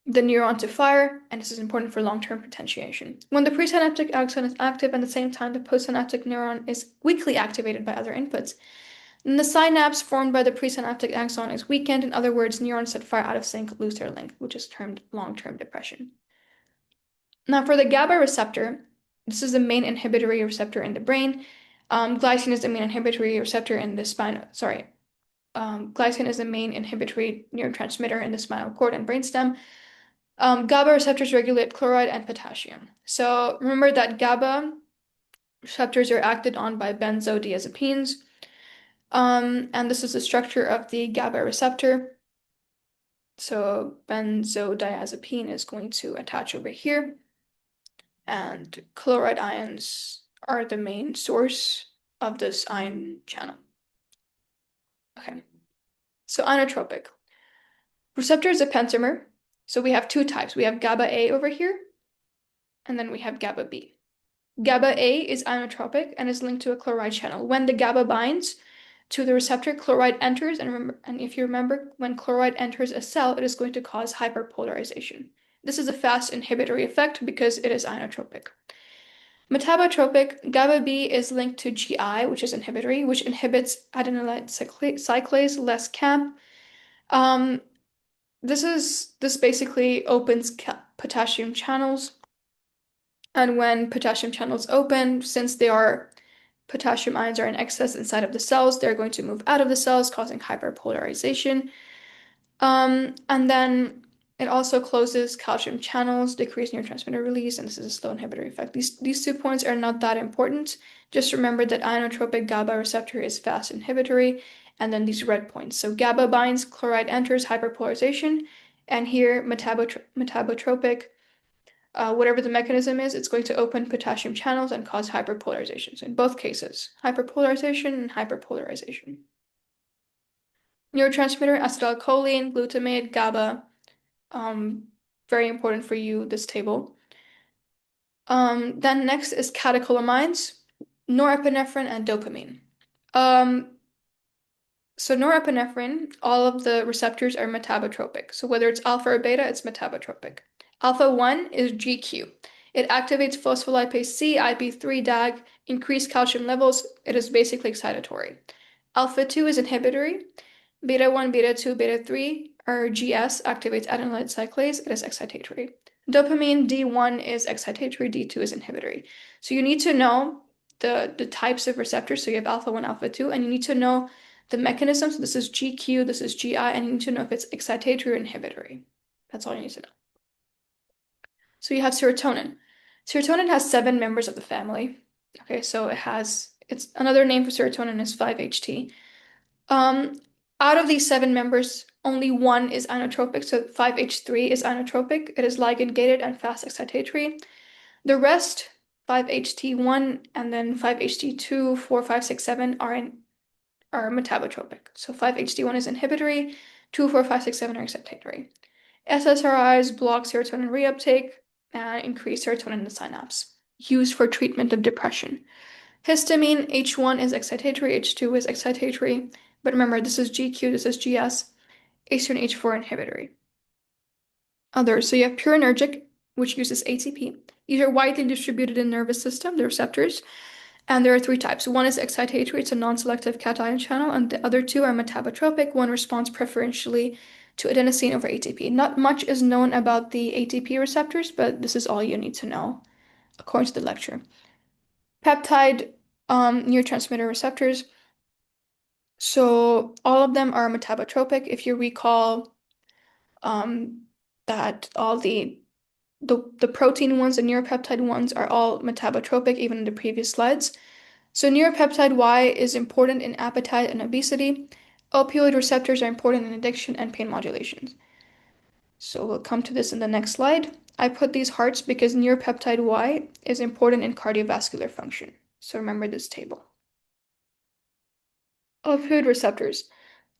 the neuron to fire, and this is important for long-term potentiation. When the presynaptic axon is active at the same time the postsynaptic neuron is weakly activated by other inputs, then the synapse formed by the presynaptic axon is weakened. In other words, neurons that fire out of sync lose their length, which is termed long-term depression. Now, for the GABA receptor, this is the main inhibitory receptor in the brain. Glycine is the main inhibitory receptor in the spinal. Glycine is the main inhibitory neurotransmitter in the spinal cord and brainstem. GABA receptors regulate chloride and potassium. So remember that GABA receptors are acted on by benzodiazepines. And this is the structure of the GABA receptor. So benzodiazepine is going to attach over here. And chloride ions are the main source of this ion channel. Okay, so inotropic. Receptor is a pentamer. So we have two types. We have GABA A over here, and then we have GABA B. GABA A is inotropic and is linked to a chloride channel. When the GABA binds to the receptor, chloride enters, and if you remember, when chloride enters a cell, it is going to cause hyperpolarization. This is a fast inhibitory effect because it is inotropic. Metabotropic, GABA B is linked to GI, which is inhibitory, which inhibits adenylate cyclase, less CAMP. This basically opens potassium channels, and when potassium channels open, since potassium ions are in excess inside of the cells, they're going to move out of the cells, causing hyperpolarization. And then it also closes calcium channels, decrease neurotransmitter release, and this is a slow inhibitory effect. These 2 points are not that important. Just remember that inotropic GABA receptor is fast inhibitory, and then these red points. So GABA binds, chloride enters, hyperpolarization, and here metabotropic, whatever the mechanism is, it's going to open potassium channels and cause hyperpolarization. So in both cases, hyperpolarization and hyperpolarization. Neurotransmitter, acetylcholine, glutamate, GABA. Very important for you, this table. Then next is catecholamines, norepinephrine, and dopamine. So norepinephrine, all of the receptors are metabotropic. So whether it's alpha or beta, it's metabotropic. Alpha 1 is GQ. It activates phospholipase C, IP3, DAG, increased calcium levels. It is basically excitatory. Alpha 2 is inhibitory. Beta 1, beta 2, beta 3 or GS activates adenylate cyclase. It is excitatory. Dopamine D1 is excitatory, D2 is inhibitory. So you need to know the types of receptors. So you have alpha 1, alpha 2, and you need to know the mechanisms. So this is GQ, this is GI, and you need to know if it's excitatory or inhibitory. That's all you need to know. So you have serotonin. Serotonin has 7 members of the family. Okay, so it's another name for serotonin is 5-HT. Out of these 7 members, only 1 is inotropic, so 5-H3 is inotropic. It is ligand gated and fast excitatory. The rest, 5-HT1 and then 5-HT2, 4, 5, 6, 7 are metabotropic. So 5-HT1 is inhibitory, 2, 4, 5, 6, 7 are excitatory. SSRIs block serotonin reuptake and increase serotonin in the synapse, used for treatment of depression. Histamine, H1 is excitatory, H2 is excitatory, but remember, this is GQ, this is GS, H2 and H4 inhibitory. Others, so you have purinergic, which uses ATP. These are widely distributed in the nervous system, the receptors, and there are 3 types. One is excitatory, it's a non-selective cation channel, and the other 2 are metabotropic. One responds preferentially to adenosine over ATP. Not much is known about the ATP receptors, but this is all you need to know, according to the lecture. Peptide neurotransmitter receptors. So all of them are metabotropic. If you recall that all the protein ones, the neuropeptide ones, are all metabotropic, even in the previous slides. So neuropeptide Y is important in appetite and obesity. Opioid receptors are important in addiction and pain modulation. So we'll come to this in the next slide. I put these hearts because neuropeptide Y is important in cardiovascular function. So remember this table. Opioid receptors.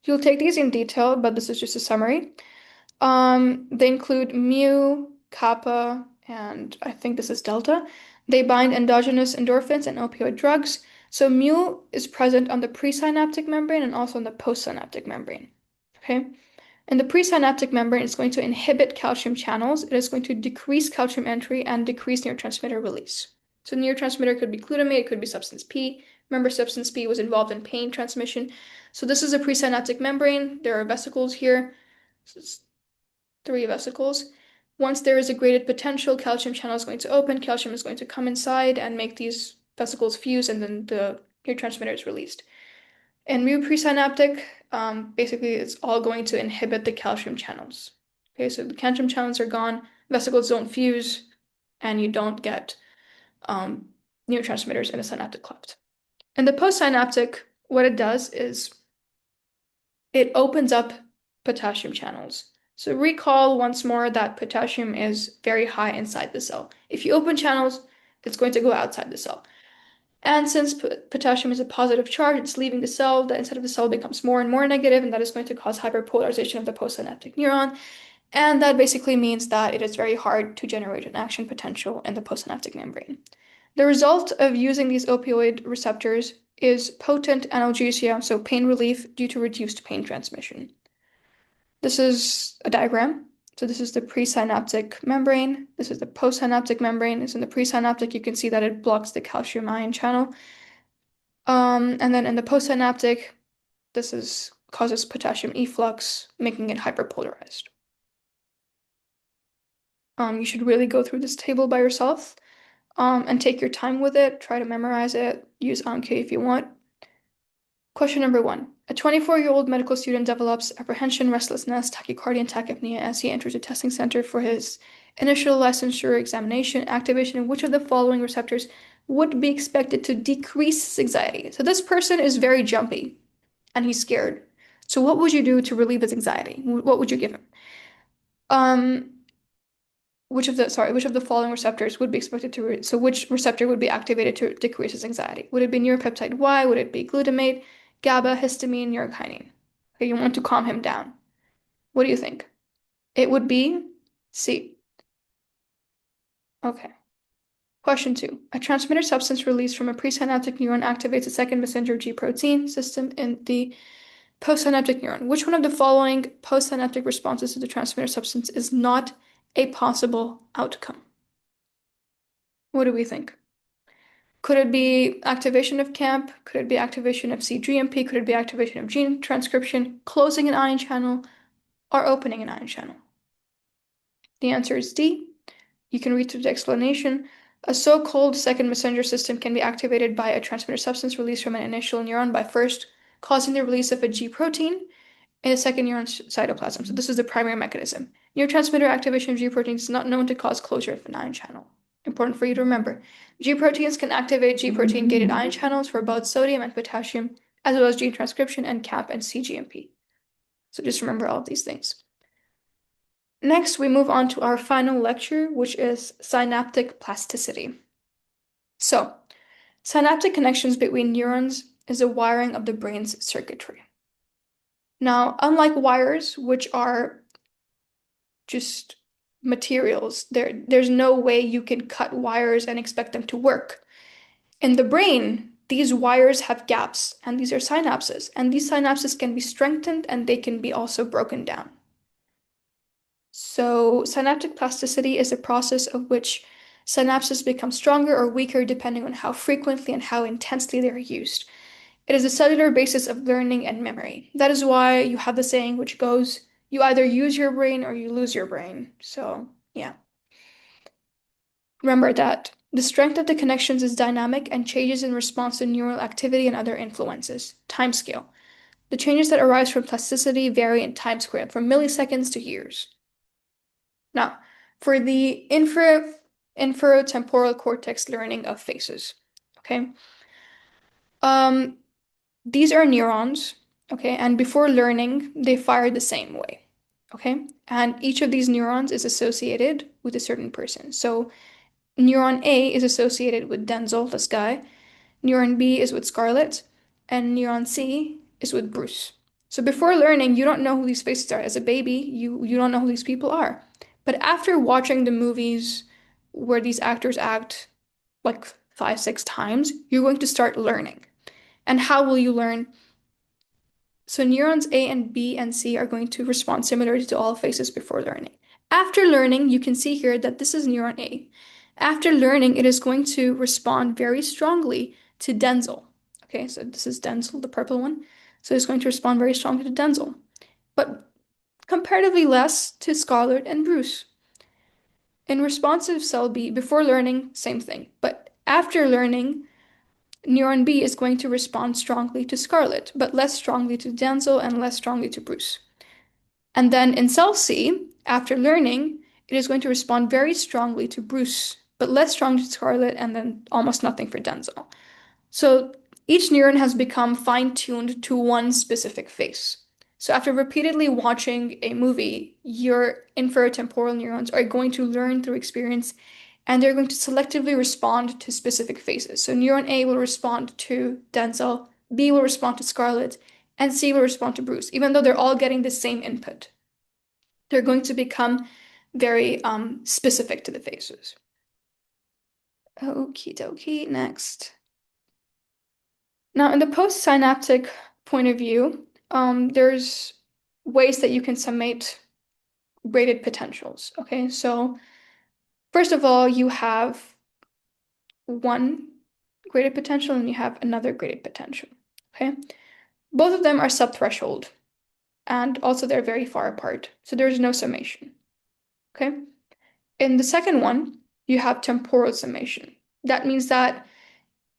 You'll take these in detail, but this is just a summary. They include mu, kappa, and I think this is delta. They bind endogenous endorphins and opioid drugs. So mu is present on the presynaptic membrane and also on the postsynaptic membrane. Okay. And the presynaptic membrane is going to inhibit calcium channels. It is going to decrease calcium entry and decrease neurotransmitter release. So neurotransmitter could be glutamate, it could be substance P. Remember, substance P was involved in pain transmission. So this is a presynaptic membrane. There are vesicles here. So it's 3 vesicles. Once there is a graded potential, calcium channel is going to open, calcium is going to come inside and make these vesicles fuse, and then the neurotransmitter is released. And mu presynaptic, basically, it's all going to inhibit the calcium channels. Okay, so the calcium channels are gone, vesicles don't fuse, and you don't get neurotransmitters in a synaptic cleft. And the postsynaptic, what it does is it opens up potassium channels. So recall once more that potassium is very high inside the cell. If you open channels, it's going to go outside the cell. And since potassium is a positive charge, it's leaving the cell, the inside of the cell becomes more and more negative, and that is going to cause hyperpolarization of the postsynaptic neuron. And that basically means that it is very hard to generate an action potential in the postsynaptic membrane. The result of using these opioid receptors is potent analgesia, so pain relief due to reduced pain transmission. This is a diagram. So this is the presynaptic membrane. This is the postsynaptic membrane. It's in the presynaptic. You can see that it blocks the calcium ion channel. And then in the postsynaptic, this causes potassium efflux, making it hyperpolarized. You should really go through this table by yourself, and take your time with it. Try to memorize it. Use Anki if you want. Question number 1. A 24-year-old medical student develops apprehension, restlessness, tachycardia, and tachypnea as he enters a testing center for his initial licensure examination. Activation in which of the following receptors would be expected to decrease his anxiety? So this person is very jumpy and he's scared. So what would you do to relieve his anxiety? What would you give him? Which of the following receptors would be expected to, so which receptor would be activated to decrease his anxiety? Would it be neuropeptide Y? Would it be glutamate, GABA, histamine, neurokinin? Okay, you want to calm him down. What do you think? It would be C. Okay. Question 2. A transmitter substance released from a presynaptic neuron activates a second messenger G protein system in the postsynaptic neuron. Which one of the following postsynaptic responses to the transmitter substance is not a possible outcome? What do we think? Could it be activation of CAMP? Could it be activation of cGMP? Could it be activation of gene transcription, closing an ion channel, or opening an ion channel? The answer is D. You can read through the explanation. A so-called second messenger system can be activated by a transmitter substance released from an initial neuron by first causing the release of a G protein in a second neuron's cytoplasm. So this is the primary mechanism. Neurotransmitter activation of G proteins is not known to cause closure of an ion channel. Important for you to remember. G proteins can activate G protein-gated ion channels for both sodium and potassium, as well as gene transcription and CAP and cGMP. So just remember all of these things. Next, we move on to our final lecture, which is synaptic plasticity. So, synaptic connections between neurons is the wiring of the brain's circuitry. Now, unlike wires, which are just materials, there's no way you can cut wires and expect them to work. In the brain, these wires have gaps, and these are synapses, and these synapses can be strengthened and they can be also broken down. So, synaptic plasticity is a process of which synapses become stronger or weaker depending on how frequently and how intensely they are used. It is a cellular basis of learning and memory. That is why you have the saying which goes, you either use your brain or you lose your brain. So, yeah. Remember that the strength of the connections is dynamic and changes in response to neural activity and other influences. Timescale. The changes that arise from plasticity vary in time scale from milliseconds to years. Now, for the inferotemporal cortex learning of faces, okay? These are neurons, okay? And before learning, they fire the same way, okay? And each of these neurons is associated with a certain person. So neuron A is associated with Denzel, this guy. Neuron B is with Scarlett, and neuron C is with Bruce. So before learning, you don't know who these faces are. As a baby, you don't know who these people are. But after watching the movies where these actors act like 5, 6 times, you're going to start learning. And how will you learn? So neurons A and B and C are going to respond similarly to all phases before learning. After learning, you can see here that this is neuron A. After learning, it is going to respond very strongly to Denzel. Okay, so this is Denzel, the purple one. So it's going to respond very strongly to Denzel, but comparatively less to Scarlett and Bruce. In responsive cell B, before learning, same thing. But after learning, neuron B is going to respond strongly to Scarlett, but less strongly to Denzel and less strongly to Bruce. And then in cell C, after learning, it is going to respond very strongly to Bruce, but less strongly to Scarlett, and then almost nothing for Denzel. So each neuron has become fine-tuned to one specific face. So after repeatedly watching a movie, your inferotemporal neurons are going to learn through experience, and they're going to selectively respond to specific faces. So neuron A will respond to Denzel, B will respond to Scarlett, and C will respond to Bruce, even though they're all getting the same input. They're going to become very specific to the faces. Okie dokie, next. Now, in the postsynaptic point of view, there's ways that you can summate graded potentials. Okay, so first of all, you have one graded potential and you have another graded potential. Okay, both of them are subthreshold, and also they're very far apart, so there's no summation. Okay, in the second one, you have temporal summation. That means that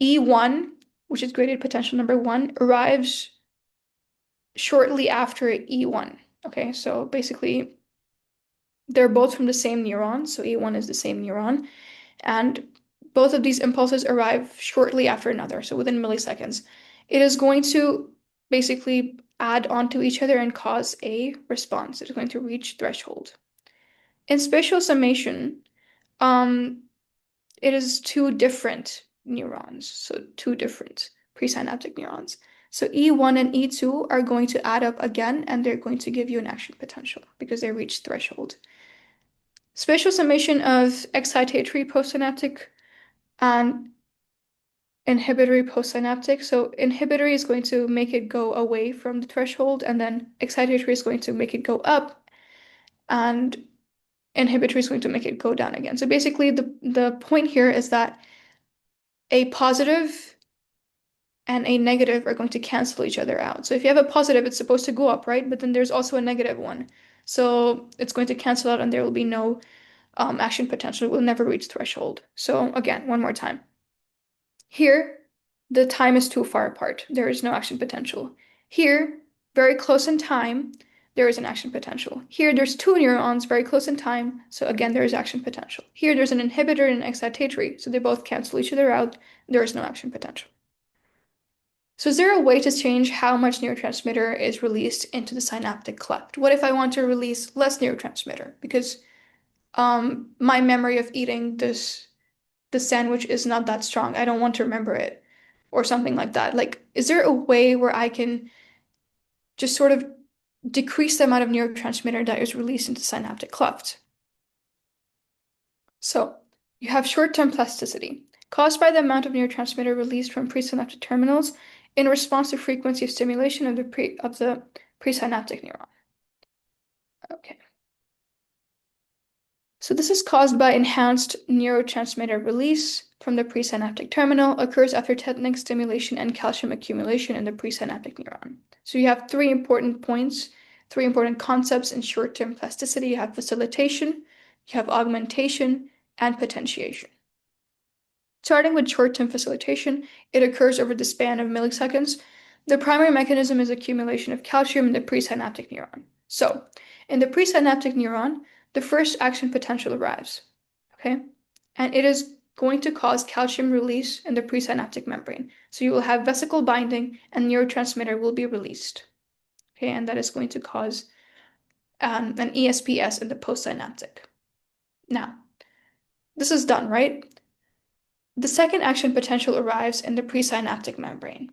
E1, which is graded potential number 1, arrives shortly after E1. Okay, so basically they're both from the same neuron, so E1 is the same neuron, and both of these impulses arrive shortly after another, so within milliseconds. It is going to basically add onto each other and cause a response. It's going to reach threshold. In spatial summation, it is two different neurons, so two different presynaptic neurons. So E1 and E2 are going to add up again, and they're going to give you an action potential because they reach threshold. Spatial summation of excitatory postsynaptic and inhibitory postsynaptic. So inhibitory is going to make it go away from the threshold, and then excitatory is going to make it go up, and inhibitory is going to make it go down again. So basically, the point here is that a positive and a negative are going to cancel each other out. So if you have a positive, it's supposed to go up, right? But then there's also a negative one. So it's going to cancel out and there will be no action potential. It will never reach threshold. So again, one more time. Here, the time is too far apart. There is no action potential. Here, very close in time, there is an action potential. Here, there's two neurons very close in time, so again, there is action potential. Here, there's an inhibitor and an excitatory, so they both cancel each other out. There is no action potential. So is there a way to change how much neurotransmitter is released into the synaptic cleft? What if I want to release less neurotransmitter? Because my memory of eating the sandwich is not that strong. I don't want to remember it or something like that. Like, is there a way where I can just sort of decrease the amount of neurotransmitter that is released into synaptic cleft? So you have short-term plasticity caused by the amount of neurotransmitter released from presynaptic terminals in response to frequency of stimulation of the presynaptic neuron. Okay. So this is caused by enhanced neurotransmitter release from the presynaptic terminal, occurs after tetanic stimulation and calcium accumulation in the presynaptic neuron. So you have three important points, three important concepts in short-term plasticity. You have facilitation, you have augmentation, and potentiation. Starting with short-term facilitation, it occurs over the span of milliseconds. The primary mechanism is accumulation of calcium in the presynaptic neuron. So, in the presynaptic neuron, the first action potential arrives, okay? And it is going to cause calcium release in the presynaptic membrane. So you will have vesicle binding and neurotransmitter will be released, okay? And that is going to cause an ESPS in the postsynaptic. Now, this is done, right? The second action potential arrives in the presynaptic membrane.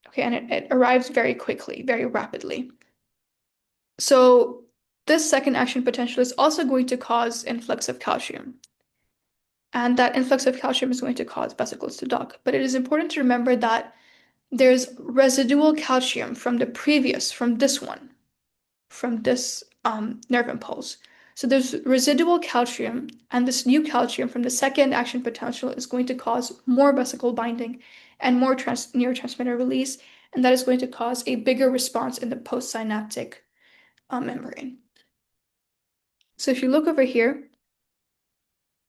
Okay, and it arrives very quickly, very rapidly. So this second action potential is also going to cause influx of calcium. And that influx of calcium is going to cause vesicles to dock. But it is important to remember that there's residual calcium from this nerve impulse. So there's residual calcium, and this new calcium from the second action potential is going to cause more vesicle binding and more neurotransmitter release, and that is going to cause a bigger response in the postsynaptic membrane. So if you look over here,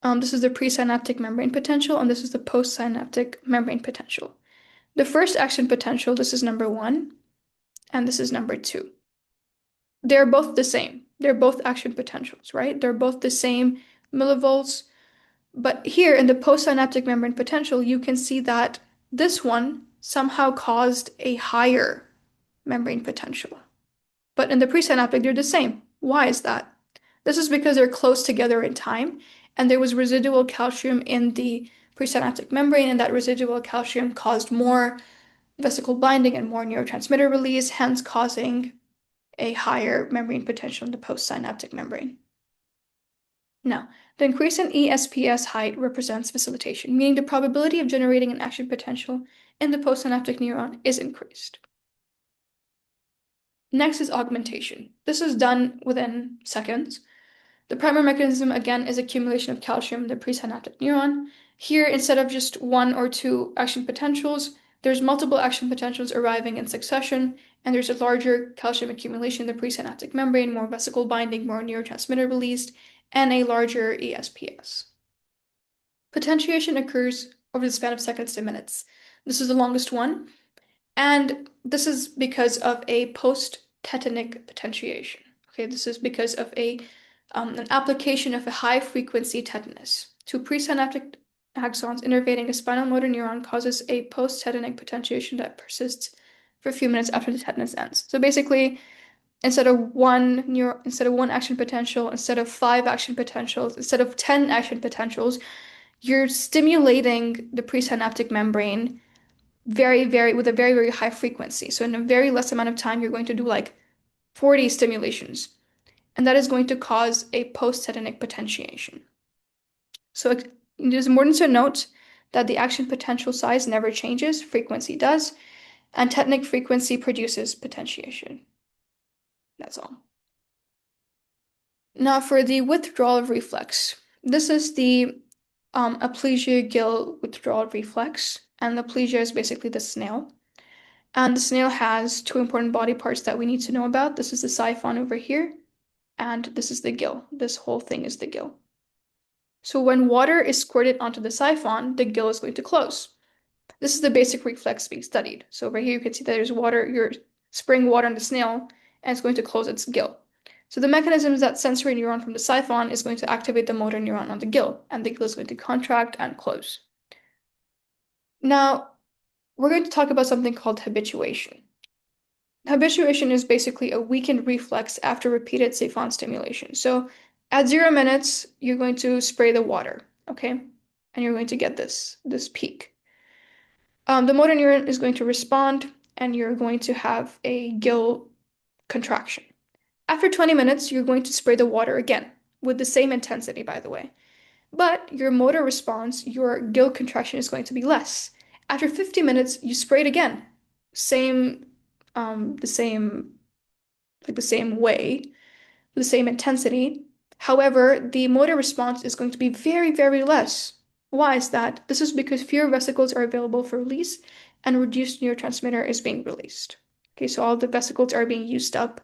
this is the presynaptic membrane potential, and this is the postsynaptic membrane potential. The first action potential, this is number 1, and this is number 2. They're both the same. They're both action potentials, right? They're both the same millivolts. But here in the postsynaptic membrane potential, you can see that this one somehow caused a higher membrane potential. But in the presynaptic, they're the same. Why is that? This is because they're close together in time, and there was residual calcium in the presynaptic membrane, and that residual calcium caused more vesicle binding and more neurotransmitter release, hence causing a higher membrane potential in the postsynaptic membrane. Now, the increase in ESPS height represents facilitation, meaning the probability of generating an action potential in the postsynaptic neuron is increased. Next is augmentation. This is done within seconds. The primary mechanism, again, is accumulation of calcium in the presynaptic neuron. Here, instead of just 1 or 2 action potentials, there's multiple action potentials arriving in succession, and there's a larger calcium accumulation in the presynaptic membrane, more vesicle binding, more neurotransmitter released, and a larger ESPS. Potentiation occurs over the span of seconds to minutes. This is the longest one, and this is because of a post-tetanic potentiation. Okay, this is because of an application of a high-frequency tetanus. Two presynaptic axons innervating a spinal motor neuron causes a post-tetanic potentiation that persists for a few minutes after the tetanus ends. So basically, instead of one action potential, instead of 5 action potentials, instead of 10 action potentials, you're stimulating the presynaptic membrane with a very, very high frequency. So in a very less amount of time, you're going to do like 40 stimulations, and that is going to cause a post-tetanic potentiation. So it is important to note that the action potential size never changes, frequency does, and tetanic frequency produces potentiation. That's all. Now for the withdrawal reflex. This is the aplysia-Gill withdrawal reflex, and the aplysia is basically the snail. And the snail has 2 important body parts that we need to know about. This is the siphon over here, and this is the gill. This whole thing is the gill. So when water is squirted onto the siphon, the gill is going to close. This is the basic reflex being studied. So over here you can see that there's water, you're spraying water on the snail, and it's going to close its gill. So the mechanism is that sensory neuron from the siphon is going to activate the motor neuron on the gill, and the gill is going to contract and close. Now, we're going to talk about something called habituation. Habituation is basically a weakened reflex after repeated siphon stimulation. So at 0 minutes, you're going to spray the water, okay? And you're going to get this peak. The motor neuron is going to respond, and you're going to have a gill contraction. After 20 minutes, you're going to spray the water again, with the same intensity, by the way. But your motor response, your gill contraction is going to be less. After 50 minutes, you spray it again. The same way, the same intensity. However, the motor response is going to be very, very less. Why is that? This is because fewer vesicles are available for release and reduced neurotransmitter is being released. Okay, so all the vesicles are being used up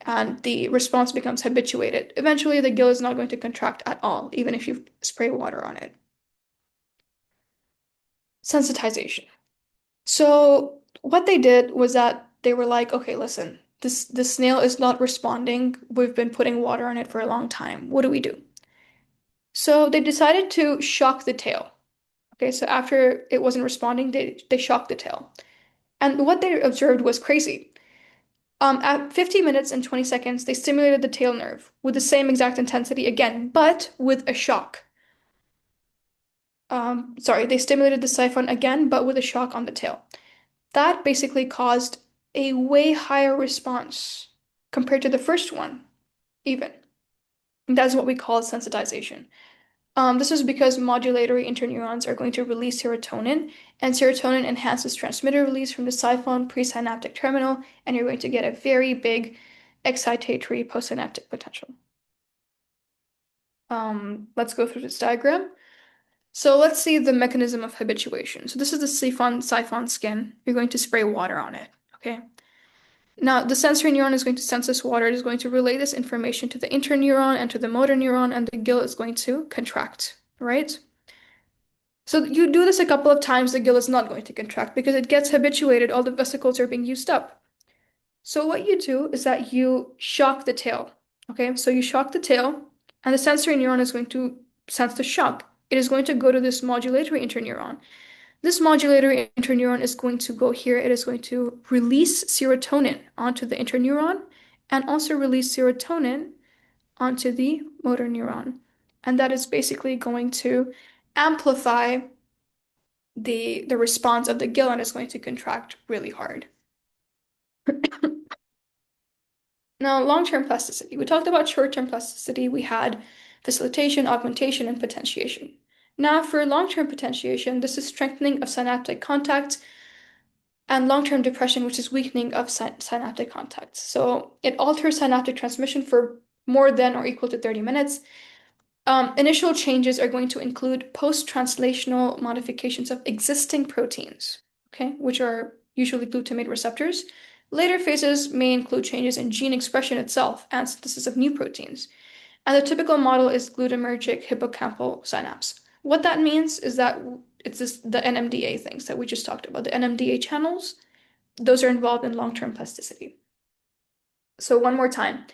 and the response becomes habituated. Eventually, the gill is not going to contract at all, even if you spray water on it. Sensitization. So what they did was that they were like, okay, listen, this snail is not responding. We've been putting water on it for a long time. What do we do? So they decided to shock the tail. Okay, so after it wasn't responding, they shocked the tail. And what they observed was crazy. At 50 minutes and 20 seconds, they stimulated the tail nerve with the same exact intensity again, but with a shock. They stimulated the siphon again, but with a shock on the tail. That basically caused a way higher response compared to the first one, even. And that's what we call sensitization. This is because modulatory interneurons are going to release serotonin, and serotonin enhances transmitter release from the siphon presynaptic terminal, and you're going to get a very big excitatory postsynaptic potential. Let's go through this diagram. So let's see the mechanism of habituation. So this is the siphon skin. You're going to spray water on it, okay? Now, the sensory neuron is going to sense this water. It is going to relay this information to the interneuron and to the motor neuron, and the gill is going to contract, right? So you do this a couple of times, the gill is not going to contract because it gets habituated, all the vesicles are being used up. So what you do is that you shock the tail, okay? So you shock the tail, and the sensory neuron is going to sense the shock. It is going to go to this modulatory interneuron. This modulatory interneuron is going to go here. It is going to release serotonin onto the interneuron and also release serotonin onto the motor neuron. And that is basically going to amplify the response of the gill and is going to contract really hard. Now, long-term plasticity. We talked about short-term plasticity. We had facilitation, augmentation, and potentiation. Now, for long-term potentiation, this is strengthening of synaptic contacts and long-term depression, which is weakening of synaptic contacts. So it alters synaptic transmission for more than or equal to 30 minutes. Initial changes are going to include post-translational modifications of existing proteins, okay, which are usually glutamate receptors. Later phases may include changes in gene expression itself and synthesis of new proteins. And the typical model is glutamatergic hippocampal synapse. What that means is that it's the NMDA things that we just talked about, the NMDA channels, those are involved in long-term plasticity. So one more time,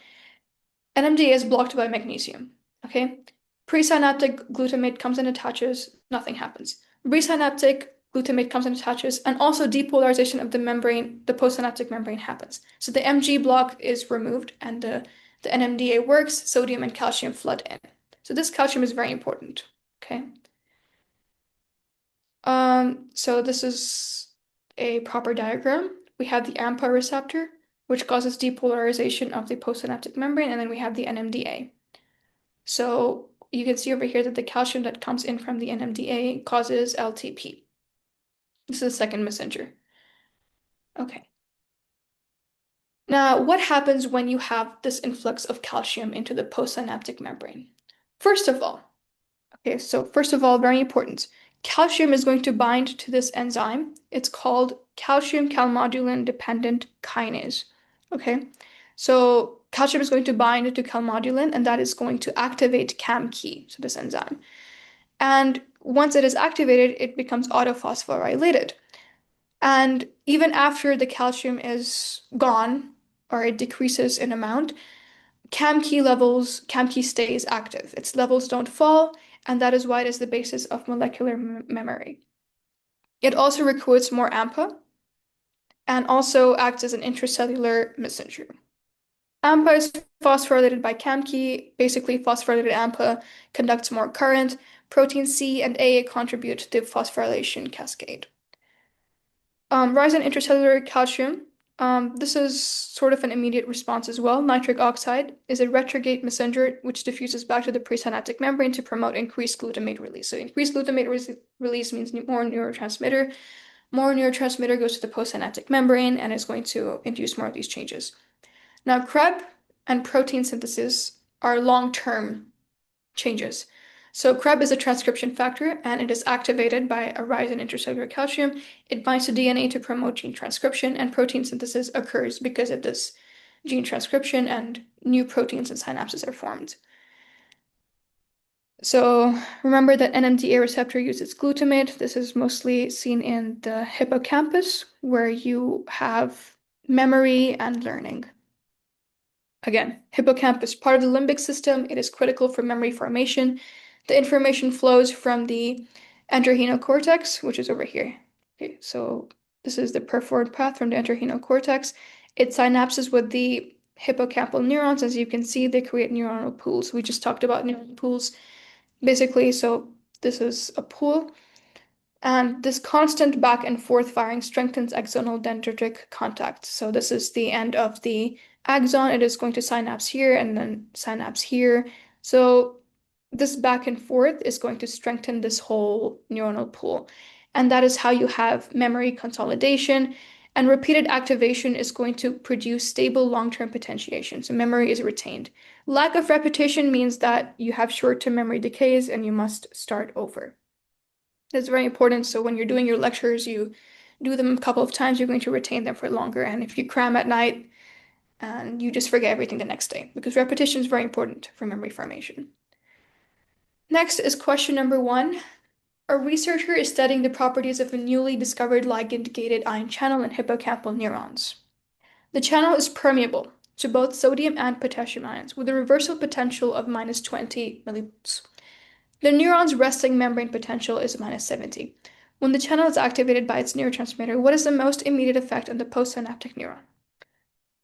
NMDA is blocked by magnesium, okay? Presynaptic glutamate comes and attaches, nothing happens. Presynaptic glutamate comes and attaches, and also depolarization of the membrane, the postsynaptic membrane happens. So the MG block is removed and the NMDA works, sodium and calcium flood in. So this calcium is very important, okay? So this is a proper diagram. We have the AMPA receptor, which causes depolarization of the postsynaptic membrane, and then we have the NMDA. So you can see over here that the calcium that comes in from the NMDA causes LTP. This is the second messenger. Okay. Now, what happens when you have this influx of calcium into the postsynaptic membrane? First of all, very important. Calcium is going to bind to this enzyme. It's called calcium calmodulin dependent kinase. Okay, so calcium is going to bind to calmodulin, and that is going to activate CAM-key, so this enzyme. And once it is activated, it becomes autophosphorylated. And even after the calcium is gone or it decreases in amount, CAM-key stays active. Its levels don't fall, and that is why it is the basis of molecular memory. It also recruits more AMPA and also acts as an intracellular messenger. AMPA is phosphorylated by CAM-key. Basically, phosphorylated AMPA conducts more current. Protein C and A contribute to the phosphorylation cascade. Rise in intracellular calcium. This is sort of an immediate response as well. Nitric oxide is a retrograde messenger which diffuses back to the presynaptic membrane to promote increased glutamate release. So increased glutamate release means more neurotransmitter. More neurotransmitter goes to the postsynaptic membrane and is going to induce more of these changes. Now, Krebs and protein synthesis are long-term changes. So Krebs is a transcription factor, and it is activated by a rise in intracellular calcium. It binds to DNA to promote gene transcription, and protein synthesis occurs because of this gene transcription, and new proteins and synapses are formed. So remember that NMDA receptor uses glutamate. This is mostly seen in the hippocampus, where you have memory and learning. Again, hippocampus, part of the limbic system. It is critical for memory formation. The information flows from the entorhinal cortex, which is over here. Okay, so this is the perforate path from the entorhinal cortex. It synapses with the hippocampal neurons. As you can see, they create neuronal pools. We just talked about neuronal pools, basically. So this is a pool. And this constant back and forth firing strengthens axonal dendritic contact. So this is the end of the axon. It is going to synapse here and then synapse here. So this back and forth is going to strengthen this whole neuronal pool. And that is how you have memory consolidation. And repeated activation is going to produce stable long-term potentiation. So memory is retained. Lack of repetition means that you have short-term memory decays and you must start over. That's very important. So when you're doing your lectures, you do them a couple of times, you're going to retain them for longer. And if you cram at night, and you just forget everything the next day, because repetition is very important for memory formation. Next is question number 1. A researcher is studying the properties of a newly discovered ligand-gated ion channel in hippocampal neurons. The channel is permeable to both sodium and potassium ions with a reversal potential of minus 20 millivolts. The neuron's resting membrane potential is minus 70. When the channel is activated by its neurotransmitter, what is the most immediate effect on the postsynaptic neuron?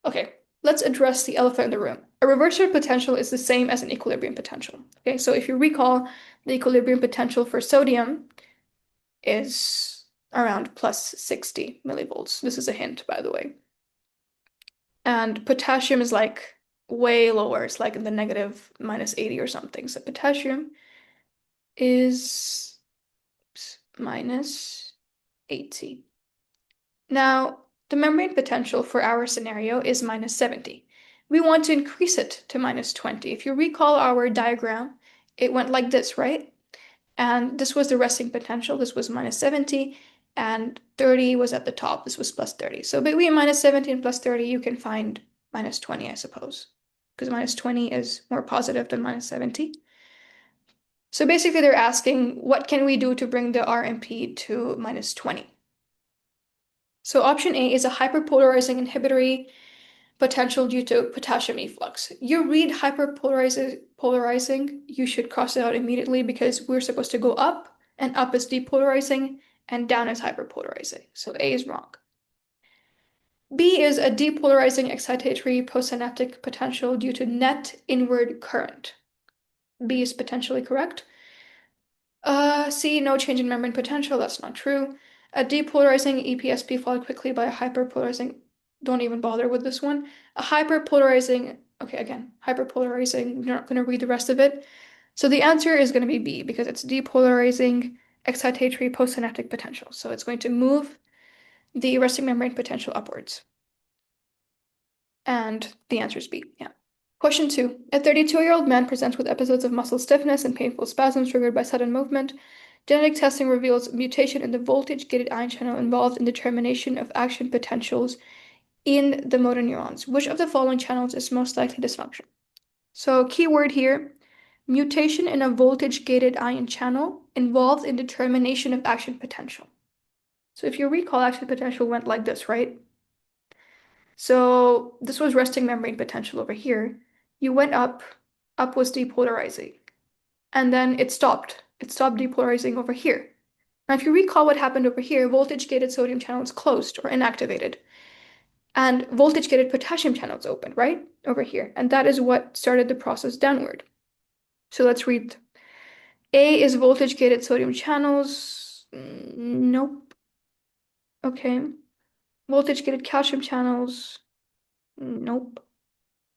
Okay, let's address the elephant in the room. A reversal potential is the same as an equilibrium potential. Okay, so if you recall, the equilibrium potential for sodium is around plus 60 millivolts. This is a hint, by the way. And potassium is like way lower. It's like in the negative minus 80 or something. So potassium is minus 80. Now, the membrane potential for our scenario is minus 70. We want to increase it to minus 20. If you recall our diagram, it went like this, right? And this was the resting potential. This was minus 70, and 30 was at the top. This was plus 30. So between minus 70 and plus 30, you can find minus 20, I suppose, because minus 20 is more positive than minus 70. So basically, they're asking, what can we do to bring the RMP to minus 20? So option A is a hyperpolarizing inhibitory potential due to potassium efflux. You read hyperpolarizing, you should cross it out immediately because we're supposed to go up, and up is depolarizing, and down is hyperpolarizing. So A is wrong. B is a depolarizing excitatory postsynaptic potential due to net inward current. B is potentially correct. C, no change in membrane potential. That's not true. A depolarizing EPSP followed quickly by a hyperpolarizing. Don't even bother with this one. A hyperpolarizing. Okay, again, hyperpolarizing. You're not going to read the rest of it. So the answer is going to be B because it's depolarizing excitatory postsynaptic potential. So it's going to move the resting membrane potential upwards. And the answer is B. Yeah. Question 2. A 32-year-old man presents with episodes of muscle stiffness and painful spasms triggered by sudden movement. Genetic testing reveals mutation in the voltage-gated ion channel involved in determination of action potentials in the motor neurons. Which of the following channels is most likely dysfunction? So, keyword here, mutation in a voltage-gated ion channel involved in determination of action potential. So if you recall, action potential went like this, right? So this was resting membrane potential over here. You went up was depolarizing, and then it stopped. It stopped depolarizing over here. Now, if you recall what happened over here, voltage-gated sodium channels closed or inactivated, and voltage-gated potassium channels opened, right? Over here. And that is what started the process downward. So let's read. A is voltage-gated sodium channels. Nope. Okay. Voltage-gated calcium channels. Nope.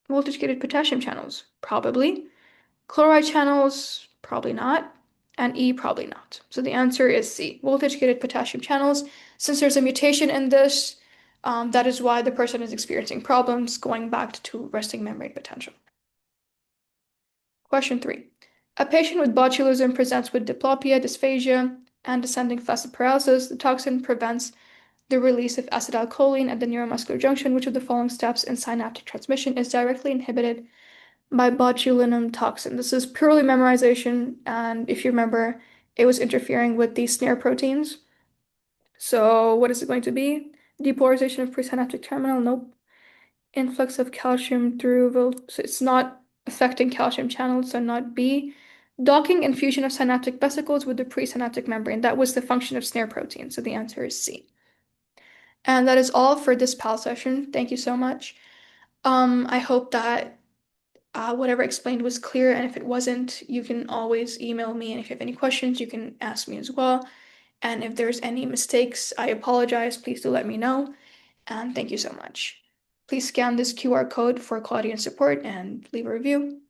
Voltage-gated potassium channels. Probably. Chloride channels, probably not. And E, probably not. So the answer is C, voltage-gated potassium channels. Since there's a mutation in this, that is why the person is experiencing problems going back to resting membrane potential. Question 3. A patient with botulism presents with diplopia, dysphagia, and descending flaccid paralysis. The toxin prevents the release of acetylcholine at the neuromuscular junction. Which of the following steps in synaptic transmission is directly inhibited by botulinum toxin? This is purely memorization, and if you remember, it was interfering with the snare proteins. So what is it going to be? Depolarization of presynaptic terminal? Nope. Influx of calcium through, so it's not affecting calcium channels, so not B. Docking and fusion of synaptic vesicles with the presynaptic membrane. That was the function of snare protein, so the answer is C. And that is all for this PAL session. Thank you so much. I hope that whatever I explained was clear, and if it wasn't, you can always email me, and if you have any questions, you can ask me as well. And if there's any mistakes, I apologize. Please do let me know, and thank you so much. Please scan this QR code for quality and support and leave a review.